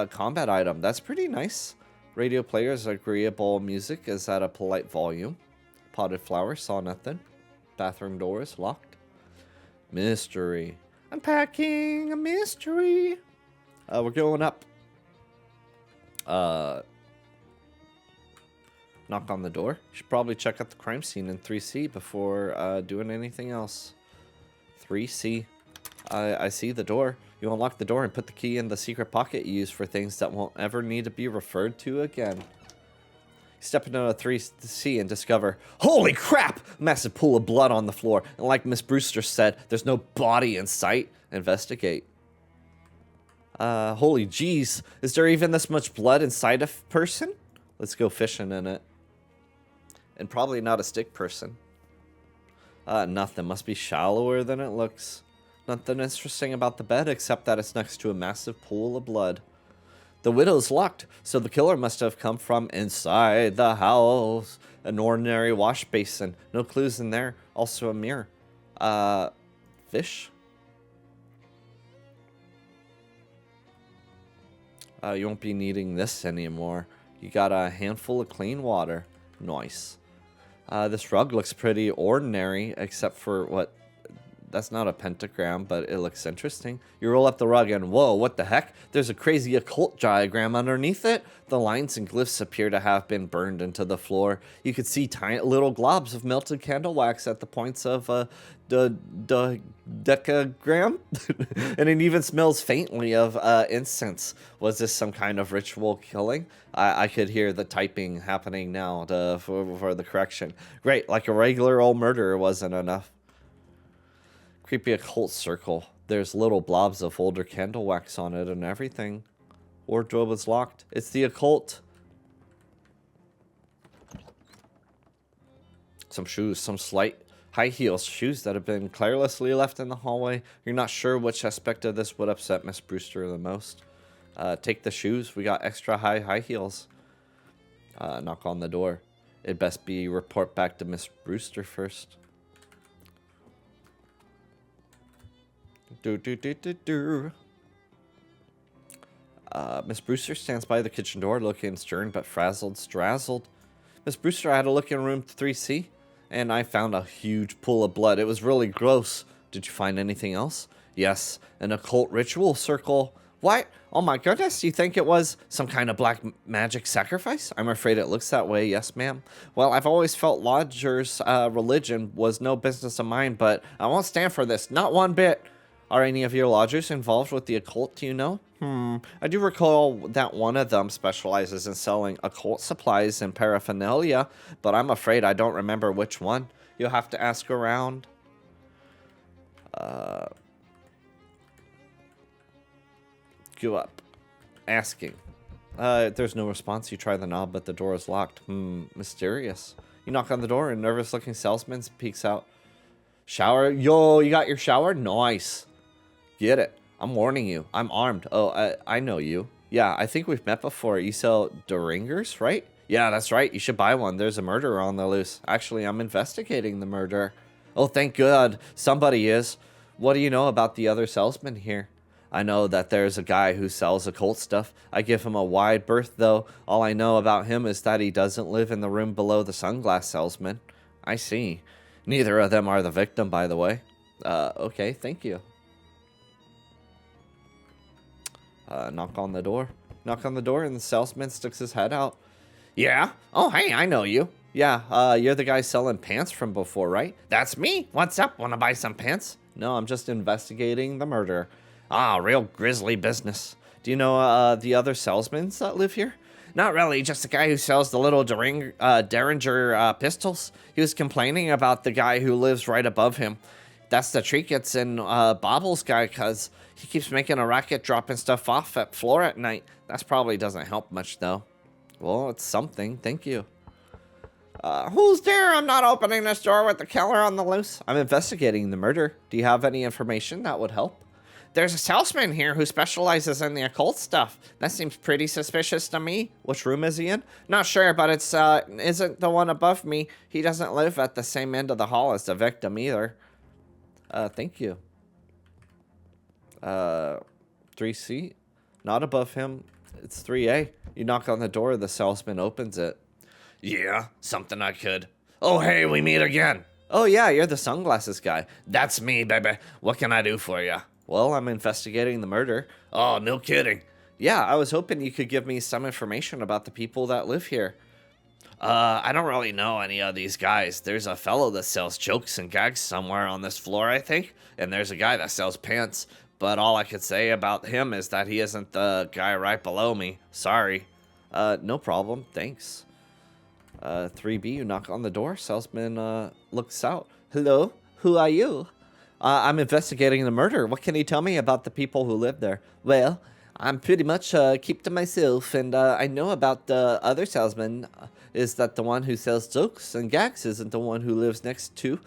Combat item. That's pretty nice. Radio player's agreeable music is at a polite volume. Potted flower, saw nothing. Bathroom door is locked. Mystery. Unpacking a mystery. We're going up. Knock on the door. Should probably check out the crime scene in 3C before doing anything else. 3C. I see the door. You unlock the door and put the key in the secret pocket you use for things that won't ever need to be referred to again. You step into a 3C and discover, holy crap! Massive pool of blood on the floor. And like Miss Brewster said, there's no body in sight. Investigate. Holy jeez. Is there even this much blood inside a person? Let's go fishing in it. And probably not a stick person. Nothing. Must be shallower than it looks. Nothing interesting about the bed except that it's next to a massive pool of blood. The widow's locked, so the killer must have come from inside the house. An ordinary wash basin. No clues in there. Also a mirror. Fish? You won't be needing this anymore. You got a handful of clean water. Nice. This rug looks pretty ordinary, except for what... That's not a pentagram, but it looks interesting. You roll up the rug and whoa, what the heck? There's a crazy occult diagram underneath it. The lines and glyphs appear to have been burned into the floor. You could see tiny little globs of melted candle wax at the points of the decagram. And it even smells faintly of incense. Was this some kind of ritual killing? I could hear the typing happening now for the correction. Great, like a regular old murderer wasn't enough. Creepy occult circle. There's little blobs of older candle wax on it and everything. Wardrobe is locked. It's the occult. Some shoes, some slight High heels, shoes that have been carelessly left in the hallway. You're not sure which aspect of this would upset Miss Brewster the most. Take the shoes. We got extra high heels. Knock on the door. It'd best be report back to Miss Brewster first. Miss Brewster stands by the kitchen door looking stern but frazzled. Miss Brewster, I had a look in room 3C, and I found a huge pool of blood. It was really gross. Did you find anything else? Yes, an occult ritual circle. What? Oh my goodness, you think it was some kind of black magic sacrifice? I'm afraid it looks that way, yes ma'am. Well, I've always felt lodgers' religion was no business of mine, but I won't stand for this, not one bit. Are any of your lodgers involved with the occult, do you know? I do recall that one of them specializes in selling occult supplies and paraphernalia, but I'm afraid I don't remember which one. You'll have to ask around. Go up. Asking. There's no response. You try the knob, but the door is locked. Mysterious. You knock on the door, and a nervous-looking salesman peeks out. Shower? Yo, you got your shower? Nice. Get it. I'm warning you. I'm armed. Oh, I know you. Yeah, I think we've met before. You sell Deringers, right? Yeah, that's right. You should buy one. There's a murderer on the loose. Actually, I'm investigating the murder. Oh, thank God. Somebody is. What do you know about the other salesman here? I know that there's a guy who sells occult stuff. I give him a wide berth, though. All I know about him is that he doesn't live in the room below the sunglass salesman. I see. Neither of them are the victim, by the way. Okay, thank you. Knock on the door. Knock on the door, and the salesman sticks his head out. Yeah? Oh, hey, I know you. Yeah, you're the guy selling pants from before, right? That's me. What's up? Want to buy some pants? No, I'm just investigating the murder. Ah, real grisly business. Do you know the other salesmen that live here? Not really, just the guy who sells the little Derringer pistols. He was complaining about the guy who lives right above him. That's the trinkets and baubles guy, cuz he keeps making a racket dropping stuff off at floor at night. That probably doesn't help much, though. Well, it's something. Thank you. Who's there? I'm not opening this door with the killer on the loose. I'm investigating the murder. Do you have any information that would help? There's a salesman here who specializes in the occult stuff. That seems pretty suspicious to me. Which room is he in? Not sure, but it's isn't the one above me. He doesn't live at the same end of the hall as the victim either. Thank you. 3C? Not above him. It's 3A. You knock on the door, the salesman opens it. Yeah, something I could. Oh, hey, we meet again. Oh, yeah, you're the sunglasses guy. That's me, baby. What can I do for you? Well, I'm investigating the murder. Oh, no kidding. Yeah, I was hoping you could give me some information about the people that live here. I don't really know any of these guys. There's a fellow that sells jokes and gags somewhere on this floor, I think. And there's a guy that sells pants. But all I could say about him is that he isn't the guy right below me. Sorry. No problem. Thanks. 3B, you knock on the door. Salesman looks out. Hello? Who are you? I'm investigating the murder. What can you tell me about the people who live there? Well, I'm pretty much keep to myself, and I know about the other salesman is that the one who sells jokes and gags isn't the one who lives next to.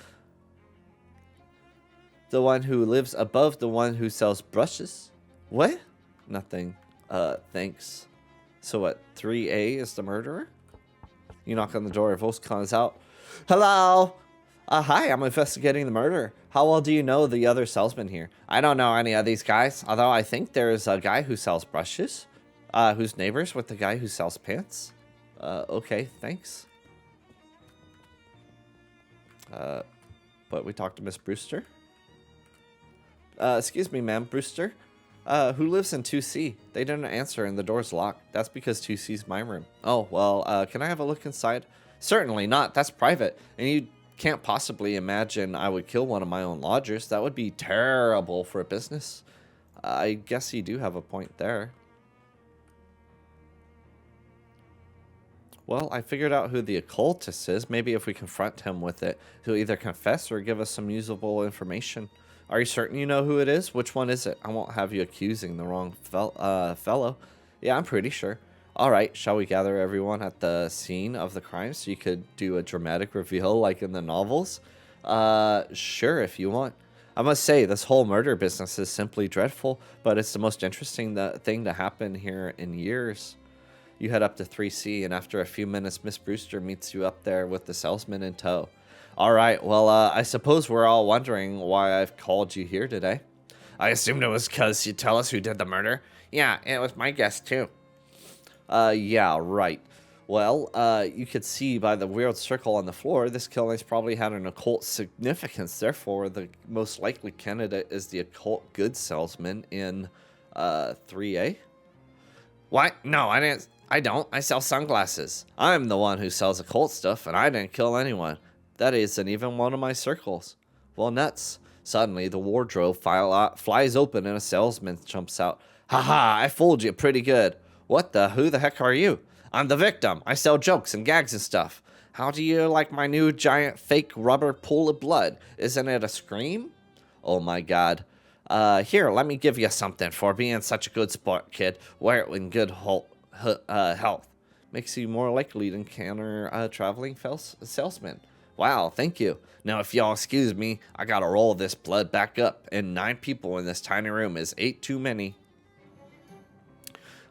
The one who lives above the one who sells brushes. What? Nothing. Thanks. So what, 3A is the murderer? You knock on the door, a voice comes out. Hello? Hi, I'm investigating the murder. How well do you know the other salesman here? I don't know any of these guys, although I think there's a guy who sells brushes, who's neighbors with the guy who sells pants. Okay, thanks. But we talked to Miss Brewster. Excuse me, ma'am, Brewster. Who lives in 2C? They didn't answer and the door's locked. That's because 2C's my room. Oh, well, can I have a look inside? Certainly not. That's private. And you can't possibly imagine I would kill one of my own lodgers. That would be terrible for a business. I guess you do have a point there. Well, I figured out who the occultist is. Maybe if we confront him with it, he'll either confess or give us some usable information. Are you certain you know who it is? Which one is it? I won't have you accusing the wrong fellow. Yeah, I'm pretty sure. All right, shall we gather everyone at the scene of the crime so you could do a dramatic reveal like in the novels? Sure, if you want. I must say, this whole murder business is simply dreadful, but it's the most interesting thing to happen here in years. You head up to 3C, and after a few minutes, Miss Brewster meets you up there with the salesman in tow. All right, well, I suppose we're all wondering why I've called you here today. I assumed it was because you'd tell us who did the murder. Yeah, it was my guess, too. Yeah, right. Well, you could see by the weird circle on the floor, this killing's probably had an occult significance. Therefore, the most likely candidate is the occult goods salesman in 3A. What? No, I don't. I sell sunglasses. I'm the one who sells occult stuff, and I didn't kill anyone. That isn't even one of my circles. Well, nuts. Suddenly, the wardrobe flies open and a salesman jumps out. Haha, I fooled you pretty good. What the? Who the heck are you? I'm the victim. I sell jokes and gags and stuff. How do you like my new giant fake rubber pool of blood? Isn't it a scream? Oh my god. Here, let me give you something for being such a good sport, kid. Wear it in good health. Makes you more likely to encounter a traveling salesman. Wow, thank you. Now, if y'all excuse me, I gotta roll this blood back up, and 9 people in this tiny room is 8 too many.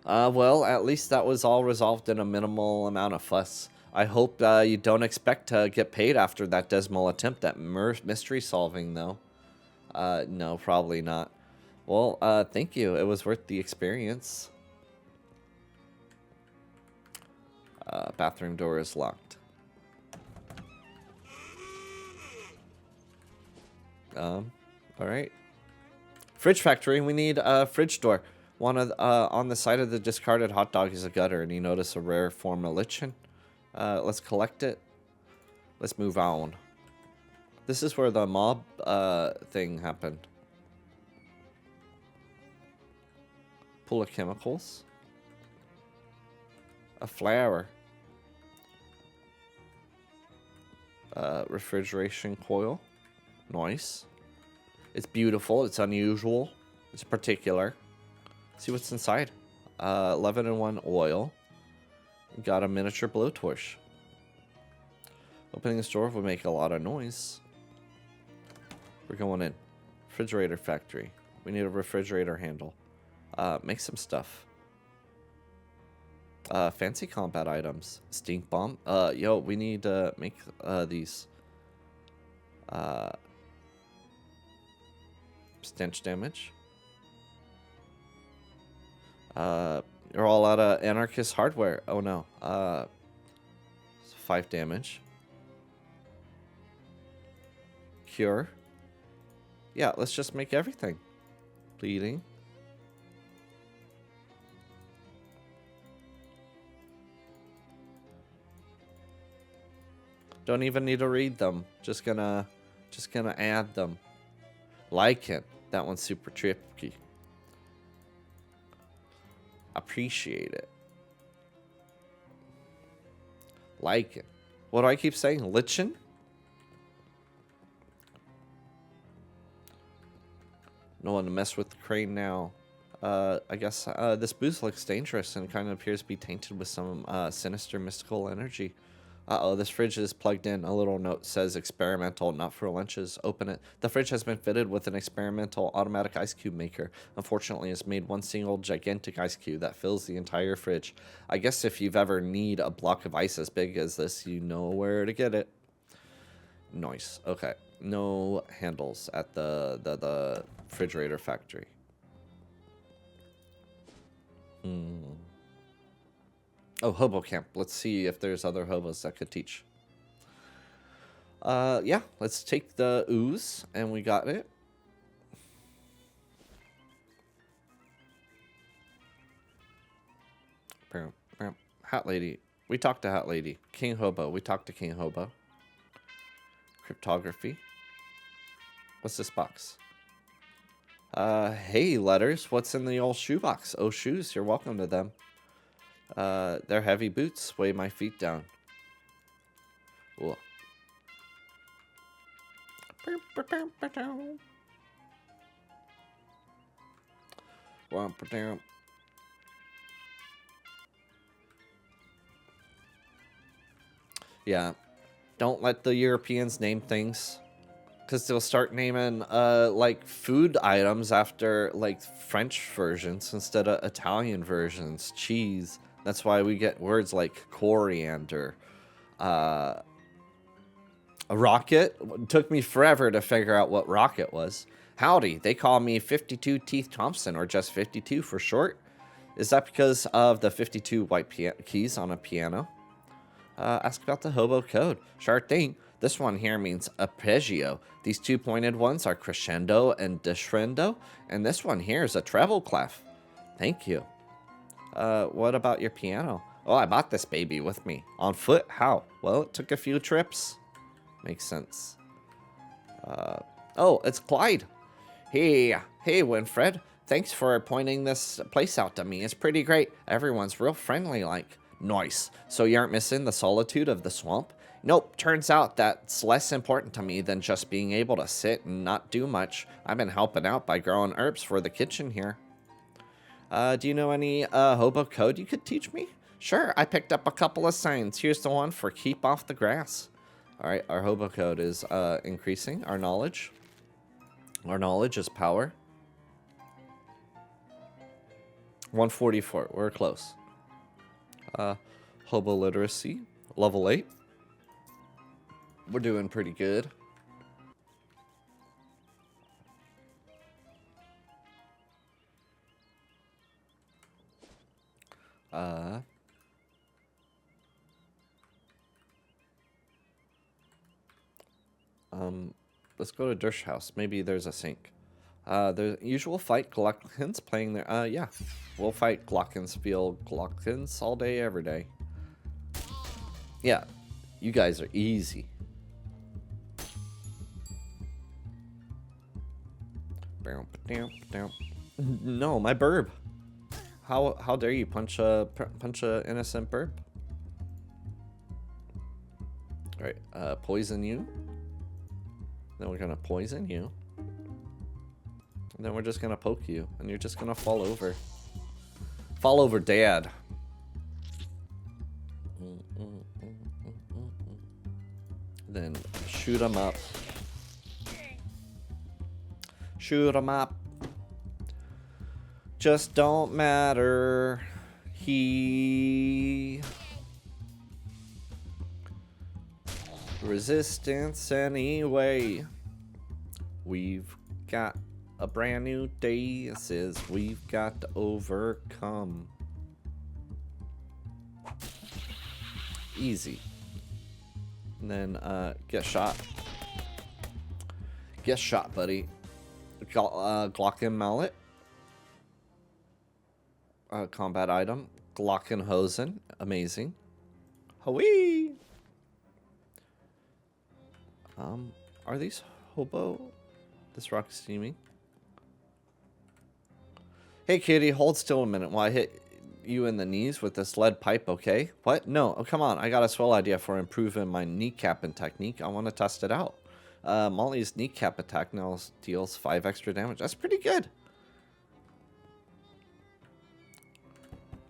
Well, at least that was all resolved in a minimal amount of fuss. I hope you don't expect to get paid after that dismal attempt at mystery solving, though. No, probably not. Well, thank you. It was worth the experience. Bathroom door is locked. All right. Fridge factory. We need a fridge door. One of on the side of the discarded hot dog is a gutter, and you notice a rare form of lichen. Let's collect it. Let's move on. This is where the mob thing happened. Pool of chemicals. A flower. Refrigeration coil. Nice. It's beautiful. It's unusual. It's particular. See what's inside. 11-in-1 oil. Got a miniature blowtorch. Opening the store would make a lot of noise. We're going in. Refrigerator factory. We need a refrigerator handle. Make some stuff. Fancy combat items. Stink bomb. Yo, we need to make these. Stench damage. You're all out of anarchist hardware. Oh no. 5 damage. Cure. Yeah, let's just make everything. Bleeding. Don't even need to read them. Just gonna add them. Like it. That one's super tricky. Appreciate it. Like it. What do I keep saying? Lichen? No one to mess with the crane now. I guess this booth looks dangerous and kind of appears to be tainted with some sinister mystical energy. Uh-oh, this fridge is plugged in. A little note says experimental, not for lunches. Open it. The fridge has been fitted with an experimental automatic ice cube maker. Unfortunately, it's made one single gigantic ice cube that fills the entire fridge. I guess if you've ever need a block of ice as big as this, you know where to get it. Nice. Okay. No handles at the refrigerator factory. Oh, Hobo Camp. Let's see if there's other hobos that could teach. Yeah, let's take the ooze, and we got it. Hat Lady. We talked to Hat Lady. King Hobo. We talked to King Hobo. Cryptography. What's this box? Hey, letters. What's in the old shoebox? Oh, shoes. You're welcome to them. They're heavy boots. Weigh my feet down. Whoa. Yeah. Don't let the Europeans name things. Because they'll start naming like food items after like French versions instead of Italian versions. Cheese. That's why we get words like coriander. A rocket. It took me forever to figure out what rocket was. Howdy. They call me 52 Teeth Thompson, or just 52 for short. Is that because of the 52 white keys on a piano? Ask about the Hobo code. Sure thing. This one here means arpeggio. These two pointed ones are crescendo and descendo. And this one here is a treble clef. Thank you. What about your piano? Oh, I bought this baby with me. On foot? How? Well, it took a few trips. Makes sense. Oh, it's Clyde. Hey, Winfred. Thanks for pointing this place out to me. It's pretty great. Everyone's real friendly like. Nice. So you aren't missing the solitude of the swamp? Nope, turns out that's less important to me than just being able to sit and not do much. I've been helping out by growing herbs for the kitchen here. Do you know any Hobo code you could teach me? Sure, I picked up a couple of signs. Here's the one for keep off the grass. Alright, our Hobo code is increasing our knowledge. Our knowledge is power. 144, we're close. Hobo literacy, level 8. We're doing pretty good. Let's go to Dirsch House. Maybe there's a sink. The usual fight Glockens playing there. Yeah. We'll fight Glockenspiel Glockens all day, every day. Yeah. You guys are easy. No, my burb. How dare you punch a innocent burb? All right, poison you. Then we're gonna poison you. And then we're just gonna poke you, and you're just gonna fall over. Fall over, Dad. Then shoot him up. Shoot him up. Just don't matter. He resistance anyway. We've got a brand new day. It says we've got to overcome. Easy. And then get shot. Get shot, buddy. Glocken mallet. Combat item. Glockenhosen. Amazing. Howee! Are these Hobo? This rock steaming. Hey, kitty, hold still a minute while I hit you in the knees with this lead pipe, okay? What? No. Oh, come on. I got a swell idea for improving my kneecapping technique. I want to test it out. Molly's kneecap attack now deals 5 extra damage. That's pretty good.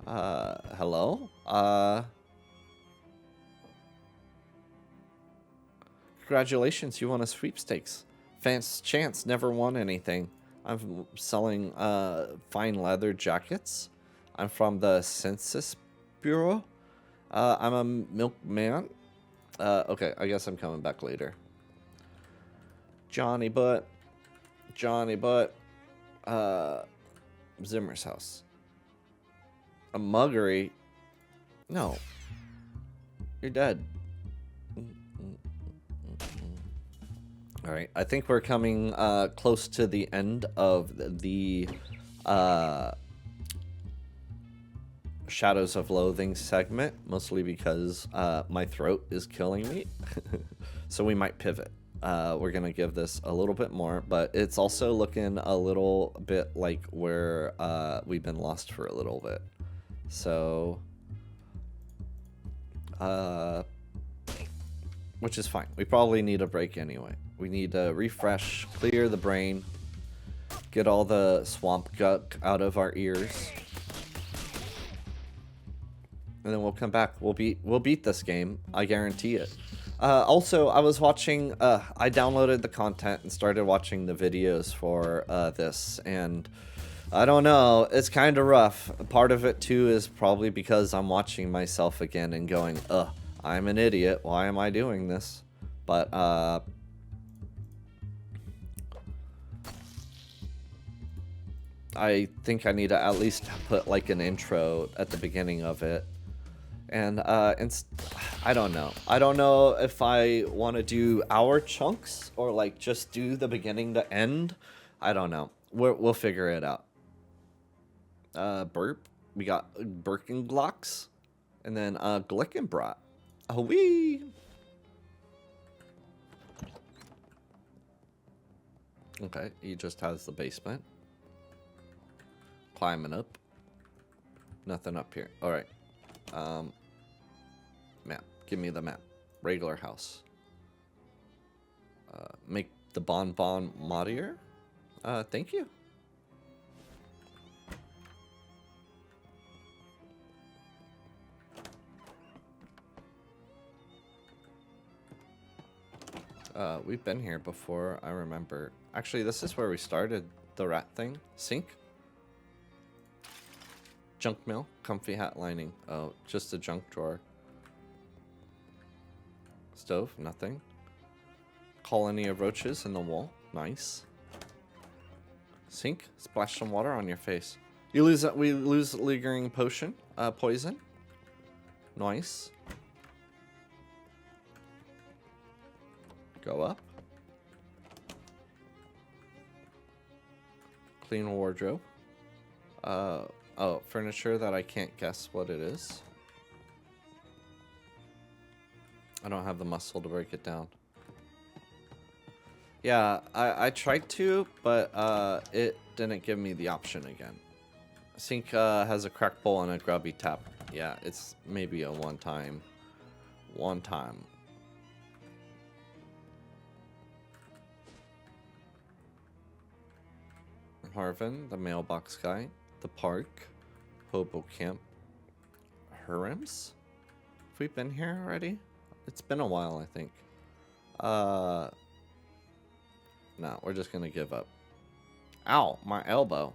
Hello? Congratulations, you won a sweepstakes. Fans chance never won anything. I'm selling fine leather jackets. I'm from the Census Bureau. I'm a milkman. Okay, I guess I'm coming back later. Johnny Butt. Zimmer's house. A muggery? No. You're dead. Alright, I think we're coming close to the end of the Shadows of Loathing segment, mostly because my throat is killing me. So we might pivot. We're going to give this a little bit more, but it's also looking a little bit like where we've been lost for a little bit. So, which is fine. We probably need a break anyway. We need to refresh, clear the brain, get all the swamp gunk out of our ears. And then we'll come back. We'll beat this game. I guarantee it. Also, I was watching, I downloaded the content and started watching the videos for this, and I don't know, it's kind of rough. Part of it, too, is probably because I'm watching myself again and going, I'm an idiot, why am I doing this? But, I think I need to at least put, like, an intro at the beginning of it. And I don't know. I don't know if I want to do hour chunks or like just do the beginning to end. I don't know. We'll figure it out. Burp. We got Birkenglocks, and then Glickenbrat. Oh wee. Okay, he just has the basement. Climbing up. Nothing up here. All right. Map. Give me the map. Regular house. Make the bonbon modier. Thank you. We've been here before, I remember. Actually, this is where we started the rat thing. Sink. Junk mail. Comfy hat lining. Oh, just a junk drawer. Stove. Nothing. Colony of roaches in the wall. Nice. Sink. Splash some water on your face. We lose lingering potion. Poison. Nice. Go up. Clean wardrobe. Oh, furniture that I can't guess what it is. I don't have the muscle to break it down. Yeah, I tried to, but it didn't give me the option again. Sink has a cracked bowl and a grubby tap. Yeah, it's maybe a one time. Harvin, the mailbox guy. The park. Hobo camp. Hurrims? Have we been here already? It's been a while, I think. No, we're just gonna give up. Ow, my elbow.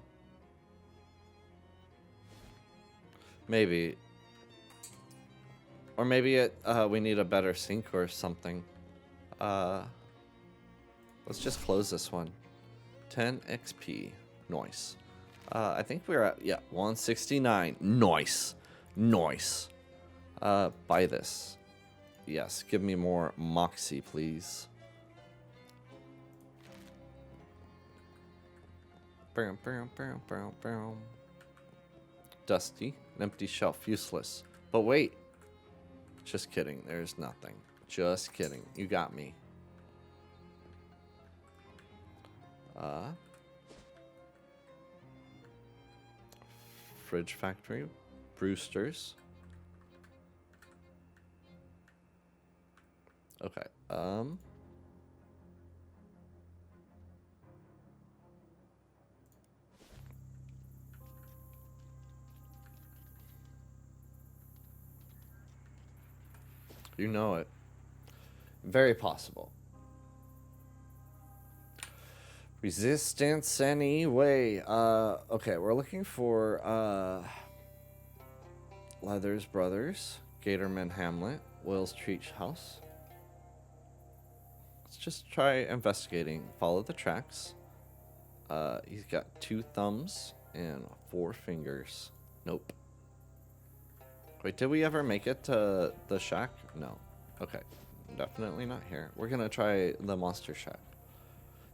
Maybe. Or maybe we need a better sink or something. Let's just close this one. 10 XP. Nice. I think we're at, 169. Nice. Nice. Buy this. Yes, give me more moxie, please. Dusty. An empty shelf. Useless. But wait. Just kidding. There's nothing. Just kidding. You got me. Fridge factory. Brewster's. Okay. You know it. Very possible. Resistance anyway. Okay, we're looking for Leathers Brothers, Gatorman Hamlet, Will's Treat House. Let's just try investigating. Follow the tracks. He's got 2 thumbs and 4 fingers. Nope. Wait, did we ever make it to the shack? No. Okay. Definitely not here. We're gonna try the monster shack.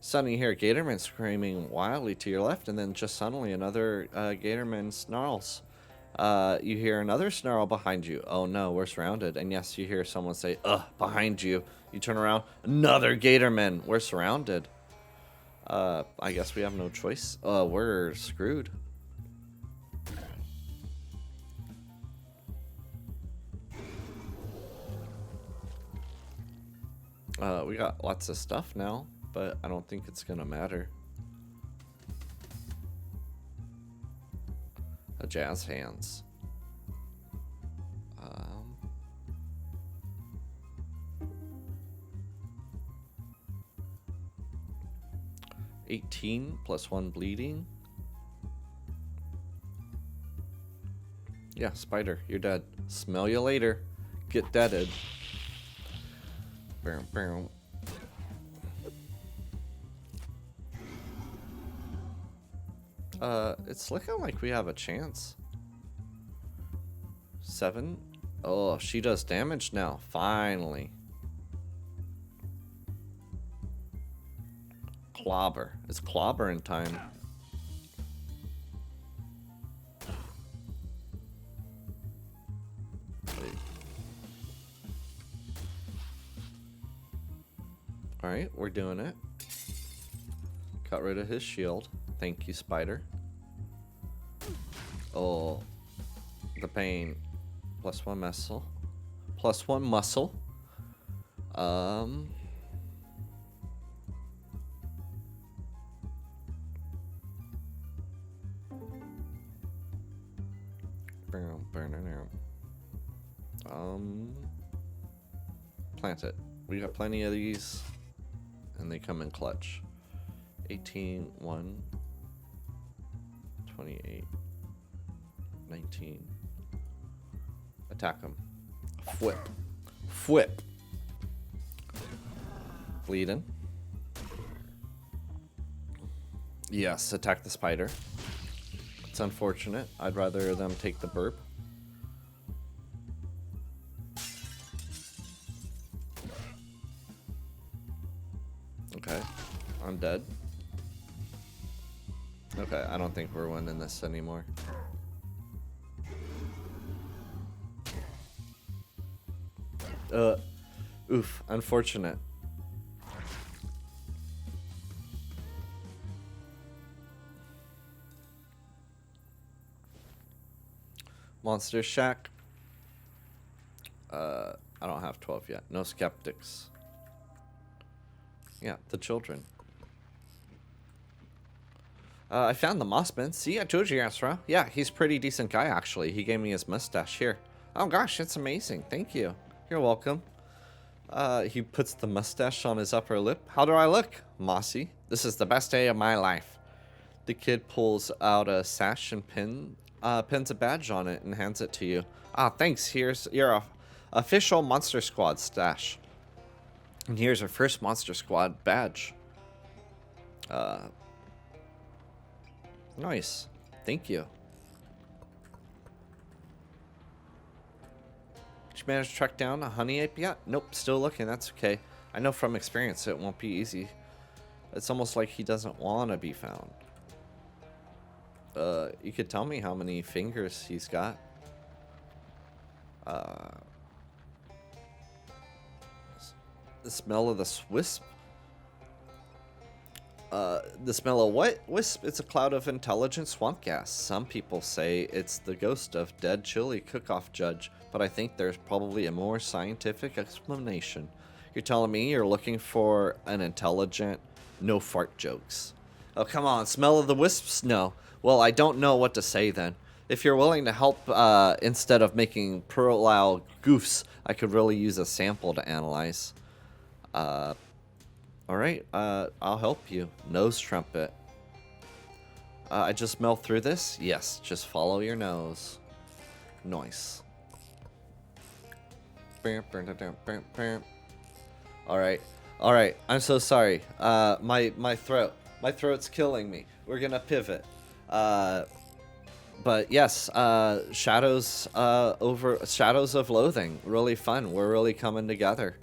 Suddenly you hear Gatorman screaming wildly to your left, and then just suddenly another Gatorman snarls. You hear another snarl behind you. Oh no, we're surrounded. And yes, you hear someone say, behind you. You turn around, another Gatorman. We're surrounded. I guess we have no choice. We're screwed. We got lots of stuff now, but I don't think it's gonna matter. A jazz hands. 18 plus 1 bleeding. Yeah, spider, you're dead. Smell you later. Get deaded. Boom, boom. It's looking like we have a chance. 7. Oh, she does damage now. Finally. Clobber. It's clobbering time. Alright, we're doing it. Got rid of his shield. Thank you, spider. Oh, the pain. Plus 1 muscle. Plus 1 muscle. Plant it. We got plenty of these, and they come in clutch. 18, 1, 28, 19. Attack him. Whip. Whip. Bleeding. Yes, attack the spider. It's unfortunate. I'd rather them take the burp. Okay, I'm dead. Okay, I don't think we're winning this anymore. Oof, unfortunate. Monster Shack. I don't have 12 yet. No skeptics. Yeah, the children. I found the Mossman. See, I told you, Asra. Yeah, he's a pretty decent guy, actually. He gave me his mustache here. Oh, gosh, it's amazing. Thank you. You're welcome. He puts the mustache on his upper lip. How do I look? Mossy. This is the best day of my life. The kid pulls out a sash and pins a badge on it and hands it to you. Ah, thanks. Here's your official Monster Squad stash. And here's our first Monster Squad badge. Nice. Thank you. Did you manage to track down a honey ape yet? Nope, still looking. That's okay. I know from experience it won't be easy. It's almost like he doesn't want to be found. You could tell me how many fingers he's got. The smell of the wisp. The smell of what? Wisp. It's a cloud of intelligent swamp gas. Some people say it's the ghost of dead chili cook-off judge, but I think there's probably a more scientific explanation. You're telling me you're looking for an intelligent, no fart jokes. Oh, come on. Smell of the wisps? No. Well, I don't know what to say then. If you're willing to help instead of making puerile goofs, I could really use a sample to analyze. Alright, I'll help you. Nose trumpet. I just smell through this? Yes, just follow your nose. Nice. Alright, alright, I'm so sorry. My throat's killing me. We're gonna pivot. But yes, Shadows of Loathing. Really fun. We're really coming together.